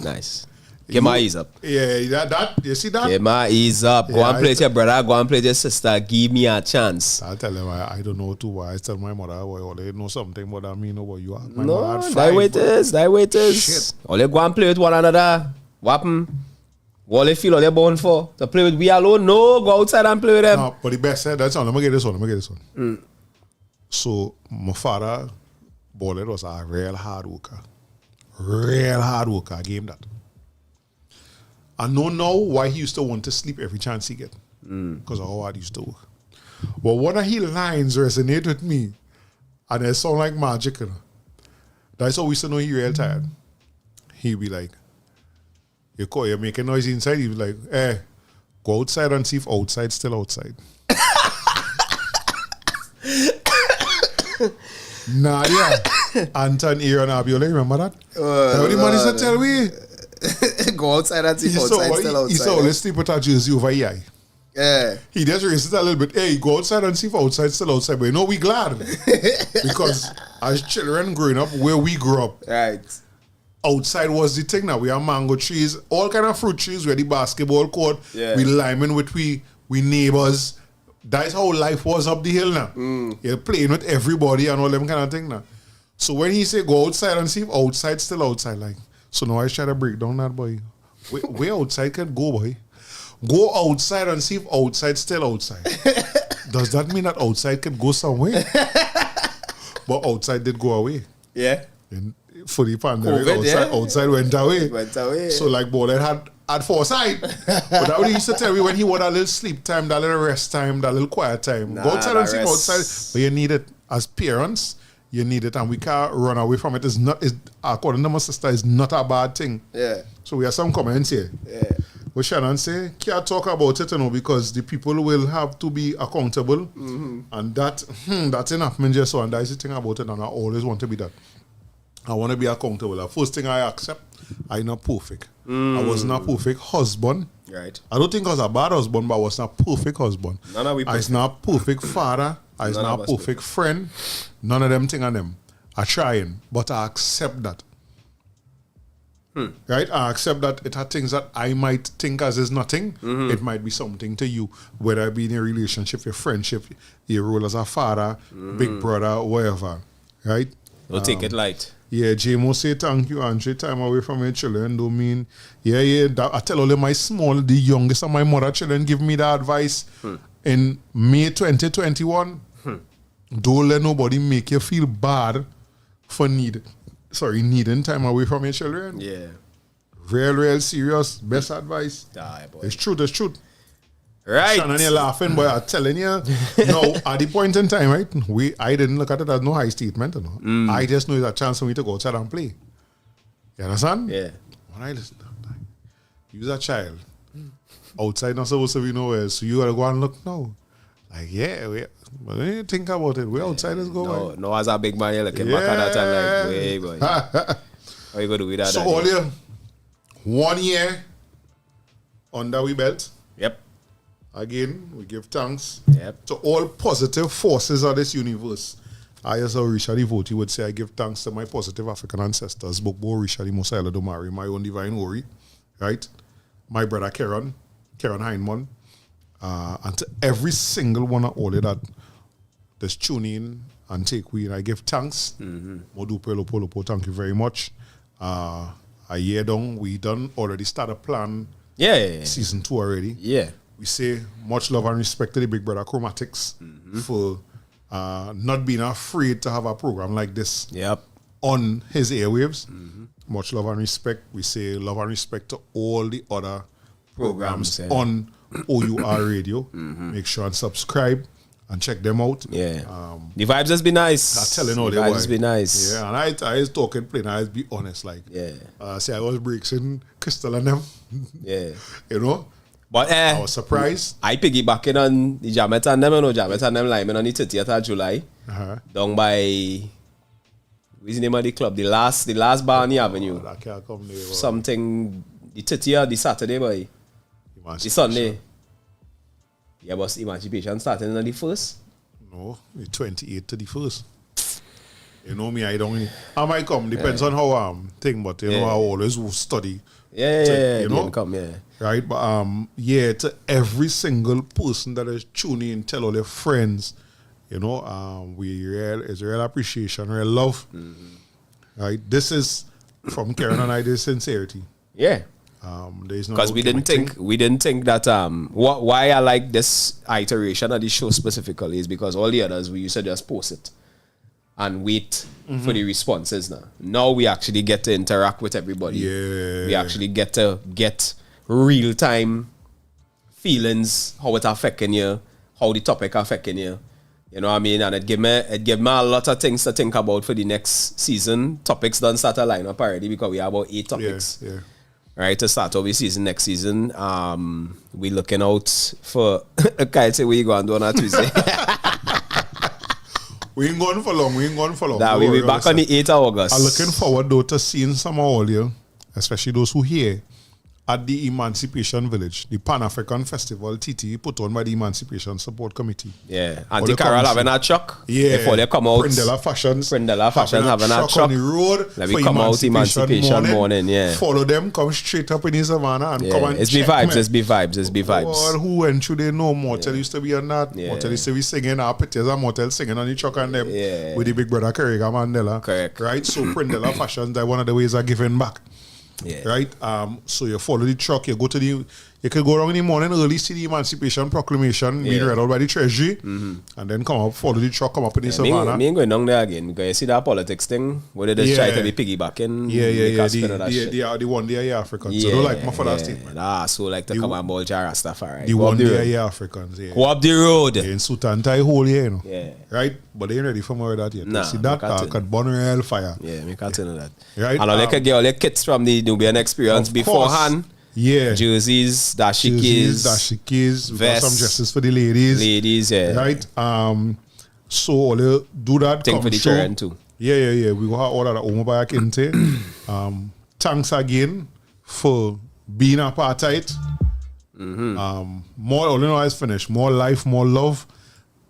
Nice. Get my ease up. Yeah, that you see that? Get my ease up. Go Yeah, and play with your brother. Go and play with your sister. Give me a chance. I tell them I don't know too. I tell my mother, well, they know something more than me know what you are. My No, mother had that five, way it bro. is. That way it is. Shit. All you go and play with one another. Wappen. What they feel all they born for? To play with we alone? No, go outside and play with them. No, but the best said that's all. Let me get this one. So my father, Bolet was a real hard worker. Real hard worker. I gave him that. I know now why he used to want to sleep every chance he get. Because of how hard he used to work. But one of his lines resonate with me. And it sound like magic. You know? That's how we used to know he real tired. He'd be like, you're making noise inside. He'd be like, go outside and see if outside still outside. Nadia, Anton, Aaron, Abiola, remember that? Every man used to tell me. Go outside and see He if outside still saw outside. always sleep with a jersey over here. Yeah. He just raised it a little bit. Hey, go outside and see if outside still outside. But you know, we glad. Because as children growing up, where we grew up, Right. outside was the thing now. We have mango trees, all kind of fruit trees, we had the basketball court, Yeah. we liming with we neighbors. That's how life was up the hill now. You're playing with everybody and all them kind of thing now. So when he say go outside and see if outside still outside, like, so now I try to break down that, boy. Where outside can go, boy? Go outside and see if outside still outside. Does that mean that outside can go somewhere? But outside did go away. Yeah. And for the pandemic, COVID, outside went away. It went away. So like Bolet had foresight. But that what he used to tell me when he want a little sleep time, that little rest time, that little quiet time. Go outside and that sleep rest. outside. But you need it as parents. You need it, and we can't run away from it. It's not. It's, according to my sister, it's not a bad thing. Yeah. So we have some comments here. Yeah. What Shannon say, can't talk about it, you know, because the people will have to be accountable, and that's enough. Me just so, and that's the thing about it, and I always want to be that. I want to be accountable. The first thing I accept, I'm not perfect. I was not perfect husband. Right. I don't think I was a bad husband, but I was not perfect husband. None of we I was not perfect father. I was None not of us perfect friend. None of them thing on them. I trying, but I accept that. Right? I accept that it are things that I might think as is nothing. It might be something to you, whether it be in a relationship, your friendship, your role as a father, big brother, whatever. Right? Don't take it light. Yeah, JMO say thank you, Andre. Time away from your children don't mean. That, I tell all of my small, the youngest of my mother children give me the advice in May 2021. Don't let nobody make you feel bad for needing time away from your children. Yeah. Real serious. Best advice. Die, boy. It's true, it's true. Right. Shannon, you're laughing, but I'm telling you, no, at the point in time, right, I didn't look at it as no high statement, you know. I just know it's a chance for me to go outside and play. You understand? Yeah. When I listen, you're a child. Outside not supposed to be nowhere, so you gotta go and look now. Like, but when you think about it, where outsiders go? No, as a big man, you're looking back at that and like, wait, boy. How you gonna do with that? So all you 1 year under we belt. Yep. Again, we give thanks Yep. to all positive forces of this universe. I, as a Richard Voti, would say I give thanks to my positive African ancestors, Bokbo, Richard Mosela Domari, my own divine Ori, right? My brother Karen Heinman, and to every single one of all of that that's tuning in and take we. I give thanks. Modu Pelo Polo, thank you very much. A year down, we done already start a plan. Yeah. Season 2 already. Yeah. We say much love and respect to the big brother Chromatics for not being afraid to have a program like this Yep. on his airwaves. Much love and respect. We say love and respect to all the other programs yeah. on OUR Radio. Make sure and subscribe and check them out. Yeah. The vibes has been nice. I'm telling all the the vibes why. has been nice. Yeah, and I was talking plain. I was be honest, like say I was breaking Crystal and them. Yeah. You know. But I was surprised. I piggybacking on the Jamet and them, you know, Jamet and them linemen on the 30th of July. Down by what's the name of the club? The last bar on the avenue. I can't come there. Something The 30th, the Saturday, boy. The Sunday. Yeah, but emancipation starting on the 1st? No, the 28th to the 1st. You know me, I might come, depends on how thing, but you know, I always will study. You know, come, right? But to every single person that is tuning in, tell all their friends, you know, it's real appreciation, real love. Right? This is from Karen and I, this sincerity. Yeah. Because we didn't think that why I like this iteration of the show specifically is because all the others we used to just post it and wait for the responses now we actually get to interact with everybody. We actually get to get real time feelings, how it affecting you, how the topic affecting you. You know what I mean? And it give me a lot of things to think about for the next season. Topics don't start a line up already because we have about 8 topics. Right, to start off the season next season. We looking out for can't say we go and do on a Tuesday. We ain't going for long. Nah, we'll be back on the 8th of August. I'm looking forward though to seeing some of all you, especially those who here at the Emancipation Village, the Pan-African Festival TT put on by the Emancipation Support Committee. Yeah. Auntie Carol having a truck. Yeah. Before they come out. Prindella Fashions having a truck on the road. Let me come out Emancipation morning. Yeah. Follow them, come straight up in the savannah and come and it's check It's be vibes. Well, who went through they know Mortel used to be on that. Mortel used to be singing our pictures and Mortel singing on the truck and them with the big brother Kerriga Mandela. Correct. Right? So Prindella Fashions, that one of the ways of giving back. Yeah. Right? So you follow the truck, you could go around in the morning early, see the Emancipation Proclamation being read out by the Treasury, and then come up, follow the truck, come up in the savannah. Me ain't going down there again because you see that politics thing where they just try to be piggybacking. The one day Africans. So don't like my father's statement. So like to come and ball Rastafari. The one day Africans. Go up the road. In Sutan Tai hole here, you know. Yeah. Right? But they ain't ready for more of that yet. Nah, see that could burn real fire. Yeah, me can't tell that. Right? And I like to get all the kits from the Nubian experience beforehand. Yeah. Jerseys, dashikis, vests, some dresses for the ladies. Right? So all you do that. Thing for the children too. Yeah. We go have all of that over by Kente. Thanks again for being apartheid. More, all you know is finished. More life, more love.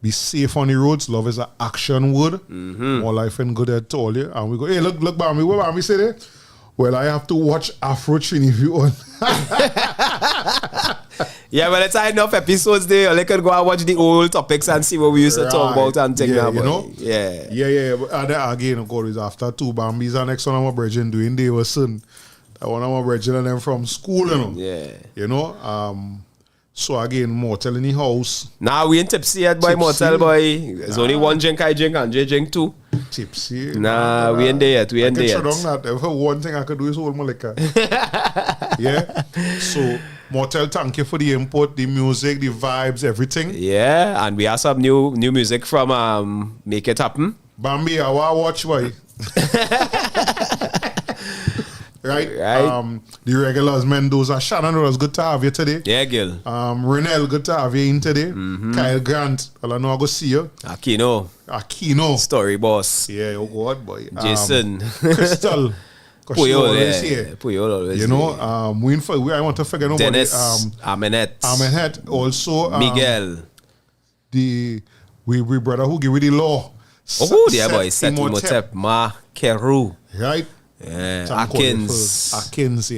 Be safe on the roads. Love is an action word. More life and good at all. Yeah? And we go, hey, look, Bambi. What Bambi say there? Well, I have to watch Afro Triniview on. Yeah, well, it's enough episodes there. I can go and watch the old topics and see what we used to talk about and think about. You know? Yeah. And then again, of course, after 2 Bambis and next one of my brethren doing day was soon. That one of my brethren and them from school, you know. Yeah. You know? So again, Mortel in the house. Nah, we ain't tipsy yet, boy. Mortel, boy. There's only one drink I drink and Jay drink 2. Tipsy. Nah, we ain't there yet. We ain't there yet. One thing I could do is hold my liquor. Yeah. So Mortel, thank you for the input, the music, the vibes, everything. Yeah, and we have some new music from Make It Happen. Bambi, I watch, boy. Right? The regulars, Mendoza, Shannon, it was good to have you today. Yeah, Gil. Renel, good to have you in today. Kyle Grant, I know I go see you. Aquino. Story boss. Yeah, oh God, boy. Jason. Crystal. Puyol always. You know, I want to figure out Dennis, Amenet. Also, Miguel. We brother who give you the law. Yeah, boy. Seth Imhotep. Ma Keru. Right? Yeah, Atkins. Atkins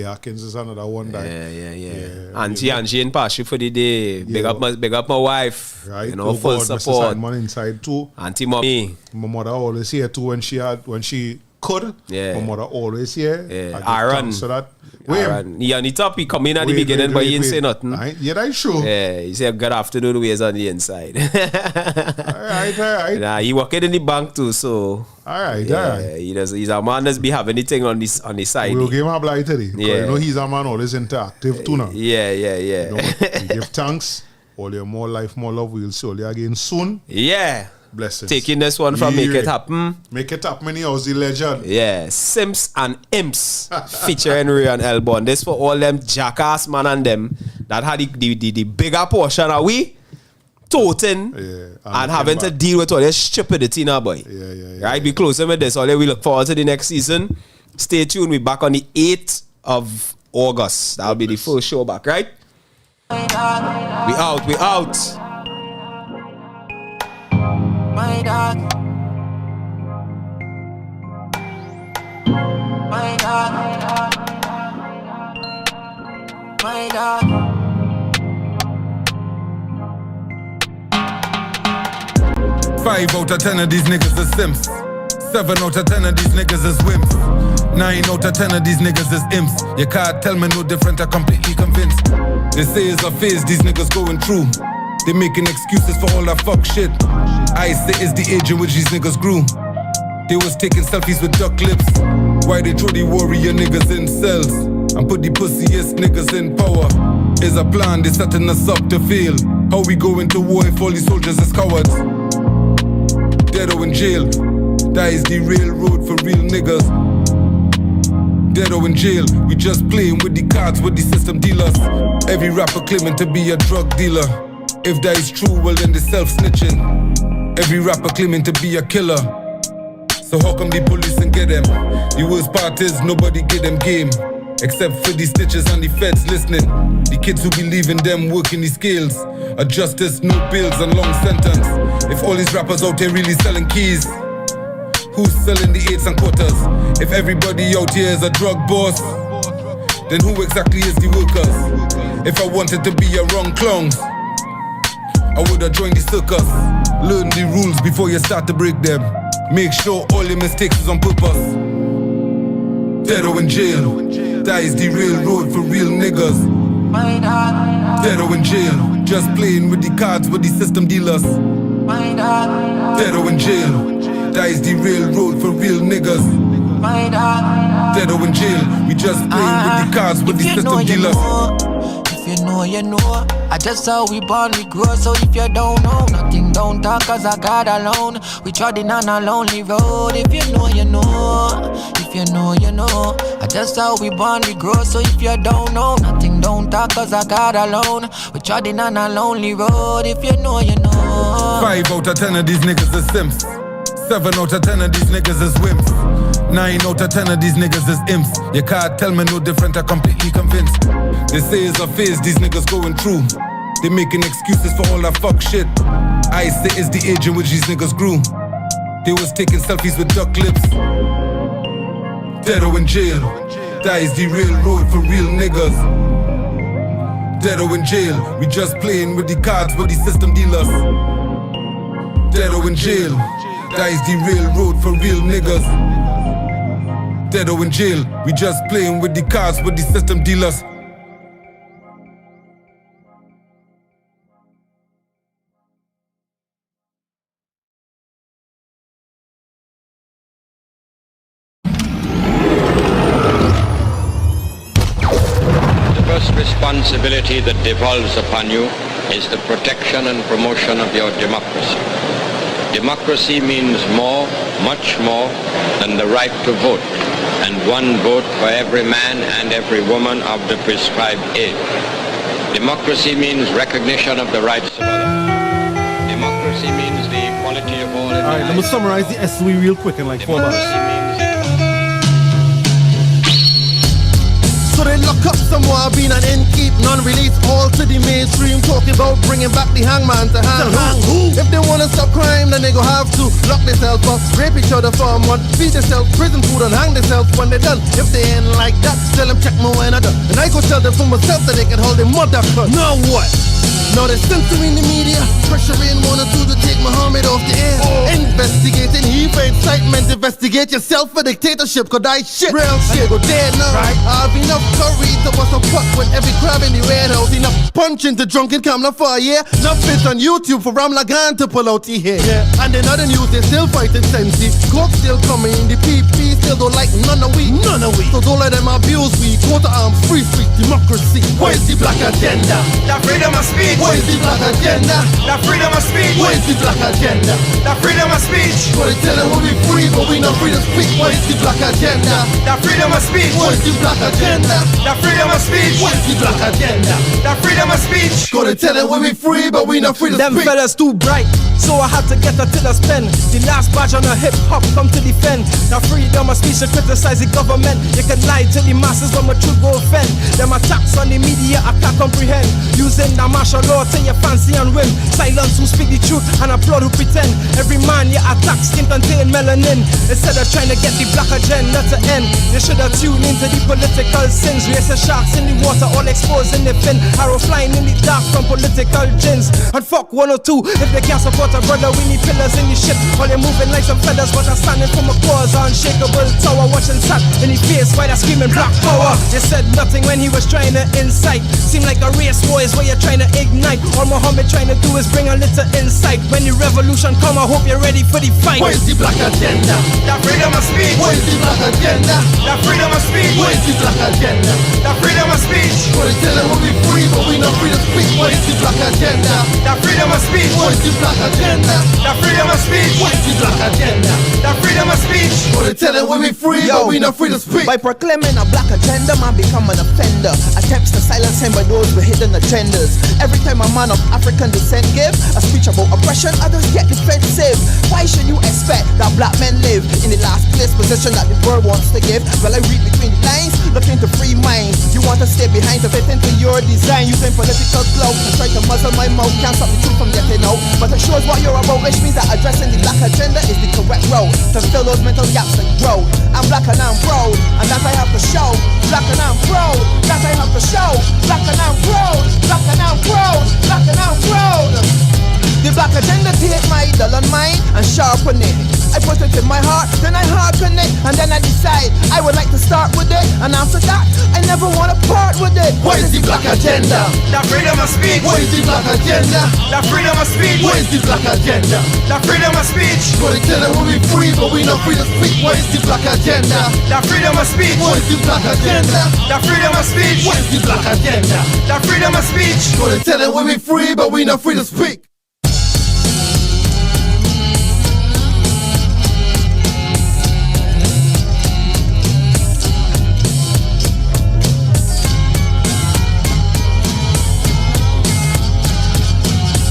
is another one. Yeah. Angie and Pashu for the day. Big up my wife. Right. You know, full God, support. Mrs. inside too. Auntie Mommy. My mother always here too when she could. Yeah. My mother always here. Yeah. Aaron. So that. He on the top, he come in at the beginning, but he didn't say nothing. Yeah, that's true. Yeah, he said good afternoon, ways on the inside. All right. Nah, he working in the bank too, so. All right. He's a man that's be having anything on the side. We'll give him a blight today. Yeah. You know he's a man always interactive too now. Yeah. You know, we give thanks. All your more life, more love. We'll see you again soon. Yeah. Blessings. Taking this one from Make It Happen. Make It Happen, the legend. Yeah, Simps and Imps featuring Ray and Elbon. This for all them jackass man and them that had the bigger portion of we toting and having to deal with all this stupidity now, boy. Yeah. Right, be closing with this. All we look forward to the next season. Stay tuned. We're back on the 8th of August. That'll be the first show back, right? We out. My dog. My dog. My dog. Five out of 10 of these niggas are simps. 7 out of 10 of these niggas is wimps. 9 out of 10 of these niggas is imps. You can't tell me no different, I'm completely convinced. They say it's a phase these niggas going through. They making excuses for all that fuck shit. I say it's the age in which these niggas grew. They was taking selfies with duck lips. Why they throw the warrior niggas in cells and put the pussiest niggas in power? Is a plan, they setting us up to fail. How we go into war if all these soldiers is cowards? Dead or in jail, that is the railroad for real niggas. Dead or in jail, we just playing with the cards with the system dealers. Every rapper claiming to be a drug dealer. If that is true, well then they self-snitching. Every rapper claiming to be a killer. So how come the police and get them? The worst part is nobody get them game. Except for the snitches and the feds listening. The kids who believe in them working the scales. A justice, no bills and long sentence. If all these rappers out here really selling keys, who's selling the 8s and quarters? If everybody out here is a drug boss, then who exactly is the workers? If I wanted to be a wrong clown, I would've joined the circus. Learn the rules before you start to break them. Make sure all your mistakes is on purpose. Dead or in jail, that is the railroad for real niggas. Dead or in jail, just playing with the cards with the system dealers. Dead or in jail, that is the railroad for real niggas. Dead or in jail, we just playing with the cards with the system dealers. If you know, you know. I just how we born, we grow. So if you don't know, nothing don't talk, cause I got alone. We treading on a lonely road. If you know, you know. If you know, you know. I just how we born, we grow. So if you don't know, nothing don't talk, cause I got alone. We treading on a lonely road. If you know, you know. 5 out of 10 of these niggas is simps. 7 out of 10 of these niggas is wimps. 9 out of 10 of these niggas is imps. You can't tell me no different, I'm completely convinced. They say it's a phase these niggas going through. They making excuses for all that fuck shit. I say it's the age in which these niggas grew. They was taking selfies with duck lips. Dead or in jail, that is the railroad for real niggas. Dead or in jail, we just playing with the cards with the system dealers. Dead or in jail, that is the railroad for real niggas. Dead or in jail, we just playing with the cards with the system dealers. The first responsibility that devolves upon you is the protection and promotion of your democracy. Democracy means more, much more, than the right to vote, and one vote for every man and every woman of the prescribed age. Democracy means recognition of the rights of others. Democracy means the equality of all. Alright, let me summarize the SOE real quick in like 4 minutes. So they lock up someone, been an end, keep non-release, all to the mainstream, talking about bringing back the hangman to hang who? If they wanna stop crime, then they go have to lock themselves up, rape each other for one, feed themselves prison food and hang themselves when they're done. If they ain't like that, tell them check more when I done. And I go tell them for myself that they can hold their mother cut. Now what? Now they're censoring the media, pressuring one or two to take Muhammad off the air. Investigating he for incitement, investigate yourself for dictatorship, cause I shit. Real shit, go dead now. I've enough curry to bust a puck with every crab in the red house. Enough punching to drunken camera for a year. Enough bits on YouTube for Ram Lagan to pull out the hair. And in other news, they still fighting Sensi. Coke still coming, the PP still don't like none of we. So don't let them abuse we. Go to arms, free speech, democracy. Where's the black agenda? That freedom of speech. Where's the black agenda? That freedom of speech. Where's the black agenda? That freedom of speech. Gonna tell them we'll be free, but we not free to speak. Where's the black agenda? That freedom of speech. Where's the black agenda? That freedom of speech. Where's the black agenda? That freedom of of speech. Go to tell them we be free, but we not free to Them speak. fellas too bright, so I had to get a till a spend. The last badge on a hip hop come to defend. Now freedom of speech to criticize the government. You can lie to the masses, but my truth go offend. Them attacks on the media I can't comprehend. Using the martial law to your fancy and whim. Silence who speak the truth and applaud who pretend. Every man you attack skin contain melanin. Instead of trying to get the black agenda to end, they should have tuned into the political sins. Racist sharks in the water, all exposed in the fin. Arrow flying in the dark from political gins. And fuck 102 if they can't support a brother. We need pillars in the ship. All they moving like some feathers, but I'm standing for my cause. Unshakable tower, watching sat in the face while they're screaming black power. They said nothing when he was trying to incite. Seem like a race war is where you're trying to ignite. All Muhammad trying to do is bring a little insight. When the revolution come, I hope you're ready for the fight. Where's the black agenda? That freedom of speech. Where's the black agenda? That freedom of speech. Where's the black agenda? That freedom of speech. Go to tell them we be free, but we not free to speak. Where's the black agenda? That freedom of speech. Where's the black agenda? That freedom of speech. Where's the black agenda? That freedom of speech. Go to tell them we be free, but we not free to speak. By proclaiming a black agenda, man become an offender. Attempts to silence him by those with hidden agendas. Every time a man of African descent give a speech about oppression, others get defensive. Why should you expect that black men live in the last place position that the world wants to give? Well, I read between the lines, looking to free minds. You want to stay behind to fit into your design, using political clout and try to muzzle my mouth. Can't stop the truth from getting out, but it shows what you're about, which means that addressing the black agenda is the correct road to fill those mental gaps and grow. I'm black and I'm proud, and that I have to show. Black and I'm proud, that I have to show. Black and I'm proud, black and I'm proud, black and I'm proud. The black agenda take my dull and mine and sharpen it. I put it in my heart, then I harken it, and then I decide I would like to start with it, and after that I never want to part with it. What is the black agenda? That freedom of speech. What is the black agenda? That freedom of speech. What is the black agenda? That freedom of speech. Go to tell them we be free, but we not free to speak. What is the black agenda? That freedom of speech. What is the black agenda? That freedom of speech. What is the black agenda? That freedom of speech. Go to tell them we be free, but we not free to speak.